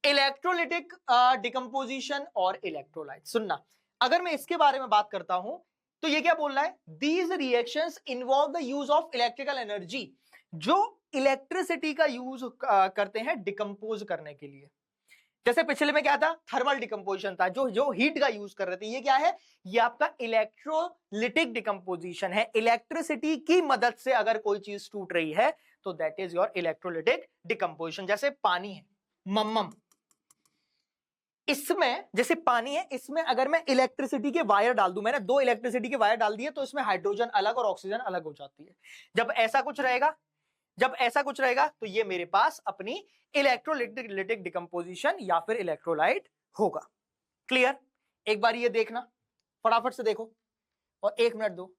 A: इलेक्ट्रोलिटिक डिकम्पोजिशन और इलेक्ट्रोलाइट। सुनना, अगर मैं इसके बारे में बात करता हूं तो ये क्या बोल रहा है, these reactions involve the use of electrical energy, जो इलेक्ट्रिसिटी का यूज करते हैं डिकम्पोज करने के लिए। जैसे पिछले में क्या था, थर्मल डिकम्पोजिशन था, जो जो हीट का यूज कर रहे थे। ये क्या है, ये आपका इलेक्ट्रोलिटिक डिकम्पोजिशन है। इलेक्ट्रिसिटी की मदद से अगर कोई चीज टूट रही है तो that is your electrolytic decomposition. जैसे पानी है, मम्मम, इसमें जैसे पानी है, इसमें अगर मैं इलेक्ट्रिसिटी के वायर डाल दूं, मैंने दो इलेक्ट्रिसिटी के वायर डाल दिए, तो इसमें हाइड्रोजन अलग और ऑक्सीजन अलग हो जाती है। जब ऐसा कुछ रहेगा, जब ऐसा कुछ रहेगा तो ये मेरे पास अपनी इलेक्ट्रोलिटिक डिकम्पोजिशन या फिर इलेक्ट्रोलाइट होगा। क्लियर। एक बार ये देखना, फटाफट से देखो और 1 मिनट दो।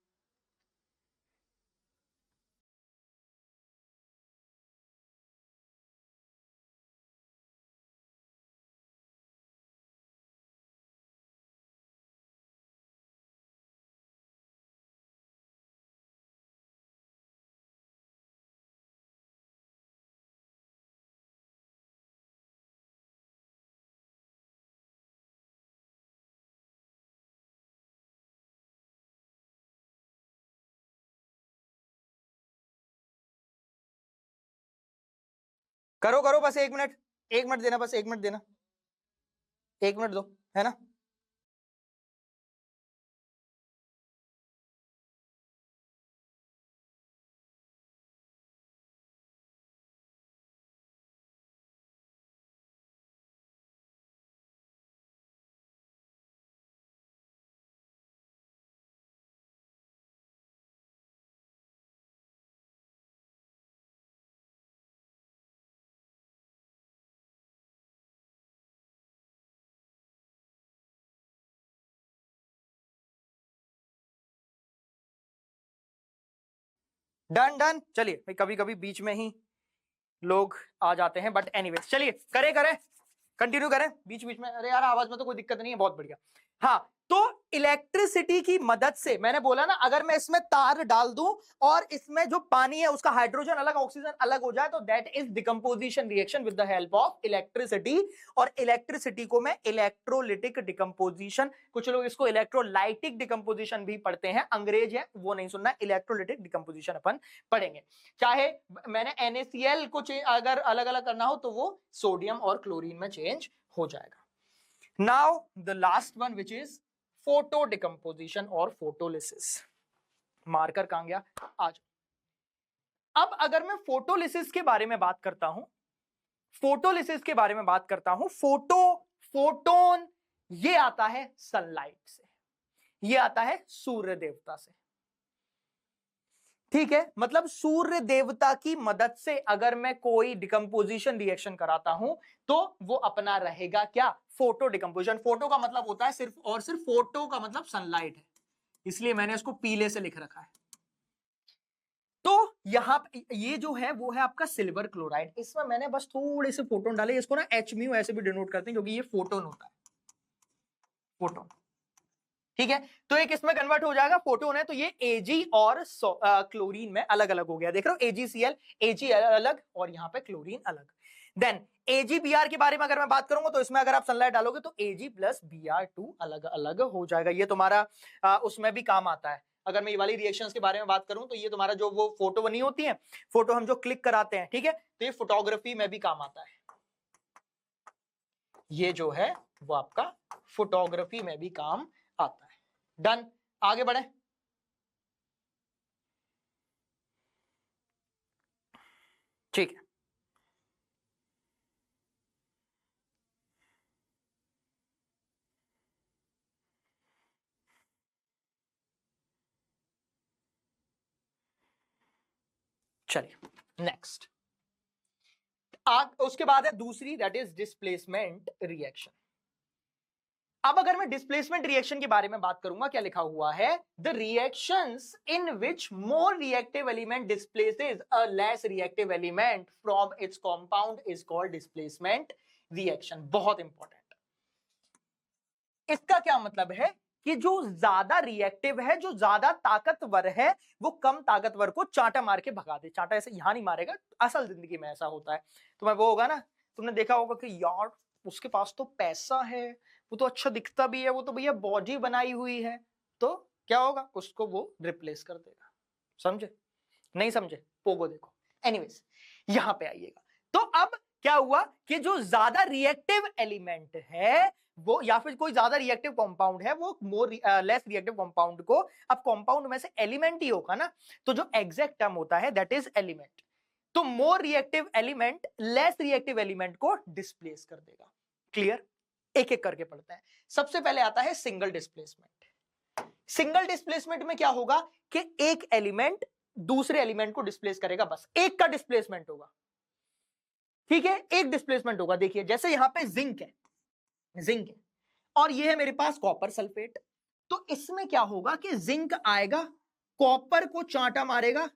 A: करो करो, बस 1 मिनट, 1 मिनट देना, बस 1 मिनट देना, 1 मिनट दो, है ना। डन डन, चलिए, कभी कभी बीच में ही लोग आ जाते हैं, बट एनीवेज चलिए करें करें, कंटिन्यू करें, बीच बीच में, अरे यार आवाज में तो कोई दिक्कत नहीं है, बहुत बढ़िया। हाँ, तो इलेक्ट्रिसिटी की मदद से मैंने बोला ना, अगर मैं इसमें तार डाल दूं और इसमें जो पानी है उसका हाइड्रोजन अलग ऑक्सीजन अलग हो जाए, तो that is decomposition reaction with the help of electricity. और इलेक्ट्रिसिटी को मैं इलेक्ट्रोलिटिक डिकम्पोजिशन, कुछ लोग इसको इलेक्ट्रोलाइटिक डिकम्पोजिशन भी पढ़ते हैं, अंग्रेज है वो नहीं सुनना, इलेक्ट्रोलिटिक डिकम्पोजिशन अपन पढ़ेंगे। चाहे मैंने NaCl को अगर अलग अलग करना हो तो वो सोडियम और क्लोरीन में चेंज हो जाएगा। Now the last one which is photo decomposition और फोटोलिसिस। मार्कर कहां गया, आज। अब अगर मैं फोटोलिसिस के बारे में बात करता हूं, फोटोलिसिस के बारे में बात करता हूं, फोटोन ये आता है सनलाइट से, ये आता है सूर्य देवता से, ठीक है। मतलब सूर्य देवता की मदद से अगर मैं कोई डिकम्पोजिशन रिएक्शन कराता हूं तो वो अपना रहेगा क्या, फोटो डिकम्पोजिशन। फोटो का मतलब होता है सिर्फ और सिर्फ, फोटो का मतलब सनलाइट है, इसलिए मैंने इसको पीले से लिख रखा है। तो यहां ये जो है वो है आपका सिल्वर क्लोराइड, इसमें मैंने बस थोड़े से फोटोन डाले, इसको ना Hμ ऐसे भी डिनोट करते हैं क्योंकि ये फोटोन होता है, फोटोन, ठीक है। तो एक इसमें कन्वर्ट हो जाएगा, फोटोन है, तो ये Ag और क्लोरीन में अलग अलग हो गया, देख रहे हो, AgCl, Ag अलग और यहाँ पे क्लोरीन अलग। देन AgBr के बारे में अगर मैं बात करूंगा तो इसमें अगर आप सनलाइट डालोगे तो Ag प्लस Br2 अलग अलग हो जाएगा, ये तुम्हारा उसमें भी काम आता है। अगर मैं ये वाली रिएक्शंस के बारे में बात करूं तो ये तुम्हारा जो वो फोटो बनी होती है, फोटो हम जो क्लिक कराते हैं, ठीक है, तो ये फोटोग्राफी में भी काम आता है, ये जो है वो आपका फोटोग्राफी में भी काम आता है। डन, आगे बढ़े। ठीक है, चलिए नेक्स्ट। उसके बाद है दूसरी, दैट इज डिस्प्लेसमेंट रिएक्शन। अब अगर मैं डिस्प्लेसमेंट रिएक्शन के बारे में बात करूंगा, क्या लिखा हुआ है, the reactions in which more reactive element displaces a less reactive element from its compound is called displacement reaction. बहुत इंपॉर्टेंट, इसका क्या मतलब है कि जो ज्यादा रिएक्टिव है, जो ज्यादा ताकतवर है, वो कम ताकतवर को चांटा मार के भगा दे। चांटा ऐसे यहां नहीं मारेगा, असल जिंदगी में ऐसा होता है। तुम्हें वो होगा ना, तुमने देखा होगा कि यार उसके पास तो पैसा है, वो तो अच्छा दिखता भी है, वो तो भैया बॉडी बनाई हुई है, तो क्या होगा, उसको वो रिप्लेस कर देगा। समझे, नहीं समझे, पोगो देखो। एनीवेज यहां पे आइएगा, तो अब क्या हुआ कि जो ज्यादा रिएक्टिव एलिमेंट है वो, या फिर कोई ज्यादा रिएक्टिव कंपाउंड है, वो मोर लेस रिएक्टिव कंपाउंड को, अब कंपाउंड में से एलिमेंट ही होगा ना, तो जो एग्जैक्ट टर्म होता है दैट इज एलिमेंट। तो more reactive element less reactive element को डिस्प्लेस कर देगा। क्लियर, एक एक करके पढ़ते हैं। सबसे पहले आता है सिंगल डिस्प्लेसमेंट। सिंगल डिस्प्लेसमेंट में क्या होगा कि एक एलिमेंट दूसरे एलिमेंट को डिस्प्लेस करेगा, बस एक का डिस्प्लेसमेंट होगा, ठीक है, एक डिस्प्लेसमेंट होगा। देखिए जैसे यहां पे जिंक है, जिंक है, और ये है मेरे पास कॉपर सल्फेट, तो इसमें क्या होगा कि जिंक आएगा, कॉपर को चांटा मारेगा,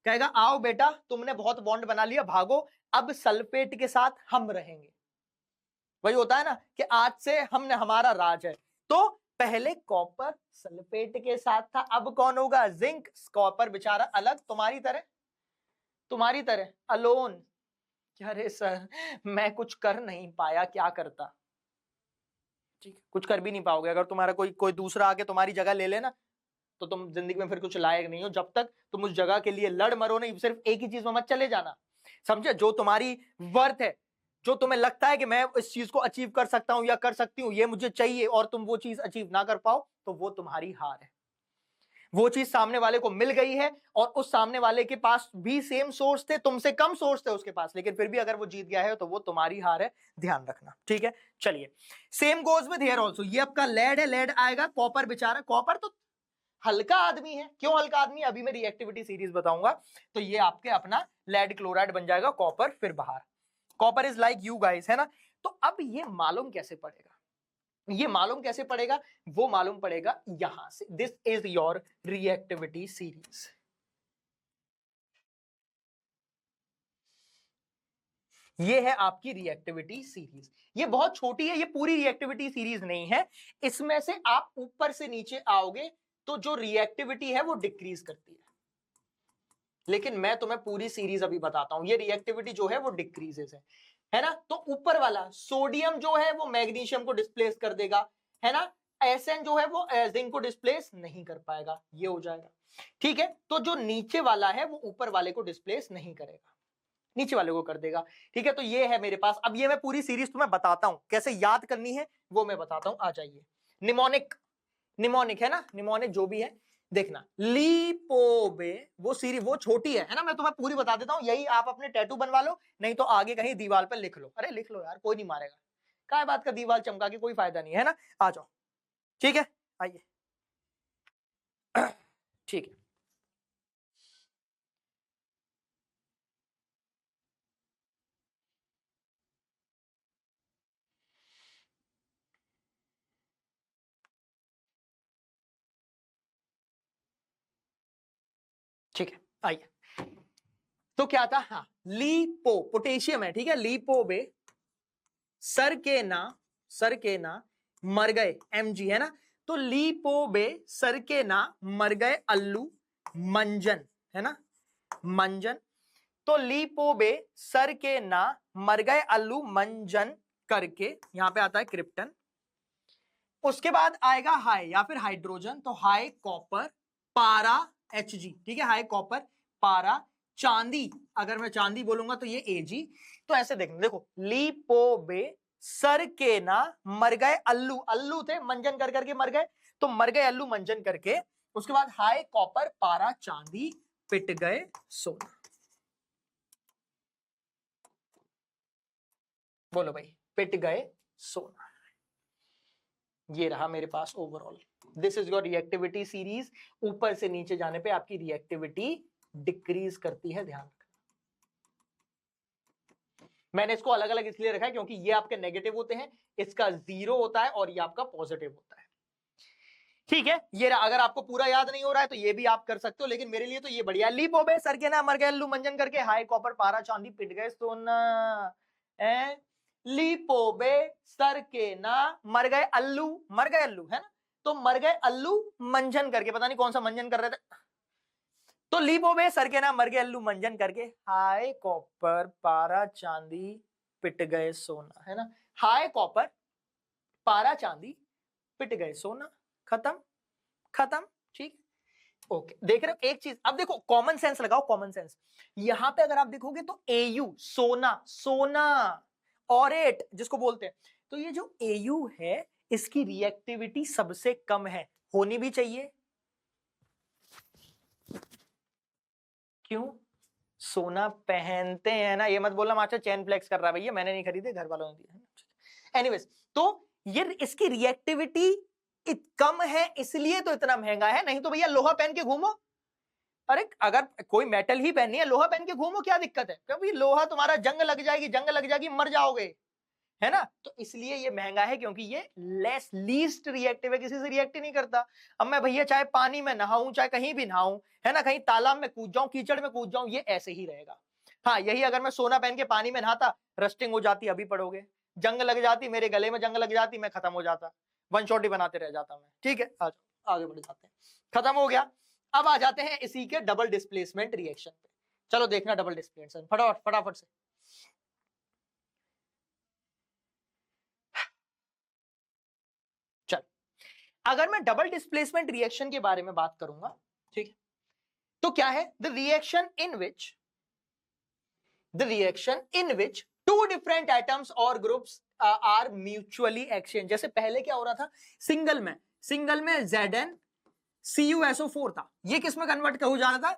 A: कहेगा आओ बेटा तुमने बहुत बॉन्ड बना लिया, भागो, अब सल्फेट के साथ हम रहेंगे। वही होता है ना कि आज से हमने, हमारा राज है। तो पहले कॉपर सल्फेट के साथ था, अब कौन होगा, जिंक। कॉपर बेचारा अलग, तुम्हारी तरह अलोन। अरे सर मैं कुछ कर नहीं पाया, क्या करता, ठीक है, कुछ कर भी नहीं पाओगे। अगर तुम्हारा कोई कोई दूसरा आके तुम्हारी जगह ले लेना तो तुम जिंदगी में फिर कुछ लायक नहीं हो। जब तक तुम उस जगह के लिए लड़ मरो नहीं, सिर्फ एक ही चीज में मत चले जाना समझे? जो तुम्हारी वर्थ है, जो तुम्हें लगता है कि मैं इस चीज को अचीव कर सकता हूं या कर सकती हूं, ये मुझे चाहिए, और तुम वो चीज अचीव ना कर पाओ, तो वो तुम्हारी हार है। वो चीज सामने वाले को मिल गई है और उस सामने वाले के पास भी सेम सोर्स थे, तुमसे कम सोर्स थे उसके पास, लेकिन फिर भी अगर वो जीत गया है तो वो तुम्हारी हार है, ध्यान रखना, ठीक है? चलिए, same goes with here also. ये आपका लेड है, लेड आएगा, कॉपर बेचारा, कॉपर तो हल्का आदमी है। क्यों हल्का आदमी? अभी मैं रिएक्टिविटी सीरीज बताऊंगा। तो ये आपके अपना लेड क्लोराइड बन जाएगा, कॉपर फिर बाहर। Copper is like you guys, है ना? तो अब ये मालूम कैसे पड़ेगा? ये मालूम कैसे पड़ेगा? वो मालूम पड़ेगा यहां से। This is your reactivity series. ये है आपकी रिएक्टिविटी सीरीज। ये बहुत छोटी है, ये पूरी रिएक्टिविटी सीरीज नहीं है। इसमें से आप ऊपर से नीचे आओगे तो जो रिएक्टिविटी है वो डिक्रीज करती है, लेकिन मैं तुम्हें पूरी सीरीज अभी बताता हूं। ये रिएक्टिविटी जो है वो डिक्रीजेस है ना? तो ऊपर वाला सोडियम जो है वो मैग्नीशियम को डिस्प्लेस कर देगा, है ना? एसएन जो है वो जिंक को डिस्प्लेस नहीं कर पाएगा, ये हो जाएगा, ठीक है? तो जो नीचे वाला है वो ऊपर वाले को डिस्प्लेस नहीं करेगा, नीचे वाले को कर देगा, ठीक है? तो ये है मेरे पास। अब ये मैं पूरी सीरीज तुम्हें बताता हूं, कैसे याद करनी है वो मैं बताता हूं। आ जाइए, निमोनिक, निमोनिक है ना, निमोनिक जो भी है, देखना, लिपोबे, वो सीरीज वो छोटी है ना? मैं तुम्हें पूरी बता देता हूं, यही आप अपने टैटू बनवा लो, नहीं तो आगे कहीं दीवार पर लिख लो। अरे लिख लो यार, कोई नहीं मारेगा, क्या बात का दीवार चमका के कोई फायदा नहीं है ना? आ जाओ, ठीक है, आइए, ठीक है। ठीक है, आइए। तो क्या था? हाँ, लिपो, पोटेशियम है, ठीक है? लिपोबे, सर के ना मर गए, एमजी, है ना? तो लिपोबे सर के ना मर गए अल्लू मंजन, है ना? मंजन। तो लिपोबे सर के ना मर गए अल्लू मंजन करके, यहां पे आता है क्रिप्टन। उसके बाद आएगा हाई या फिर हाइड्रोजन, तो हाई कॉपर पारा Hg, ठीक है? हाई कॉपर पारा चांदी, अगर मैं चांदी बोलूंगा तो ये Ag। तो ऐसे देखना, देखो, लिपोबे सर के ना मर गए अल्लू, अल्लू थे, मंजन कर करके मर गए, तो मर गए अल्लू मंजन करके। उसके बाद हाई कॉपर पारा चांदी पिट गए सोना। बोलो भाई, पिट गए सोना। ये रहा मेरे पास overall, this is your reactivity series. ऊपर से नीचे जाने पे आपकी रिएक्टिविटी डिक्रीज करती है, ध्यान रखना। मैंने इसको अलग अलग इसलिए रखा है क्योंकि ये आपके नेगेटिव होते हैं, इसका 0 होता है और ये आपका पॉजिटिव होता है, ठीक है? ये रहा। अगर आपको पूरा याद नहीं हो रहा है तो ये भी आप कर सकते हो, लेकिन मेरे लिए तो ये बढ़िया। लिपोबे सर के ना मर गए अल्लू मंजन करके, हाई कॉपर पारा चांदी पिट गए सोना। लिपोबे सर के ना मर गए अल्लू, मर गए अल्लू, है ना? तो मर गए अल्लू मंजन करके, पता नहीं कौन सा मंजन कर रहे थे। तो लिपोबे सर के ना मर गए अल्लू मंजन करके, हाई कॉपर पारा चांदी पिट गए सोना, है ना? हाई कॉपर पारा चांदी पिट गए सोना, खत्म, खत्म, ठीक। ओके, देख रहे हो एक चीज? अब देखो, कॉमन सेंस लगाओ, कॉमन सेंस। यहां पे अगर आप देखोगे तो एयू, सोना, सोना ऑरेट जिसको बोलते हैं, तो ये जो एयू है इसकी रिएक्टिविटी सबसे कम है, होनी भी चाहिए। क्यों? सोना पहनते हैं ना, ये मत बोलना मास्टर चैन फ्लेक्स कर रहा है, भैया मैंने नहीं खरीदे, घर वालों ने दिए। एनीवेज, तो ये इसकी रिएक्टिविटी कम है, इसलिए तो इतना महंगा है, नहीं तो भैया लोहा पहन के घूमो। अरे अगर कोई मेटल ही पहननी है, लोहा पहन के घूमो, क्या दिक्कत है? क्योंकि लोहा तुम्हारा जंग लग जाएगी, जंग लग जाएगी, मर जाओगे, है ना? तो इसलिए ये महंगा है, क्योंकि ये लेस लीस्ट रिएक्टिव है, किसी से रिएक्ट ही नहीं करता। अब मैं भैया चाहे पानी में नहाऊं, चाहे कहीं भी नहाऊं, है ना, कहीं तालाब में कूद जाऊं, कीचड़ में कूद जाऊं, ये ऐसे ही रहेगा। हाँ, यही अगर मैं सोना पहन के पानी में नहाता, रस्टिंग हो जाती, अभी पढ़ोगे, जंग लग जाती, मेरे गले में जंग लग जाती, मैं खत्म हो जाता, वन शॉट ही बनाते रह जाता मैं, ठीक है? आगे बढ़ जाते हैं, खत्म हो गया। अब आ जाते हैं इसी के डबल डिस्प्लेसमेंट रिएक्शन पे। चलो देखना डबल डिस्प्लेसमेंट, फटाफट फटाफट से। चल, अगर मैं डबल डिस्प्लेसमेंट रिएक्शन के बारे में बात करूंगा, ठीक है, तो क्या है? The reaction in which the reaction in which two different atoms और ग्रुप्स आर म्यूचुअली एक्सचेंज। जैसे पहले क्या हो रहा था, सिंगल में ZnCuSO4 था, ये किस में कन्वर्ट हो जा रहा था,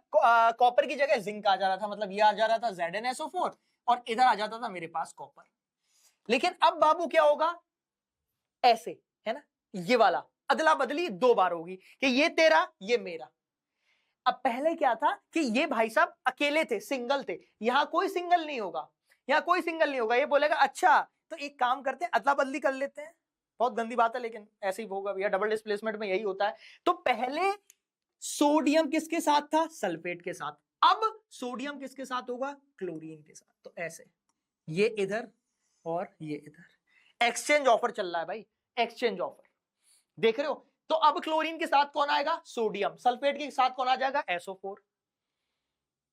A: कॉपर की जगह जिंक आ जा रहा था, मतलब ये आ जा रहा था ZnSO4 और इधर आ जाता था मेरे पास कॉपर। लेकिन अब बाबू क्या होगा, ऐसे है ना, ये वाला अदला बदली 2 बार होगी कि ये तेरा ये मेरा। अब पहले क्या था कि ये भाई साहब अकेले थे, सिंगल थे, यहां कोई सिंगल नहीं होगा, ये बोलेगा अच्छा तो एक काम करते हैं अदला बदली कर लेते हैं। बहुत गंदी बात है लेकिन ऐसे ही होगा भैया, डबल डिस्प्लेसमेंट में यही होता है। तो पहले सोडियम किसके साथ था, सल्फेट के साथ, अब सोडियम किसके साथ होगा, क्लोरीन के साथ। तो ऐसे ये इधर और ये इधर एक्सचेंज ऑफर चल रहा है भाई, एक्सचेंज ऑफर देख रहे हो। तो अब क्लोरीन के साथ कौन आएगा, सोडियम, सल्फेट के साथ कौन आ जाएगा, SO4,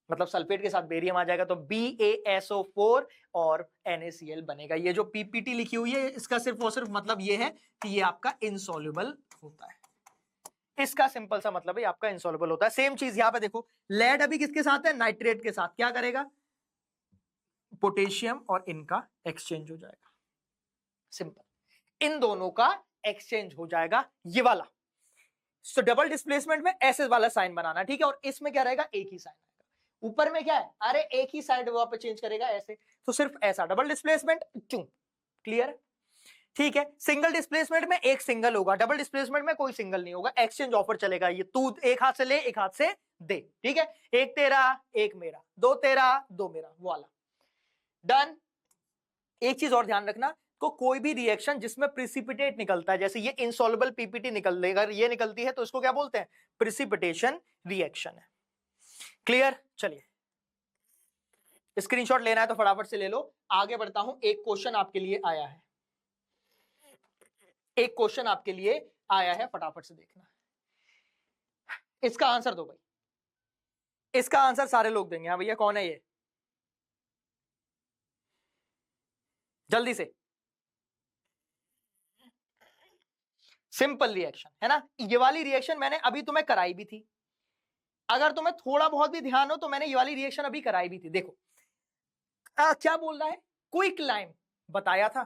A: मतलब सल्फेट के साथ बेरियम आ जाएगा, तो BaSO4 और NaCl बनेगा। ये जो PPT लिखी हुई है इसका सिर्फ और सिर्फ मतलब ये है कि ये आपका इनसॉल्युबल होता है, इसका सिंपल सा मतलब है आपका इनसॉल्युबल होता है। सेम चीज यहां पे देखो, लेड अभी किसके साथ है, नाइट्रेट के साथ, क्या करेगा, पोटेशियम और इनका एक्सचेंज हो जाएगा, सिंपल, इन दोनों का एक्सचेंज हो जाएगा, ये वाला। तो डबल डिस्प्लेसमेंट में ऐसे वाला साइन बनाना, ठीक है, और इसमें क्या रहेगा, एक ही साइन आएगा। ऊपर में क्या है, अरे एक ही साइड वहां पे चेंज करेगा ऐसे, तो सिर्फ ऐसा डबल डिस्प्लेसमेंट चुं, क्लियर, ठीक है। सिंगल डिस्प्लेसमेंट में एक सिंगल होगा, डबल डिस्प्लेसमेंट में कोई सिंगल नहीं होगा, एक्सचेंज ऑफर चलेगा, ये तू एक हाथ से ले एक हाथ से दे, ठीक है, एक तेरा एक मेरा, दो तेरा दो मेरा, वाला डन। एक चीज और ध्यान रखना, तो कोई भी रिएक्शन जिसमें प्रिसिपिटेट निकलता है, जैसे ये इनसॉल्युबल पीपीटी निकल लेगा, ये निकलती है तो इसको क्या बोलते हैं, प्रिसिपिटेशन रिएक्शन है, क्लियर। चलिए स्क्रीनशॉट लेना है तो फटाफट से ले लो, आगे बढ़ता हूं। एक क्वेश्चन आपके लिए आया है, एक क्वेश्चन आपके लिए आया है, फटाफट से देखना, इसका आंसर दो भाई, इसका आंसर सारे लोग देंगे। हाँ भैया कौन है ये, जल्दी से, सिंपल रिएक्शन है ना, ये वाली रिएक्शन मैंने अभी तुम्हें कराई भी थी, अगर तुम्हें थोड़ा बहुत भी ध्यान हो तो मैंने ये वाली रिएक्शन अभी कराई भी थी। देखो क्या बोल रहा है, क्विक लाइम बताया था,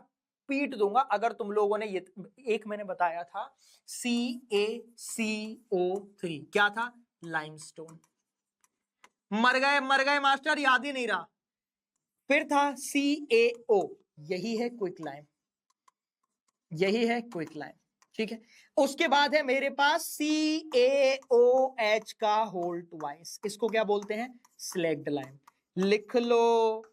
A: पीट दूंगा अगर तुम लोगों ने ये, एक मैंने बताया था CaCO3, क्या था, लाइमस्टोन, मर गए मास्टर, याद ही नहीं रहा। फिर था CaO, यही है क्विक लाइम, यही है क्विक लाइम, ठीक है। उसके बाद है मेरे पास CaOH का होल ट्वाइस, इसको क्या बोलते हैं, स्लैग्ड लाइम। लिख लो,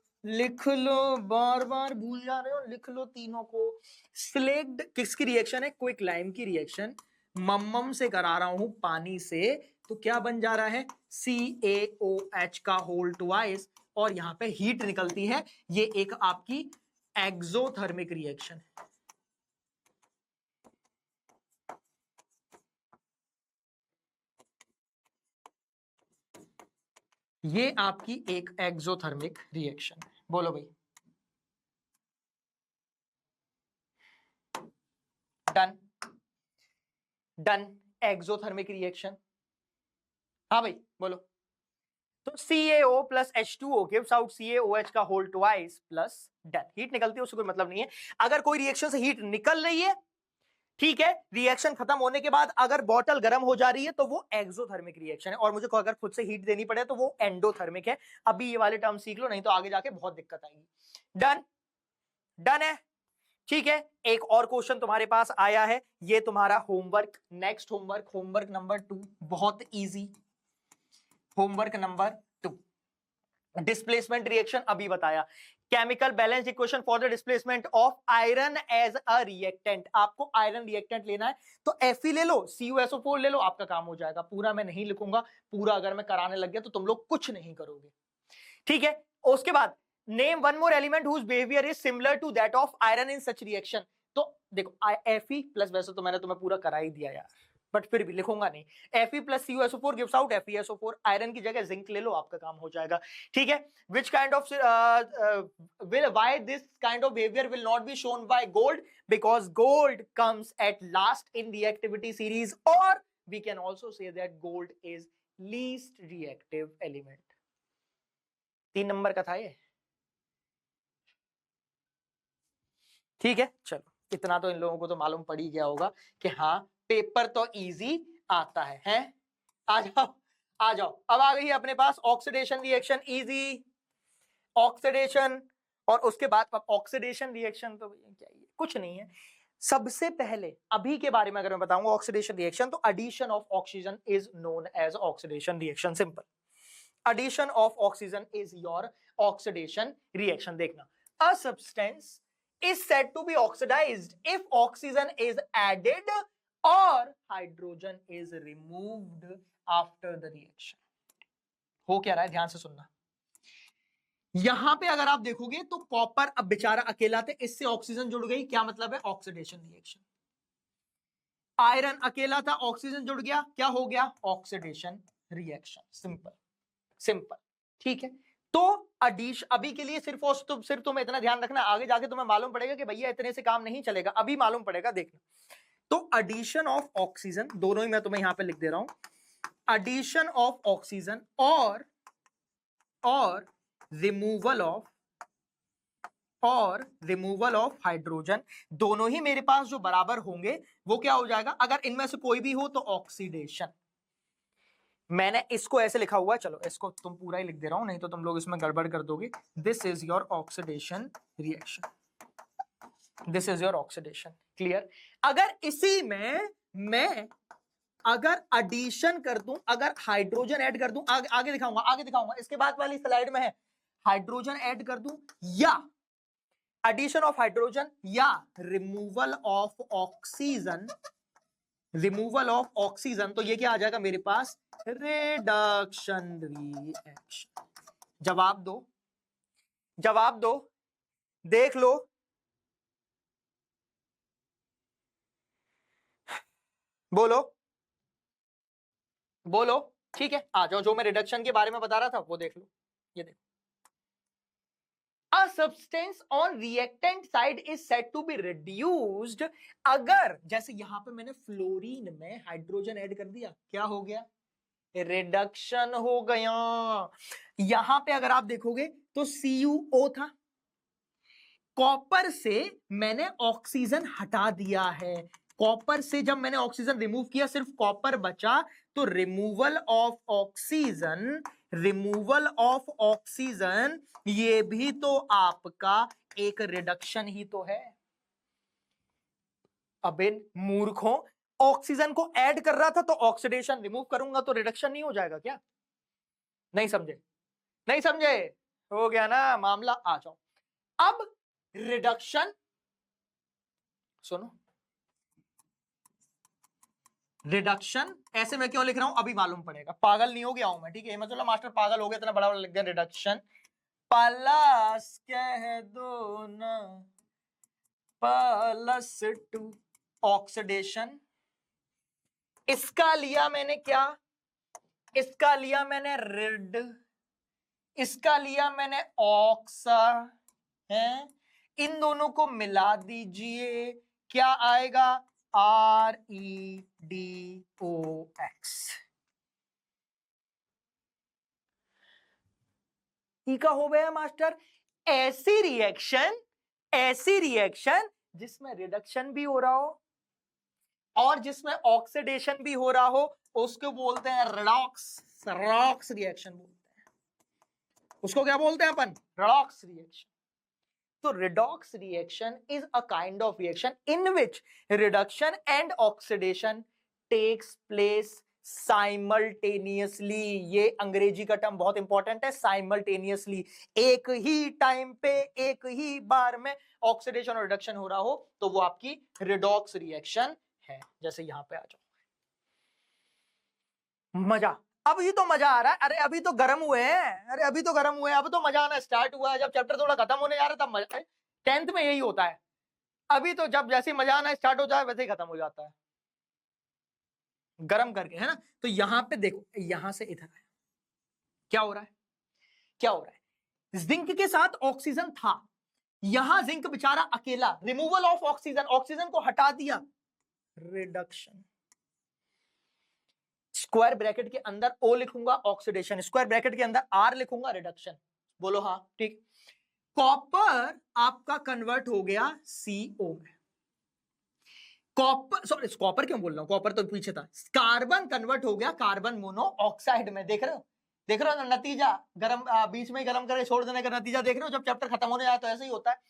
A: बार बार भूल जा रहे हो, लिख लो तीनों को। स्लैग्ड किसकी रिएक्शन है, क्विक लाइम की रिएक्शन, मम्मम से करा रहा हूं पानी से, तो क्या बन जा रहा है, CaOH का होल ट्वाइस, और यहां पे हीट निकलती है, ये एक आपकी एक्सोथर्मिक रिएक्शन है। ये आपकी एक एक्सोथर्मिक रिएक्शन है, बोलो भाई, डन, डन, एक्सोथर्मिक रिएक्शन, हाँ भाई बोलो। तो CaO plus H2O gives out CaOH का whole twice plus done, heat निकलती है उससे कोई मतलब नहीं है। अगर कोई रिएक्शन से हीट निकल रही है, ठीक है, रिएक्शन खत्म होने के बाद अगर बॉटल गर्म हो जा रही है तो वो एक्सोथर्मिक रिएक्शन है, और मुझे अगर खुद से हीट देनी पड़े तो वो एंडोथर्मिक है। अभी ये वाले टर्म सीख लो, नहीं तो आगे जाके बहुत दिक्कत आएगी। डन, डन है, ठीक है। एक और क्वेश्चन तुम्हारे पास आया है, ये तुम्हारा homework, next homework, homework number 2, बहुत easy, homework number 2, displacement reaction अभी बताया, chemical balance equation for the displacement of iron as a reactant. आपको आयरन रिएक्टेंट लेना है तो Fe ले लो, CuSO4 ले लो, आपका काम हो जाएगा। पूरा मैं नहीं लिखूंगा, पूरा अगर मैं कराने लग गया तो तुम लोग कुछ नहीं करोगे, ठीक है। उसके बाद name one more element whose behaviour is similar to that of iron in such reaction. तो देखो Fe प्लस, वैसे तो मैंने तुम्हें पूरा करा ही दिया यार, बट फिर भी लिखूंगा नहीं, Fe plus CuSO4 gives out FeSO4, iron की जगह जिंक ले लो, आपका काम हो जाएगा, ठीक है। Which kind of why this kind of behaviour will not be shown by gold, because gold comes at last in reactivity series, और we can also say that gold is least reactive element. 3 number का था ये, ठीक है, चलो इतना तो इन लोगों को तो मालूम पड़ ही गया होगा कि हाँ पेपर तो इजी आता है, हैं? आ जाओ आ जाओ, अब आ गई है अपने पास ऑक्सीडेशन रिएक्शन, इजी ऑक्सीडेशन। और उसके बाद ऑक्सीडेशन रिएक्शन तो भैया क्या है, कुछ नहीं है। सबसे पहले अभी के बारे में अगर मैं बताऊंगा ऑक्सीडेशन रिएक्शन, तो addition of oxygen is known as oxidation reaction, simple. addition of oxygen is your oxidation reaction। देखना, a substance is said to be oxidized if oxygen is added or hydrogen is removed after the reaction। हो क्या रहा है, ध्यान से सुनना। यहां पे अगर आप देखोगे तो कॉपर अब बेचारा अकेला थे, इससे ऑक्सीजन जुड़ गई, क्या मतलब है, ऑक्सीडेशन रिएक्शन। आयरन अकेला था, ऑक्सीजन जुड़ गया, क्या हो गया, ऑक्सीडेशन रिएक्शन, सिंपल सिंपल। ठीक है, तो अभी के लिए सिर्फ तुम्हें इतना ध्यान रखना, आगे जाके तुम्हें मालूम पड़ेगा कि भैया इतने से काम नहीं चलेगा, अभी मालूम पड़ेगा, देखना। तो एडिशन ऑफ ऑक्सीजन, दोनों ही मैं तुम्हें यहां पे लिख दे रहा हूं, एडिशन ऑफ ऑक्सीजन और रिमूवल ऑफ हाइड्रोजन, दोनों ही मेरे पास जो बराबर होंगे वो क्या हो जाएगा, अगर इनमें से कोई भी हो तो ऑक्सीडेशन। मैंने इसको ऐसे लिखा हुआ है, चलो इसको तुम पूरा ही लिख दे रहा हूं, नहीं तो तुम लोग इसमें गड़बड़ कर दोगे। This is your oxidation reaction, this is your oxidation, clear. अगर इसी में मैं अगर एडिशन कर दूं, अगर हाइड्रोजन ऐड कर दूं, आगे दिखाऊंगा, इसके बाद वाली स्लाइड में है, हाइड्रोजन ऐड कर दूं या एडिशन ऑफ हाइड्रोजन या रिमूवल ऑफ ऑक्सीजन, तो ये क्या आ जाएगा मेरे पास, रिडक्शन रिएक्शन। जवाब दो, देख लो। बोलो, ठीक है, आ जाओ, जो मैं रिडक्शन के बारे में बता रहा था वो देख लो। ये देखो, A substance on reactant side is said to be reduced। अगर जैसे यहां पे मैंने फ्लोरीन में हाइड्रोजन ऐड कर दिया, क्या हो गया, रिडक्शन हो गया। यहां पे अगर आप देखोगे तो CuO था, कॉपर से मैंने ऑक्सीजन हटा दिया है, कॉपर से जब मैंने ऑक्सीजन रिमूव किया सिर्फ कॉपर बचा, तो रिमूवल ऑफ ऑक्सीजन ये भी तो आपका एक रिडक्शन ही तो है। अब इन मूर्खों, ऑक्सीजन को ऐड कर रहा था तो ऑक्सीडेशन, रिमूव करूंगा तो रिडक्शन नहीं हो जाएगा क्या? नहीं समझे, हो गया ना मामला। आ जाओ, अब रिडक्शन सुनो, रिडक्शन ऐसे मैं क्यों लिख रहा हूं अभी मालूम पड़ेगा, पागल नहीं हो गया हूं मैं, ठीक है, मतलब मास्टर पागल हो गया, इतना बड़ा लिख दिया रिडक्शन, प्लस कह दो ना, +2 ऑक्सीडेशन। इसका लिया मैंने क्या, इसका लिया मैंने रिड, इसका लिया मैंने ऑक्सा, है, इन दोनों को मिला दीजिए, क्या आएगा, ReDOX। का हो गया मास्टर, ऐसी रिएक्शन जिसमें रिडक्शन भी हो रहा हो और जिसमें ऑक्सीडेशन भी हो रहा हो, उसको बोलते हैं रेडॉक्स रिएक्शन बोलते हैं। उसको क्या बोलते हैं अपन, रेडॉक्स रिएक्शन। तो redox reaction is a kind of reaction in which reduction and oxidation takes place simultaneously। ये अंग्रेजी का टर्म बहुत इंपॉर्टेंट है, simultaneously, एक ही टाइम पे एक ही बार में ऑक्सीडेशन और रिडक्शन हो रहा हो तो वो आपकी redox रिएक्शन है। जैसे यहां पे आ जाओ, मजा, अभी तो मजा आ रहा है, अरे अभी तो गर्म हुए हैं, अब तो मजा आना स्टार्ट हुआ है, जब चैप्टर थोड़ा खत्म होने जा रहा है तब मजा। 10th में यही होता है, अभी तो जब जैसे मजा आना स्टार्ट हो जाए वैसे ही खत्म हो जाता है, गर्म करके, है ना। तो यहां पे देखो, यहां से इधर आया, क्या हो रहा है, जिंक के साथ ऑक्सीजन था, यहां जिंक बेचारा अकेला, रिमूवल ऑफ ऑक्सीजन को हटा दिया, रिडक्शन। स्क्वायर ब्रैकेट के अंदर O लिखूंगा ऑक्सीडेशन, स्क्वायर ब्रैकेट के अंदर R लिखूंगा रिडक्शन। बोलो हाँ, ठीक। कॉपर आपका कन्वर्ट हो गया CO में। कॉपर, सॉरी कॉपर क्यों बोल रहा हूं, कॉपर तो पीछे था। कार्बन कन्वर्ट हो गया कार्बन मोनोऑक्साइड में। देख रहे हो, देख रहे हो ना नतीजा, गरम बीच में गरम करके छोड़ देने का नतीजा देख रहे हो, जब चैप्टर खत्म होने जाए तो ऐसे ही होता है।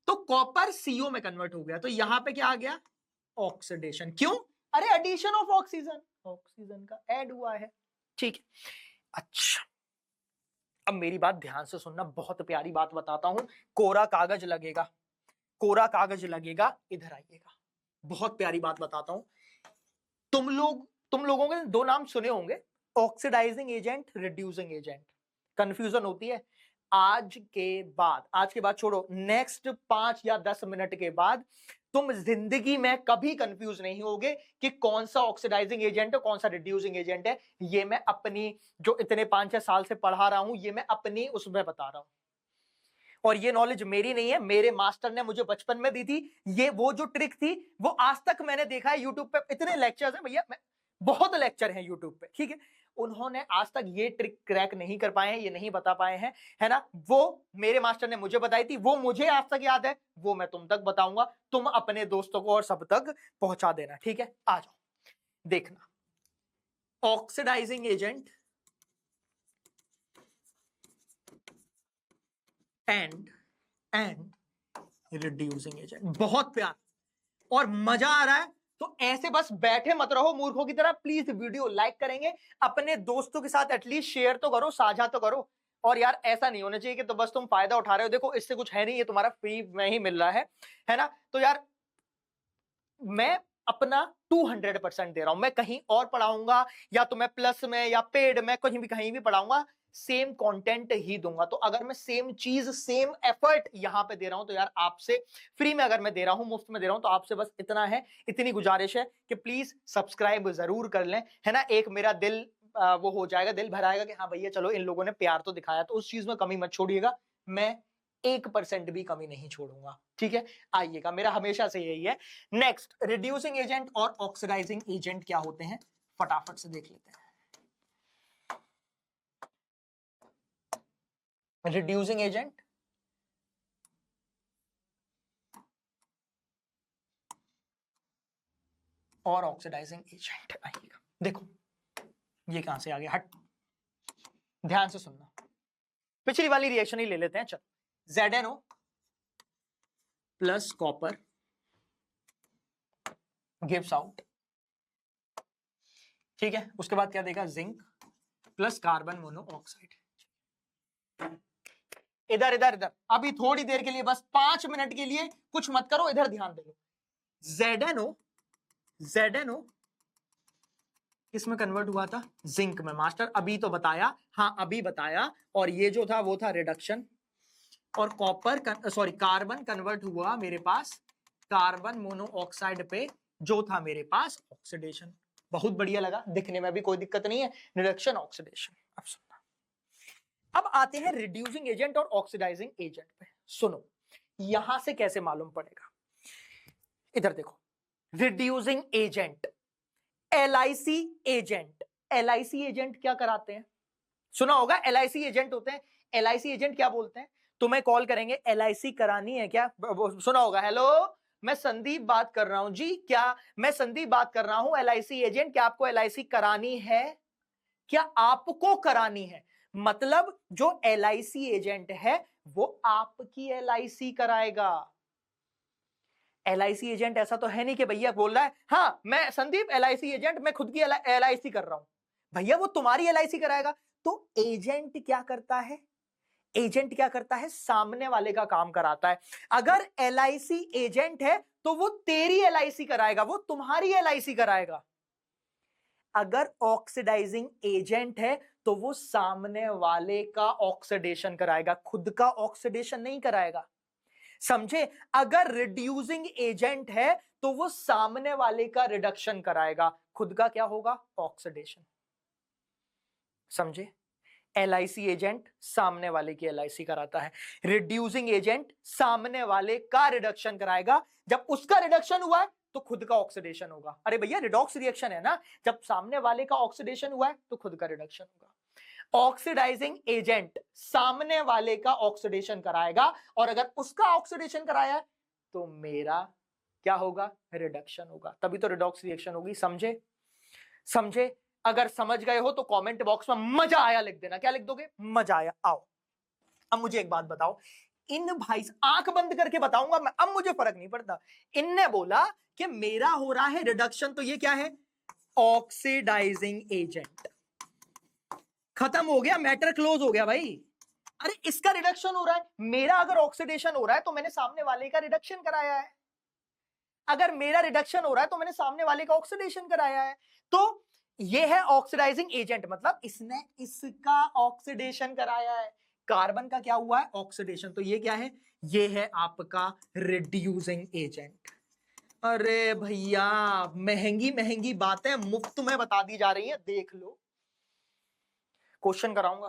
A: तो कॉपर CO में कन्वर्ट हो गया, तो यहां पे क्या आ गया, ऑक्सीडेशन। क्यों, अरे एडिशन ऑफ ऑक्सीजन, ऑक्सीजन का ऐड हुआ है, ठीक है। अच्छा, अब मेरी बात ध्यान से सुनना, बहुत प्यारी बात बताता हूं। कोरा कागज लगेगा, कोरा कागज लगेगा, इधर आइएगा, बहुत प्यारी बात बताता हूं। तुम लोगों के दो नाम सुने होंगे, oxidising agent, reducing agent. Confusion होती है। आज के बाद छोड़ो, नेक्स्ट 5 या 10 मिनट के बाद तुम जिंदगी में कभी कंफ्यूज नहीं होगे कि कौन सा ऑक्सीडाइजिंग एजेंट है, कौन सा रिड्यूसिंग एजेंट है। ये मैं अपनी जो इतने 5-6 साल से पढ़ा रहा हूं, ये मैं अपनी उसमें बता रहा हूं। और ये नॉलेज मेरी नहीं है, मेरे मास्टर ने मुझे बचपन में दी थी। ये वो जो ट्रिक थी, वो आज तक मैंने देखा है यूट्यूब पे, इतने लेक्चर्स हैं भैया, बहुत लेक्चर हैं यूट्यूब पे, ठीक है। उन्होंने आज तक ये ट्रिक क्रैक नहीं कर पाए हैं, ये नहीं बता पाए हैं, है ना। वो मेरे मास्टर ने मुझे बताई थी, वो मुझे आज तक याद है, वो मैं तुम तक बताऊंगा, तुम अपने दोस्तों को और सब तक पहुंचा देना, ठीक है। आ जाओ, देखना, oxidising agent and reducing agent. बहुत प्यार और मजा आ रहा है, तो ऐसे बस बैठे मत रहो मूर्खों की तरह। प्लीज वीडियो लाइक करेंगे, अपने दोस्तों के साथ एटलीस्ट शेयर तो करो, साझा तो करो। और यार ऐसा नहीं होना चाहिए कि तो बस तुम फायदा उठा रहे हो, देखो इससे कुछ है नहीं, ये तुम्हारा फ्री में ही मिल रहा है ना। तो यार मैं अपना 200% दे रहा हूं, मैं कहीं और पढ़ाऊंगा या तो मैं प्लस में या पेड में कहीं भी पढ़ाऊंगा, सेम कंटेंट ही दूंगा। तो अगर मैं सेम चीज, सेम एफर्ट यहां पे दे रहा हूं, तो यार आपसे फ्री में अगर मैं दे रहा हूं, मुफ्त में दे रहा हूं, तो आपसे बस इतना है, इतनी गुजारिश है कि प्लीज सब्सक्राइब जरूर कर लें, है ना। एक मेरा दिल वो हो जाएगा, दिल भराएगा कि हाँ भैया चलो इन लोगों ने प्यार तो दिखाया, तो उस चीज में कमी मत छोड़िएगा। मैं 1% भी कमी नहीं छोड़ूंगा, ठीक है। आइएगा, मेरा हमेशा से यही है। नेक्स्ट, रिड्यूसिंग एजेंट और ऑक्सीडाइजिंग एजेंट क्या होते हैं, फटाफट से देख लेते हैं। रिड्यूसिंग एजेंट और ऑक्सीडाइजिंग एजेंट, आइएगा। देखो ये कहां से आ गया, हट, ध्यान से सुनना, पिछली वाली रिएक्शन ही ले लेते हैं। चलो, ZnO plus copper gives out, ठीक है। उसके बाद क्या देगा, जिंक प्लस कार्बन मोनोऑक्साइड। इधर इधर इधर, अभी थोड़ी देर के लिए, बस 5 मिनट के लिए कुछ मत करो, इधर ध्यान दे लो। ZnO किसमें कन्वर्ट हुआ था, जिंक में। मास्टर अभी तो बताया, हाँ अभी बताया। और ये जो था वो था रिडक्शन, और कॉपर सॉरी कार्बन कन्वर्ट हुआ मेरे पास कार्बन मोनोऑक्साइड पे, जो था मेरे पास ऑक्सीडेशन। बहुत बढ़िया लगा, दिखने में भी कोई दिक्कत नहीं है, रिडक्शन ऑक्सीडेशन। अब सुनना, अब आते हैं रिड्यूसिंग एजेंट और ऑक्सीडाइजिंग एजेंट पे। सुनो, यहां से कैसे मालूम पड़ेगा, इधर देखो। Reducing agent, LIC agent, LIC agent क्या कराते हैं, सुना होगा, LIC एजेंट होते हैं। LIC एजेंट क्या बोलते हैं, तुम्हें कॉल करेंगे, LIC करानी है क्या, सुना होगा, हेलो मैं संदीप बात कर रहा हूं जी, क्या मैं संदीप बात कर रहा हूं, LIC एजेंट, क्या आपको LIC करानी है, क्या आपको करानी है। मतलब जो LIC एजेंट है वो आपकी LIC कराएगा। LIC एजेंट ऐसा तो है नहीं कि भैया बोल रहा है हाँ मैं संदीप LIC एजेंट, मैं खुद की LIC कर रहा हूं, भैया वो तुम्हारी LIC कराएगा। तो एजेंट क्या करता है, एजेंट क्या करता है, सामने वाले का काम कराता है। अगर LIC एजेंट है तो वो तेरी LIC कराएगा, वो तुम्हारी LIC कराएगा। अगर ऑक्सीडाइजिंग एजेंट है तो वो सामने वाले का ऑक्सीडेशन कराएगा, खुद का ऑक्सीडेशन नहीं कराएगा, समझे। अगर रिड्यूसिंग एजेंट है तो वो सामने वाले का रिडक्शन कराएगा, खुद का क्या होगा, ऑक्सीडेशन, समझे। LIC एजेंट सामने वाले की LIC कराता है, रिड्यूसिंग एजेंट सामने वाले का रिडक्शन कराएगा। जब उसका रिडक्शन हुआ है तो खुद का ऑक्सीडेशन होगा। अरे भैया रिडॉक्स रिएक्शन है ना, जब सामने वाले का ऑक्सीडेशन हुआ है तो खुद का रिडक्शन होगा। ऑक्सीडाइजिंग एजेंट सामने वाले का ऑक्सीडेशन कराएगा, और अगर उसका ऑक्सीडेशन कराया है तो मेरा क्या होगा, रिडक्शन होगा, तभी तो रिडॉक्स रिएक्शन होगी। समझे? समझे? अगर समझ गए हो तो कमेंट बॉक्स में मजा आया लिख देना। क्या लिख दोगे? मजा आया। आओ अब मुझे एक बात बताओ, इन भाई आंख बंद करके बताऊंगा मैं, अब मुझे फर्क नहीं पड़ता। इनने बोला कि मेरा हो रहा है रिडक्शन, तो ये क्या है, ऑक्सीडाइजिंग एजेंट। खत्म हो गया, मैटर क्लोज हो गया भाई। अरे इसका रिडक्शन हो रहा है, मेरा अगर ऑक्सीडेशन हो रहा है तो मैंने सामने वाले का रिडक्शन कराया है, अगर मेरा रिडक्शन हो रहा है तो मैंने सामने वाले का ऑक्सीडेशन कराया है। तो ये है ऑक्सीडाइजिंग एजेंट, मतलब इसने इसका ऑक्सीडेशन कराया है। कार्बन का क्या हुआ है, ऑक्सीडेशन, तो ये क्या है, ये है आपका रिड्यूसिंग एजेंट। अरे भैया महंगी महंगी बातें मुफ्त में बता दी जा रही है, देख लो। क्वेश्चन कराऊंगा,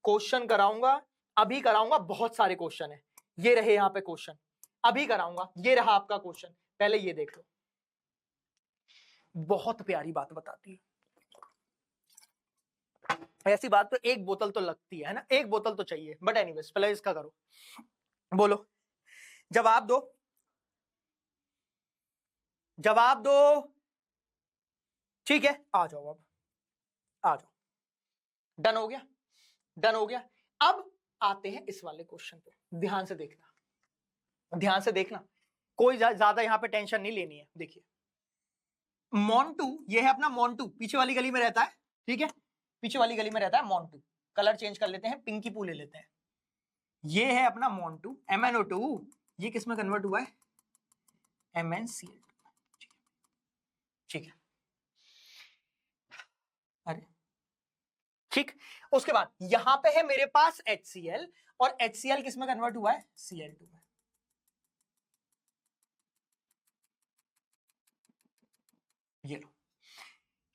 A: क्वेश्चन कराऊंगा, अभी कराऊंगा, बहुत सारे क्वेश्चन है, ये रहे यहां पे क्वेश्चन, अभी कराऊंगा, ये रहा आपका क्वेश्चन, पहले ये देख लो। बहुत प्यारी बात बताती है, ऐसी बात तो एक बोतल तो लगती है ना, एक बोतल तो चाहिए, बट एनीवेज पहले इसका करो, बोलो, जवाब दो, जवाब दो। ठीक है, आ जाओ, अब आ जाओ, डन हो गया, डन हो गया। अब आते हैं इस वाले क्वेश्चन पे, ध्यान से देखना, ध्यान से देखना, कोई ज्यादा यहां पे टेंशन नहीं लेनी है। देखिए मोन्टू, ये है अपना मोन्टू, पीछे वाली गली में रहता है, ठीक है, पीछे वाली गली में रहता है मोन्टू। कलर चेंज कर लेते हैं, पिंकी पू ले लेते हैं। ये है अपना मोन्टू, MnO2, ये किस में कन्वर्ट हुआ है, MnCl2, ठीक है, अरे ठीक। उसके बाद यहां पे है मेरे पास HCl, और HCl किस में कन्वर्ट हुआ है, Cl2 में। ये लो,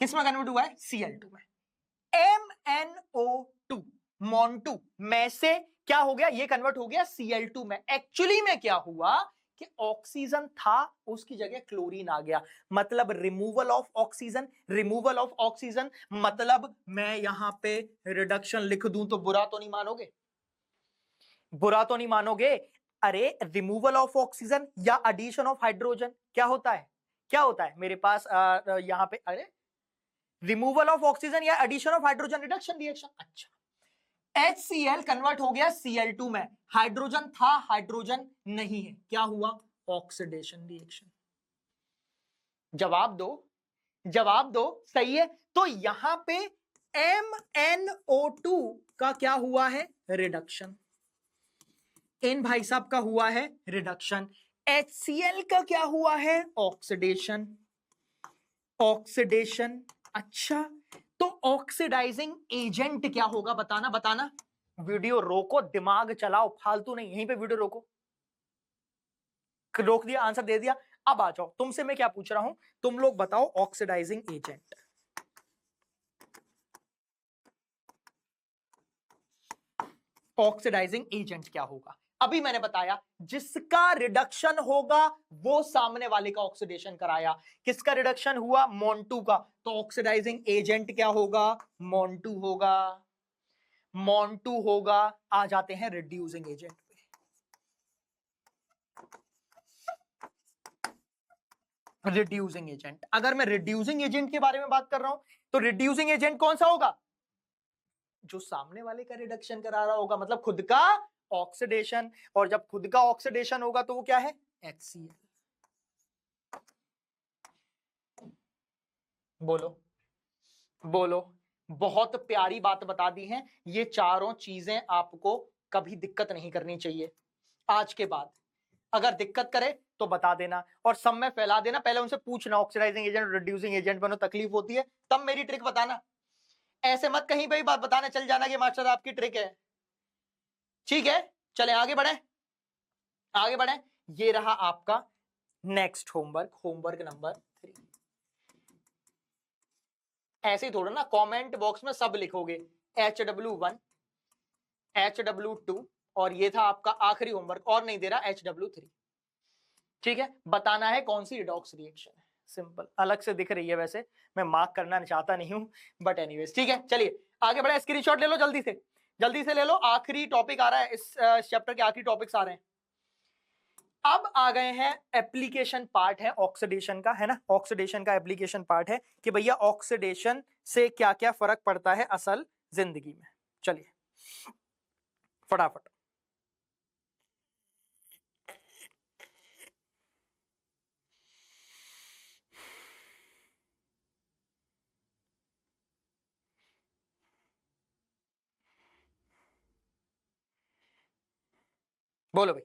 A: किस में कन्वर्ट हुआ है, Cl2 में। MnO2 मोन्टू में से क्या हो गया, ये कन्वर्ट हो गया Cl2 में। एक्चुअली में क्या हुआ कि ऑक्सीजन था, उसकी जगह क्लोरीन आ गया, मतलब removal of oxygen, removal of oxygen, मतलब मैं यहां पे रिडक्शन लिख दूं तो बुरा तो नहीं मानोगे, बुरा तो नहीं मानोगे। अरे रिमूवल ऑफ ऑक्सीजन या एडिशन ऑफ हाइड्रोजन क्या होता है, क्या होता है मेरे पास यहां पे, अरे रिमूवल ऑफ ऑक्सीजन या addition of hydrogen, reduction reaction. अच्छा, HCl कन्वर्ट हो गया Cl2 में, हाइड्रोजन था, हाइड्रोजन नहीं है, क्या हुआ, ऑक्सीडेशन रिएक्शन। जवाब दो, जवाब दो, सही है। तो यहां पे MnO2 का क्या हुआ है, रिडक्शन, इन भाई साहब का हुआ है रिडक्शन, HCl का क्या हुआ है, ऑक्सीडेशन, ऑक्सीडेशन। अच्छा, तो ऑक्सीडाइजिंग एजेंट क्या होगा, बताना बताना। वीडियो रोको, दिमाग चलाओ, फालतू नहीं, यहीं पे वीडियो रोको। रोक दिया, आंसर दे दिया। अब आ जाओ, तुमसे मैं क्या पूछ रहा हूं, तुम लोग बताओ ऑक्सीडाइजिंग एजेंट। ऑक्सीडाइजिंग एजेंट क्या होगा, अभी मैंने बताया जिसका रिडक्शन होगा वो सामने वाले का ऑक्सीडेशन कराया। किसका रिडक्शन हुआ, मोन्टू का, तो ऑक्सीडाइजिंग एजेंट क्या होगा, मोन्टू होगा, मोन्टू होगा। आ जाते हैं रिड्यूसिंग एजेंट पे। रिड्यूसिंग एजेंट, अगर मैं रिड्यूसिंग एजेंट के बारे में बात कर रहा हूं तो रिड्यूसिंग एजेंट कौन सा होगा, जो सामने वाले का रिडक्शन करा रहा होगा, मतलब खुद का ऑक्सीडेशन, और जब खुद का ऑक्सीडेशन होगा तो वो क्या है, HCl। बोलो, बोलो, बहुत प्यारी बात बता दी है। ये चारों चीजें आपको कभी दिक्कत नहीं करनी चाहिए। आज के बाद अगर दिक्कत करे तो बता देना और सब में फैला देना। पहले उनसे पूछना ऑक्सीडाइजिंग एजेंट, रिड्यूसिंग एजेंट बनो, तकलीफ होती है तब मेरी ट्रिक बताना। ऐसे मत कहीं पे बात बताने चल जाना कि मास्टर आपकी ट्रिक है। ठीक है, चले आगे बढ़े, आगे बढ़े। ये रहा आपका नेक्स्ट होमवर्क, होमवर्क नंबर 3। ऐसे ही थोड़ा ना कमेंट बॉक्स में सब लिखोगे, HW1, HW2, और ये था आपका आखिरी होमवर्क, और नहीं दे रहा HW3। ठीक है, बताना है कौन सी रिडॉक्स रिएक्शन है। सिंपल, अलग से दिख रही है वैसे, मैं मार्क करना चाहता नहीं हूं, बट एनीवेज ठीक है। चलिए आगे बढ़े, स्क्रीनशॉट ले लो जल्दी से ले लो, आखिरी टॉपिक आ रहा है, इस चैप्टर के आखिरी टॉपिक्स आ रहे हैं। अब आ गए हैं एप्लीकेशन पार्ट है ऑक्सीडेशन का, है ना, ऑक्सीडेशन का एप्लीकेशन पार्ट है कि भैया ऑक्सीडेशन से क्या क्या फर्क पड़ता है असल जिंदगी में। चलिए फटाफट, बोलो भाई,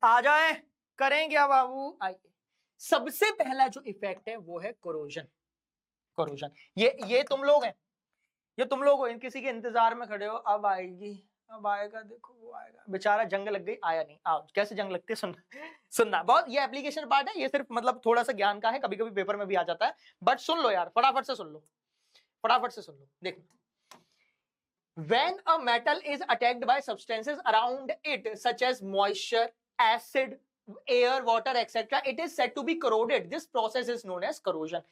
A: आ जाए, करें क्या बाबू, आइए। सबसे पहला जो इफेक्ट है वो है कोरोजन। कोरोजन, ये तुम लोग हैं, ये तुम लोग हो, इन किसी के इंतजार में खड़े हो, अब आएगी, अब आएगा, देखो वो आएगा, बेचारा जंग लग गई, आया नहीं, आओ, कैसे जंग लगती है सुनना बहुत, ये एप्लीकेशन पार्ट है, ये सिर्फ मतलब थोड़ा सा ज्ञान का है, कभी कभी पेपर में भी आ जाता है, बट सुन लो यार, फटाफट से सुन लो, फटाफट से सुन लो। देखो, when a metal is attacked by substances around it such as moisture, acid, air, water, etc., it is said to be corroded. This process is known as corrosion.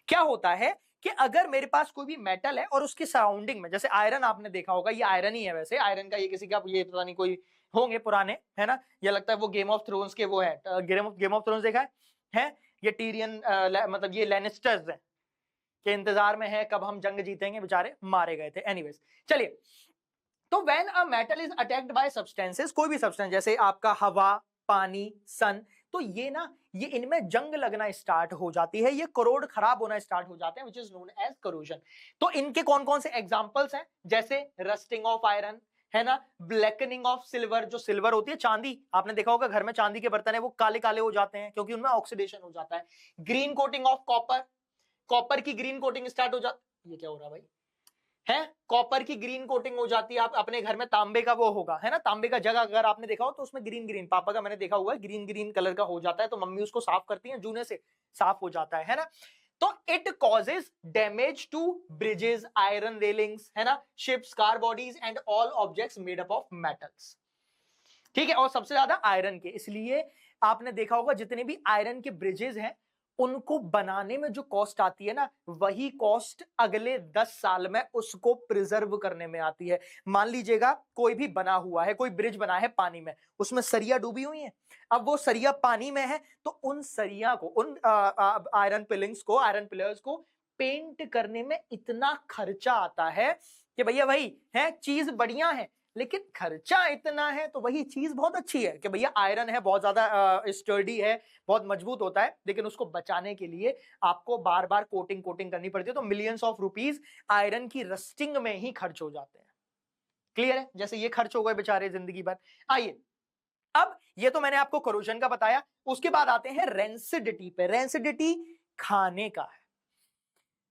A: क्या होता है कि अगर मेरे पास कोई भी मेटल है और उसकी सराउंडिंग में, जैसे आयरन आपने देखा होगा, ये आयरन ही है वैसे, आयरन का ये किसी का ये पता नहीं कोई होंगे पुराने, है ना, ये लगता है वो गेम ऑफ थ्रोन्स के वो है, गेम ऑफ थ्रोन्स देखा है? ये टीरियन मतलब ये लेनिस्टर्स है के इंतजार में है कब हम जंग जीतेंगे, बेचारे मारे गए थे। एनीवेज, चलिए, तो when a metal is attacked by substances, कोई भी सब्सटेंस जैसे आपका हवा, पानी, सन, तो ये ना, ये इनमें जंग लगना स्टार्ट हो जाती है, ये करोड़ खराब होना स्टार्ट हो जाते हैं, which is known as corrosion. तो इनके कौन कौन से एग्जांपल्स हैं? जैसे रस्टिंग ऑफ आयरन, है ना, ब्लैकनिंग ऑफ सिल्वर, जो सिल्वर होती है चांदी, आपने देखा होगा घर में चांदी के बर्तन है वो काले काले हो जाते हैं क्योंकि उनमें ऑक्सीडेशन हो जाता है। Green coating of copper, copper की ग्रीन कोटिंग स्टार्ट हो जाती, ये क्या हो रहा भाई है, कॉपर की ग्रीन कोटिंग हो जाती है। आप अपने घर में तांबे का वो होगा, है ना, तांबे का जगह अगर आपने देखा हो तो उसमें ग्रीन ग्रीन, पापा का मैंने देखा हुआ है, ग्रीन ग्रीन कलर का हो जाता है, तो मम्मी उसको साफ करती है, जूने से साफ हो जाता है ना। तो it causes damage to bridges, iron railings, है ना, ships, car bodies and all objects made up of metals. ठीक है, और सबसे ज्यादा आयरन के, इसलिए आपने देखा होगा जितने भी आयरन के ब्रिजेस हैं उनको बनाने में जो कॉस्ट आती है ना, वही कॉस्ट अगले 10 साल में उसको प्रिजर्व करने में आती है। मान लीजिएगा कोई भी बना हुआ है, कोई ब्रिज बना है पानी में, उसमें सरिया डूबी हुई है, अब वो सरिया पानी में है, तो उन सरिया को, उन आयरन पिलिंग्स को, आयरन पिलर्स को पेंट करने में इतना खर्चा आता है कि भैया वही है, चीज बढ़िया है लेकिन खर्चा इतना है, तो वही चीज बहुत अच्छी है कि भैया आयरन है, बहुत ज्यादा स्टर्डी है, बहुत मजबूत होता है, लेकिन उसको बचाने के लिए आपको बार बार कोटिंग करनी पड़ती है, तो मिलियंस ऑफ रुपीस आयरन की रस्टिंग में ही खर्च हो जाते हैं। क्लियर है? जैसे ये खर्च हो गए बेचारे जिंदगी भर। आइए, अब ये तो मैंने आपको कोरोजन का बताया, उसके बाद आते हैं रेंसिडिटी पे। रेंसिडिटी खाने का है,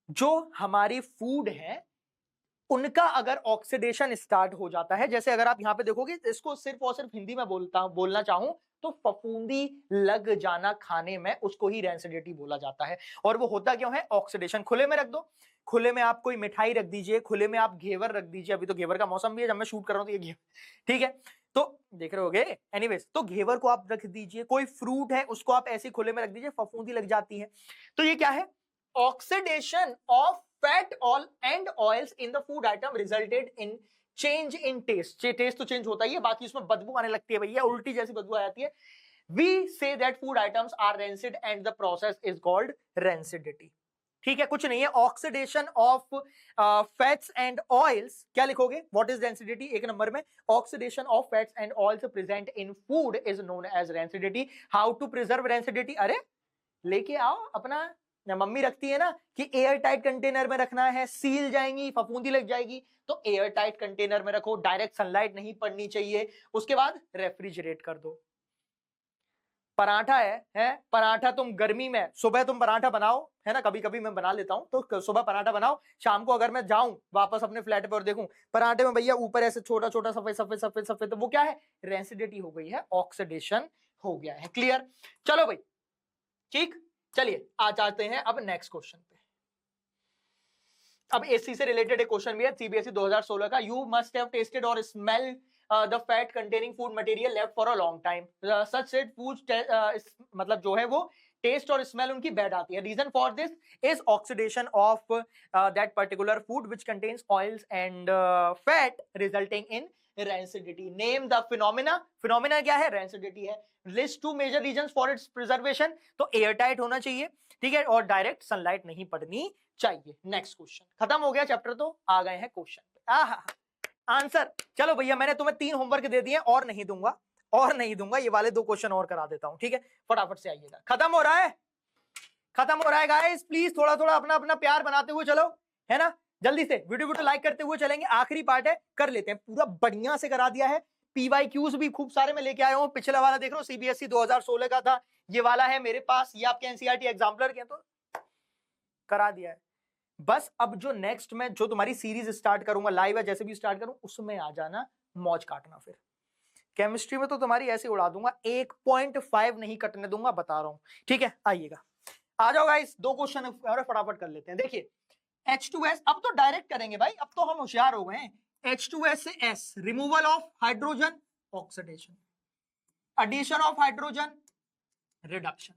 A: जो हमारी फूड है उनका अगर ऑक्सीडेशन स्टार्ट हो जाता है, जैसे अगर आप यहां पे देखोगे, इसको सिर्फ और सिर्फ हिंदी में बोलना चाहूं तो फफूंदी लग जाना खाने में, उसको ही रेंसिडिटी बोला जाता है। और वो होता क्यों है? ऑक्सीडेशन। खुले में रख दो, खुले में आप कोई मिठाई रख दीजिए, खुले में आप घेवर रख दीजिए, अभी तो घेवर का मौसम भी है, जब मैं शूट कर रहा हूं तो ये घेवर, ठीक है, तो देख रहे होगे, एनीवेज, तो घेवर को आप रख दीजिए, कोई फ्रूट है उसको आप ऐसे खुले में रख दीजिए, फफूंदी लग जाती है। तो ये क्या है? Oxidation of fat oil and oils in the food item resulted in change in taste. Taste तो चेंज होता ही है, बाकी उसमें बदबू आने लगती है भैया, उल्टी जैसी बदबू आ जाती है। We say that food items are rancid and the process is called rancidity. ठीक है, कुछ नहीं है, oxidation of fats and oils, क्या लिखोगे? What is rancidity? एक नंबर में, oxidation of fats and oils present in food is known as rancidity. How to preserve rancidity? अरे लेके आओ अपना, मम्मी रखती है ना कि एयर टाइट कंटेनर में रखना है, सील जाएंगी, फफूंदी लग जाएगी, तो एयर टाइट कंटेनर में रखो, डायरेक्ट सनलाइट नहीं पड़नी चाहिए। उसके बाद रेफ्रिजरेट कर दो। पराठा है पराठा तुम गर्मी में, सुबह तुम पराठा बनाओ, है ना, कभी कभी मैं बना लेता हूं, तो सुबह पराठा बनाओ, शाम को अगर मैं जाऊं वापस अपने फ्लैट पे और देखूं पराठे में भैया ऊपर ऐसे छोटा छोटा सफेद सफेद सफेद सफेद, तो वो क्या है? रेंसिडिटी हो गई है, ऑक्सीडेशन हो गया है। क्लियर? चलो भाई, ठीक, चलिए आ जाते हैं अब नेक्स्ट क्वेश्चन पे। अब एससी से रिलेटेड एक क्वेश्चन भी है, सीबीएसई 2016 का। यू मस्ट हैव टेस्टेड और smell the fat containing food material left for a long time, such said food, मतलब जो है वो टेस्ट और स्मेल उनकी बैड आती है। Reason for this is oxidation of that particular food which contains oils and fat resulting in rancidity. Name the phenomena. Phenomena क्या है? रेंसिडिटी है। List two major reasons for its preservation. तो एयर टाइट होना चाहिए, ठीक है, और डायरेक्ट सनलाइट नहीं पड़नी चाहिए। Next question. खत्म हो गया चैप्टर, तो आ गए हैं क्वेश्चन पे। आंसर। चलो भैया, मैंने तुम्हें 3 होमवर्क दे दिए, और नहीं दूंगा, और नहीं दूंगा, ये वाले 2 क्वेश्चन और करा देता हूं, ठीक है? फटाफट से आइएगा। खत्म हो रहा है, खत्म हो रहा है गाइस। प्लीज थोड़ा थोड़ा अपना अपना प्यार बनाते हुए चलो, है ना? जल्दी से वीडियो लाइक करते हुए चलेंगे। आखिरी पार्ट है, कर लेते हैं। पूरा बढ़िया से करा दिया है। पीवाईक्यूज भी खूब सारे में लेके आया हूं। पिछला वाला देख लो, सीबीएसई 2016 का था, ये वाला है मेरे पास, ये आपके एनसीईआरटी एग्जाम्पलर के, तो करा दिया है। बस अब जो नेक्स्ट में जो तुम्हारी सीरीज स्टार्ट करूंगा, लाइव है जैसे भी स्टार्ट करूं, उसमें आ जाना, मौज काटना। फिर केमिस्ट्री में तो तुम्हारी ऐसे उड़ा दूंगा, 1.5 नहीं कटने दूंगा, बता रहा हूं, ठीक है? आइएगा, आ जाओ गाइस। 2 क्वेश्चन फटाफट कर लेते हैं। देखिए H2S, अब तो डायरेक्ट करेंगे भाई, अब तो हम होशियार हो गए हैं। H2S से S, removal of hydrogen, oxidation, addition of hydrogen, reduction.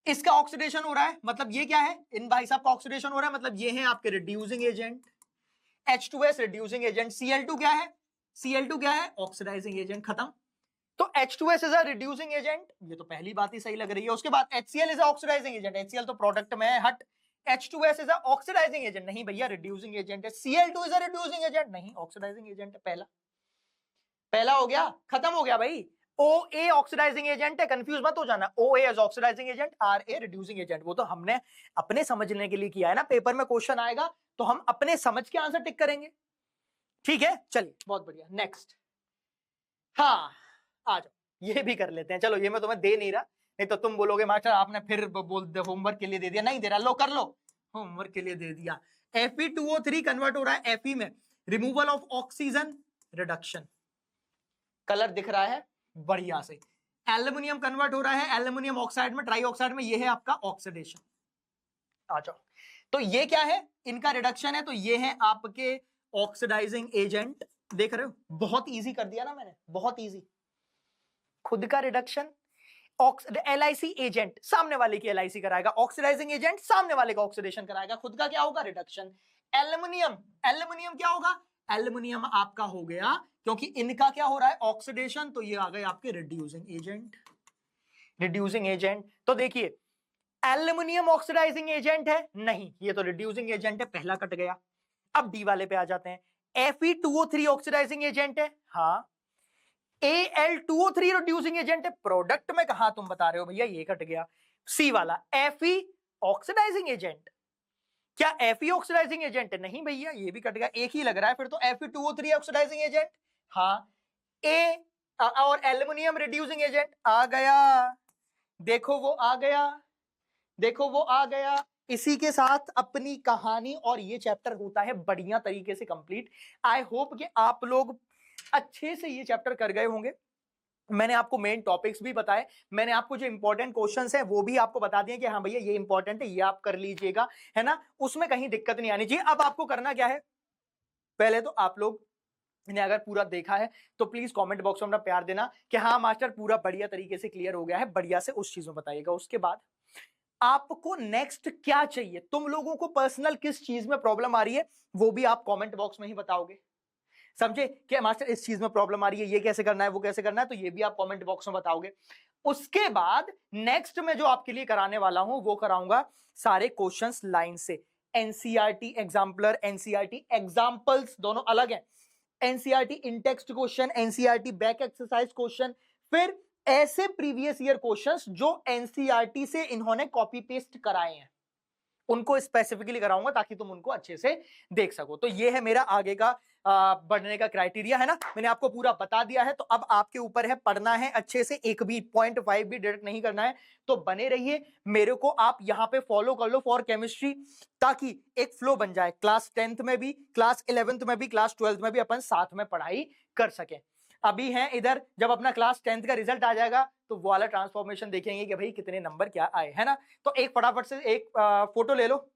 A: इसका ऑक्सीडेशन हो रहा है, मतलब ये क्या है? इन भाई साहब का ऑक्सीडेशन हो रहा है, मतलब ये है आपके reducing agent. H2S reducing agent, Cl2 क्या है? Cl2 क्या है? Oxidising agent. खत्म। तो H2S is a reducing agent, ये तो पहली बात ही सही लग रही है। उसके बाद HCl is a oxidising agent, HCl तो प्रोडक्ट में है, हट। H2S is a oxidising agent, नहीं भैया, रिड्यूसिंग एजेंट है। Cl2 is a reducing agent, नहीं, ऑक्सीडाइजिंग एजेंट है। पहला हो गया, खत्म हो गया भाई। OA ऑक्सीडाइजिंग एजेंट है, कंफ्यूज मत हो जाना। OA is oxidising agent, RA reducing agent. वो तो हमने अपने समझने के लिए किया है ना, पेपर में क्वेश्चन आएगा तो हम अपने समझ के आंसर टिक करेंगे, ठीक है? चलिए, बहुत बढ़िया। नेक्स्ट, हाँ, आ जाओ, ये भी कर लेते हैं। चलो, ये मैं तुम्हें दे नहीं रहा, नहीं तो तुम बोलोगे मास्टर आपने फिर बोल दे होमवर्क के लिए दे दिया। नहीं दे रहा, लो कर लो, होमवर्क के लिए दे दिया। Fe2O3 कन्वर्ट हो रहा है Fe में, removal of oxygen, reduction. Colour दिख रहा है बढ़िया से। एल्यूमिनियम कन्वर्ट हो रहा है एल्यूमिनियम ऑक्साइड में, ट्राई ऑक्साइड में, ये है आपका ऑक्सीडेशन। आ जाओ, तो ये क्या है? इनका रिडक्शन है, तो ये है आपके ऑक्सीडाइजिंग एजेंट। देख रहे हो, बहुत इजी कर दिया ना मैंने, बहुत इजी। खुद का रिडक्शन, LIC एजेंट सामने वाले की LIC कराएगा, ऑक्सीडाइजिंग एजेंट सामने वाले का ऑक्सीडेशन कराएगा, खुद का क्या होगा? रिडक्शन। एल्यूमिनियम, एल्यूमिनियम क्या होगा? एल्यूमिनियम आपका हो गया, क्योंकि इनका क्या हो रहा है? ऑक्सीडेशन, तो ये आ गए आपके रिड्यूसिंग एजेंट। रिड्यूसिंग एजेंट, तो देखिए एल्यूमिनियम ऑक्सीडाइजिंग एजेंट है, नहीं, ये तो रिड्यूसिंग एजेंट है, पहला कट गया। अब डी वाले पे आ जाते हैं। Fe2O3 ऑक्सीडाइजिंग एजेंट है, हाँ। Al2O3 रिड्यूसिंग एजेंट है, प्रोडक्ट में कहा तुम बता रहे हो भैया, ये कट गया। सी वाला Fe ऑक्सीडाइजिंग एजेंट, क्या Fe ऑक्सीडाइजिंग एजेंट है? नहीं भैया, ये भी कट गया, एक ही लग रहा है फिर तो। Fe2O3 ऑक्सीडाइजिंग एजेंट, हाँ। ए और एल्यूमिनियम रिड्यूसिंग एजेंट आ गया, देखो वो आ गया, देखो वो आ गया। इसी के साथ अपनी कहानी और ये चैप्टर होता है बढ़िया तरीके से कंप्लीट। आई होप कि आप लोग अच्छे से ये चैप्टर कर गए होंगे। मैंने आपको मेन टॉपिक्स भी बताए, मैंने आपको जो इंपॉर्टेंट क्वेश्चंस हैं वो भी आपको बता दिए कि हाँ भैया ये इंपॉर्टेंट है, ये आप कर लीजिएगा, है ना? उसमें कहीं दिक्कत नहीं आनी चाहिए। अब आपको करना क्या है? पहले तो आप लोग ने अगर पूरा देखा है तो प्लीज कमेंट बॉक्स में अपना प्यार देना कि हाँ मास्टर पूरा बढ़िया तरीके से क्लियर हो गया है, बढ़िया से उस चीज में बताइएगा। उसके बाद आपको नेक्स्ट क्या चाहिए, तुम लोगों को पर्सनल किस चीज में प्रॉब्लम आ रही है, वो भी आप कमेंट बॉक्स में ही बताओगे। समझे कि मास्टर इस चीज में प्रॉब्लम आ रही है, ये कैसे करना है, वो कैसे करना है, तो ये भी आप कमेंट बॉक्स में बताओगे। उसके बाद नेक्स्ट में जो आपके लिए कराने वाला हूं वो कराऊंगा सारे क्वेश्चंस लाइन से। एनसीईआरटी एग्जाम्पलर, एनसीईआरटी एग्जाम्पल्स दोनों अलग हैं। NCERT in text question, NCERT back exercise question, फिर ऐसे प्रीवियस ईयर क्वेश्चंस जो एनसीईआरटी से इन्होंने कॉपी पेस्ट कराए हैं, उनको स्पेसिफिकली कराऊंगा ताकि तुम उनको अच्छे से देख सको। तो ये है मेरा आगे का बढ़ने का क्राइटेरिया, है ना? मैंने आपको पूरा बता दिया है, तो अब आपके ऊपर है, पढ़ना है अच्छे से, एक भी 0.5 भी डिडक्ट नहीं करना है। तो बने रहिए, मेरे को आप यहाँ पे फॉलो कर लो फॉर केमिस्ट्री, ताकि एक फ्लो बन जाए, क्लास 10th में भी, क्लास 11th में भी, क्लास 12th में भी अपन साथ में पढ़ाई कर सके। अभी हैं इधर, जब अपना क्लास 10th का रिजल्ट आ जाएगा तो वो वाला ट्रांसफॉर्मेशन देखेंगे कि भाई कितने नंबर क्या आए, है ना? तो एक फटाफट से एक फोटो ले लो,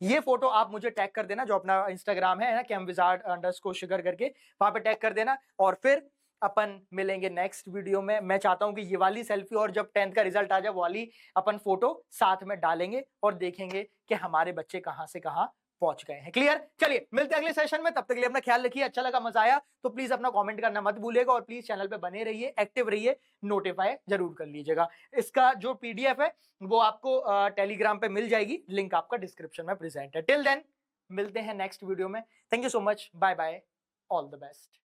A: ये फोटो आप मुझे टैग कर देना, जो अपना इंस्टाग्राम है ना, ChemWizard_sugar करके, वहां पे टैग कर देना। और फिर अपन मिलेंगे नेक्स्ट वीडियो में। मैं चाहता हूं कि ये वाली सेल्फी और जब 10th का रिजल्ट आ जाए वो वाली अपन फोटो साथ में डालेंगे और देखेंगे कि हमारे बच्चे कहां से कहां पहुंच गए हैं। क्लियर? चलिए मिलते हैं अगले सेशन में, तब तक के लिए अपना ख्याल रखिए। अच्छा लगा, मजा आया तो प्लीज अपना कमेंट करना मत भूलिएगा और प्लीज चैनल पे बने रहिए, एक्टिव रहिए, नोटिफाई जरूर कर लीजिएगा। इसका जो पीडीएफ है वो आपको टेलीग्राम पे मिल जाएगी, लिंक आपका डिस्क्रिप्शन में प्रेजेंट है। टिल देन मिलते हैं नेक्स्ट वीडियो में। Thank you so much, bye bye, all the best.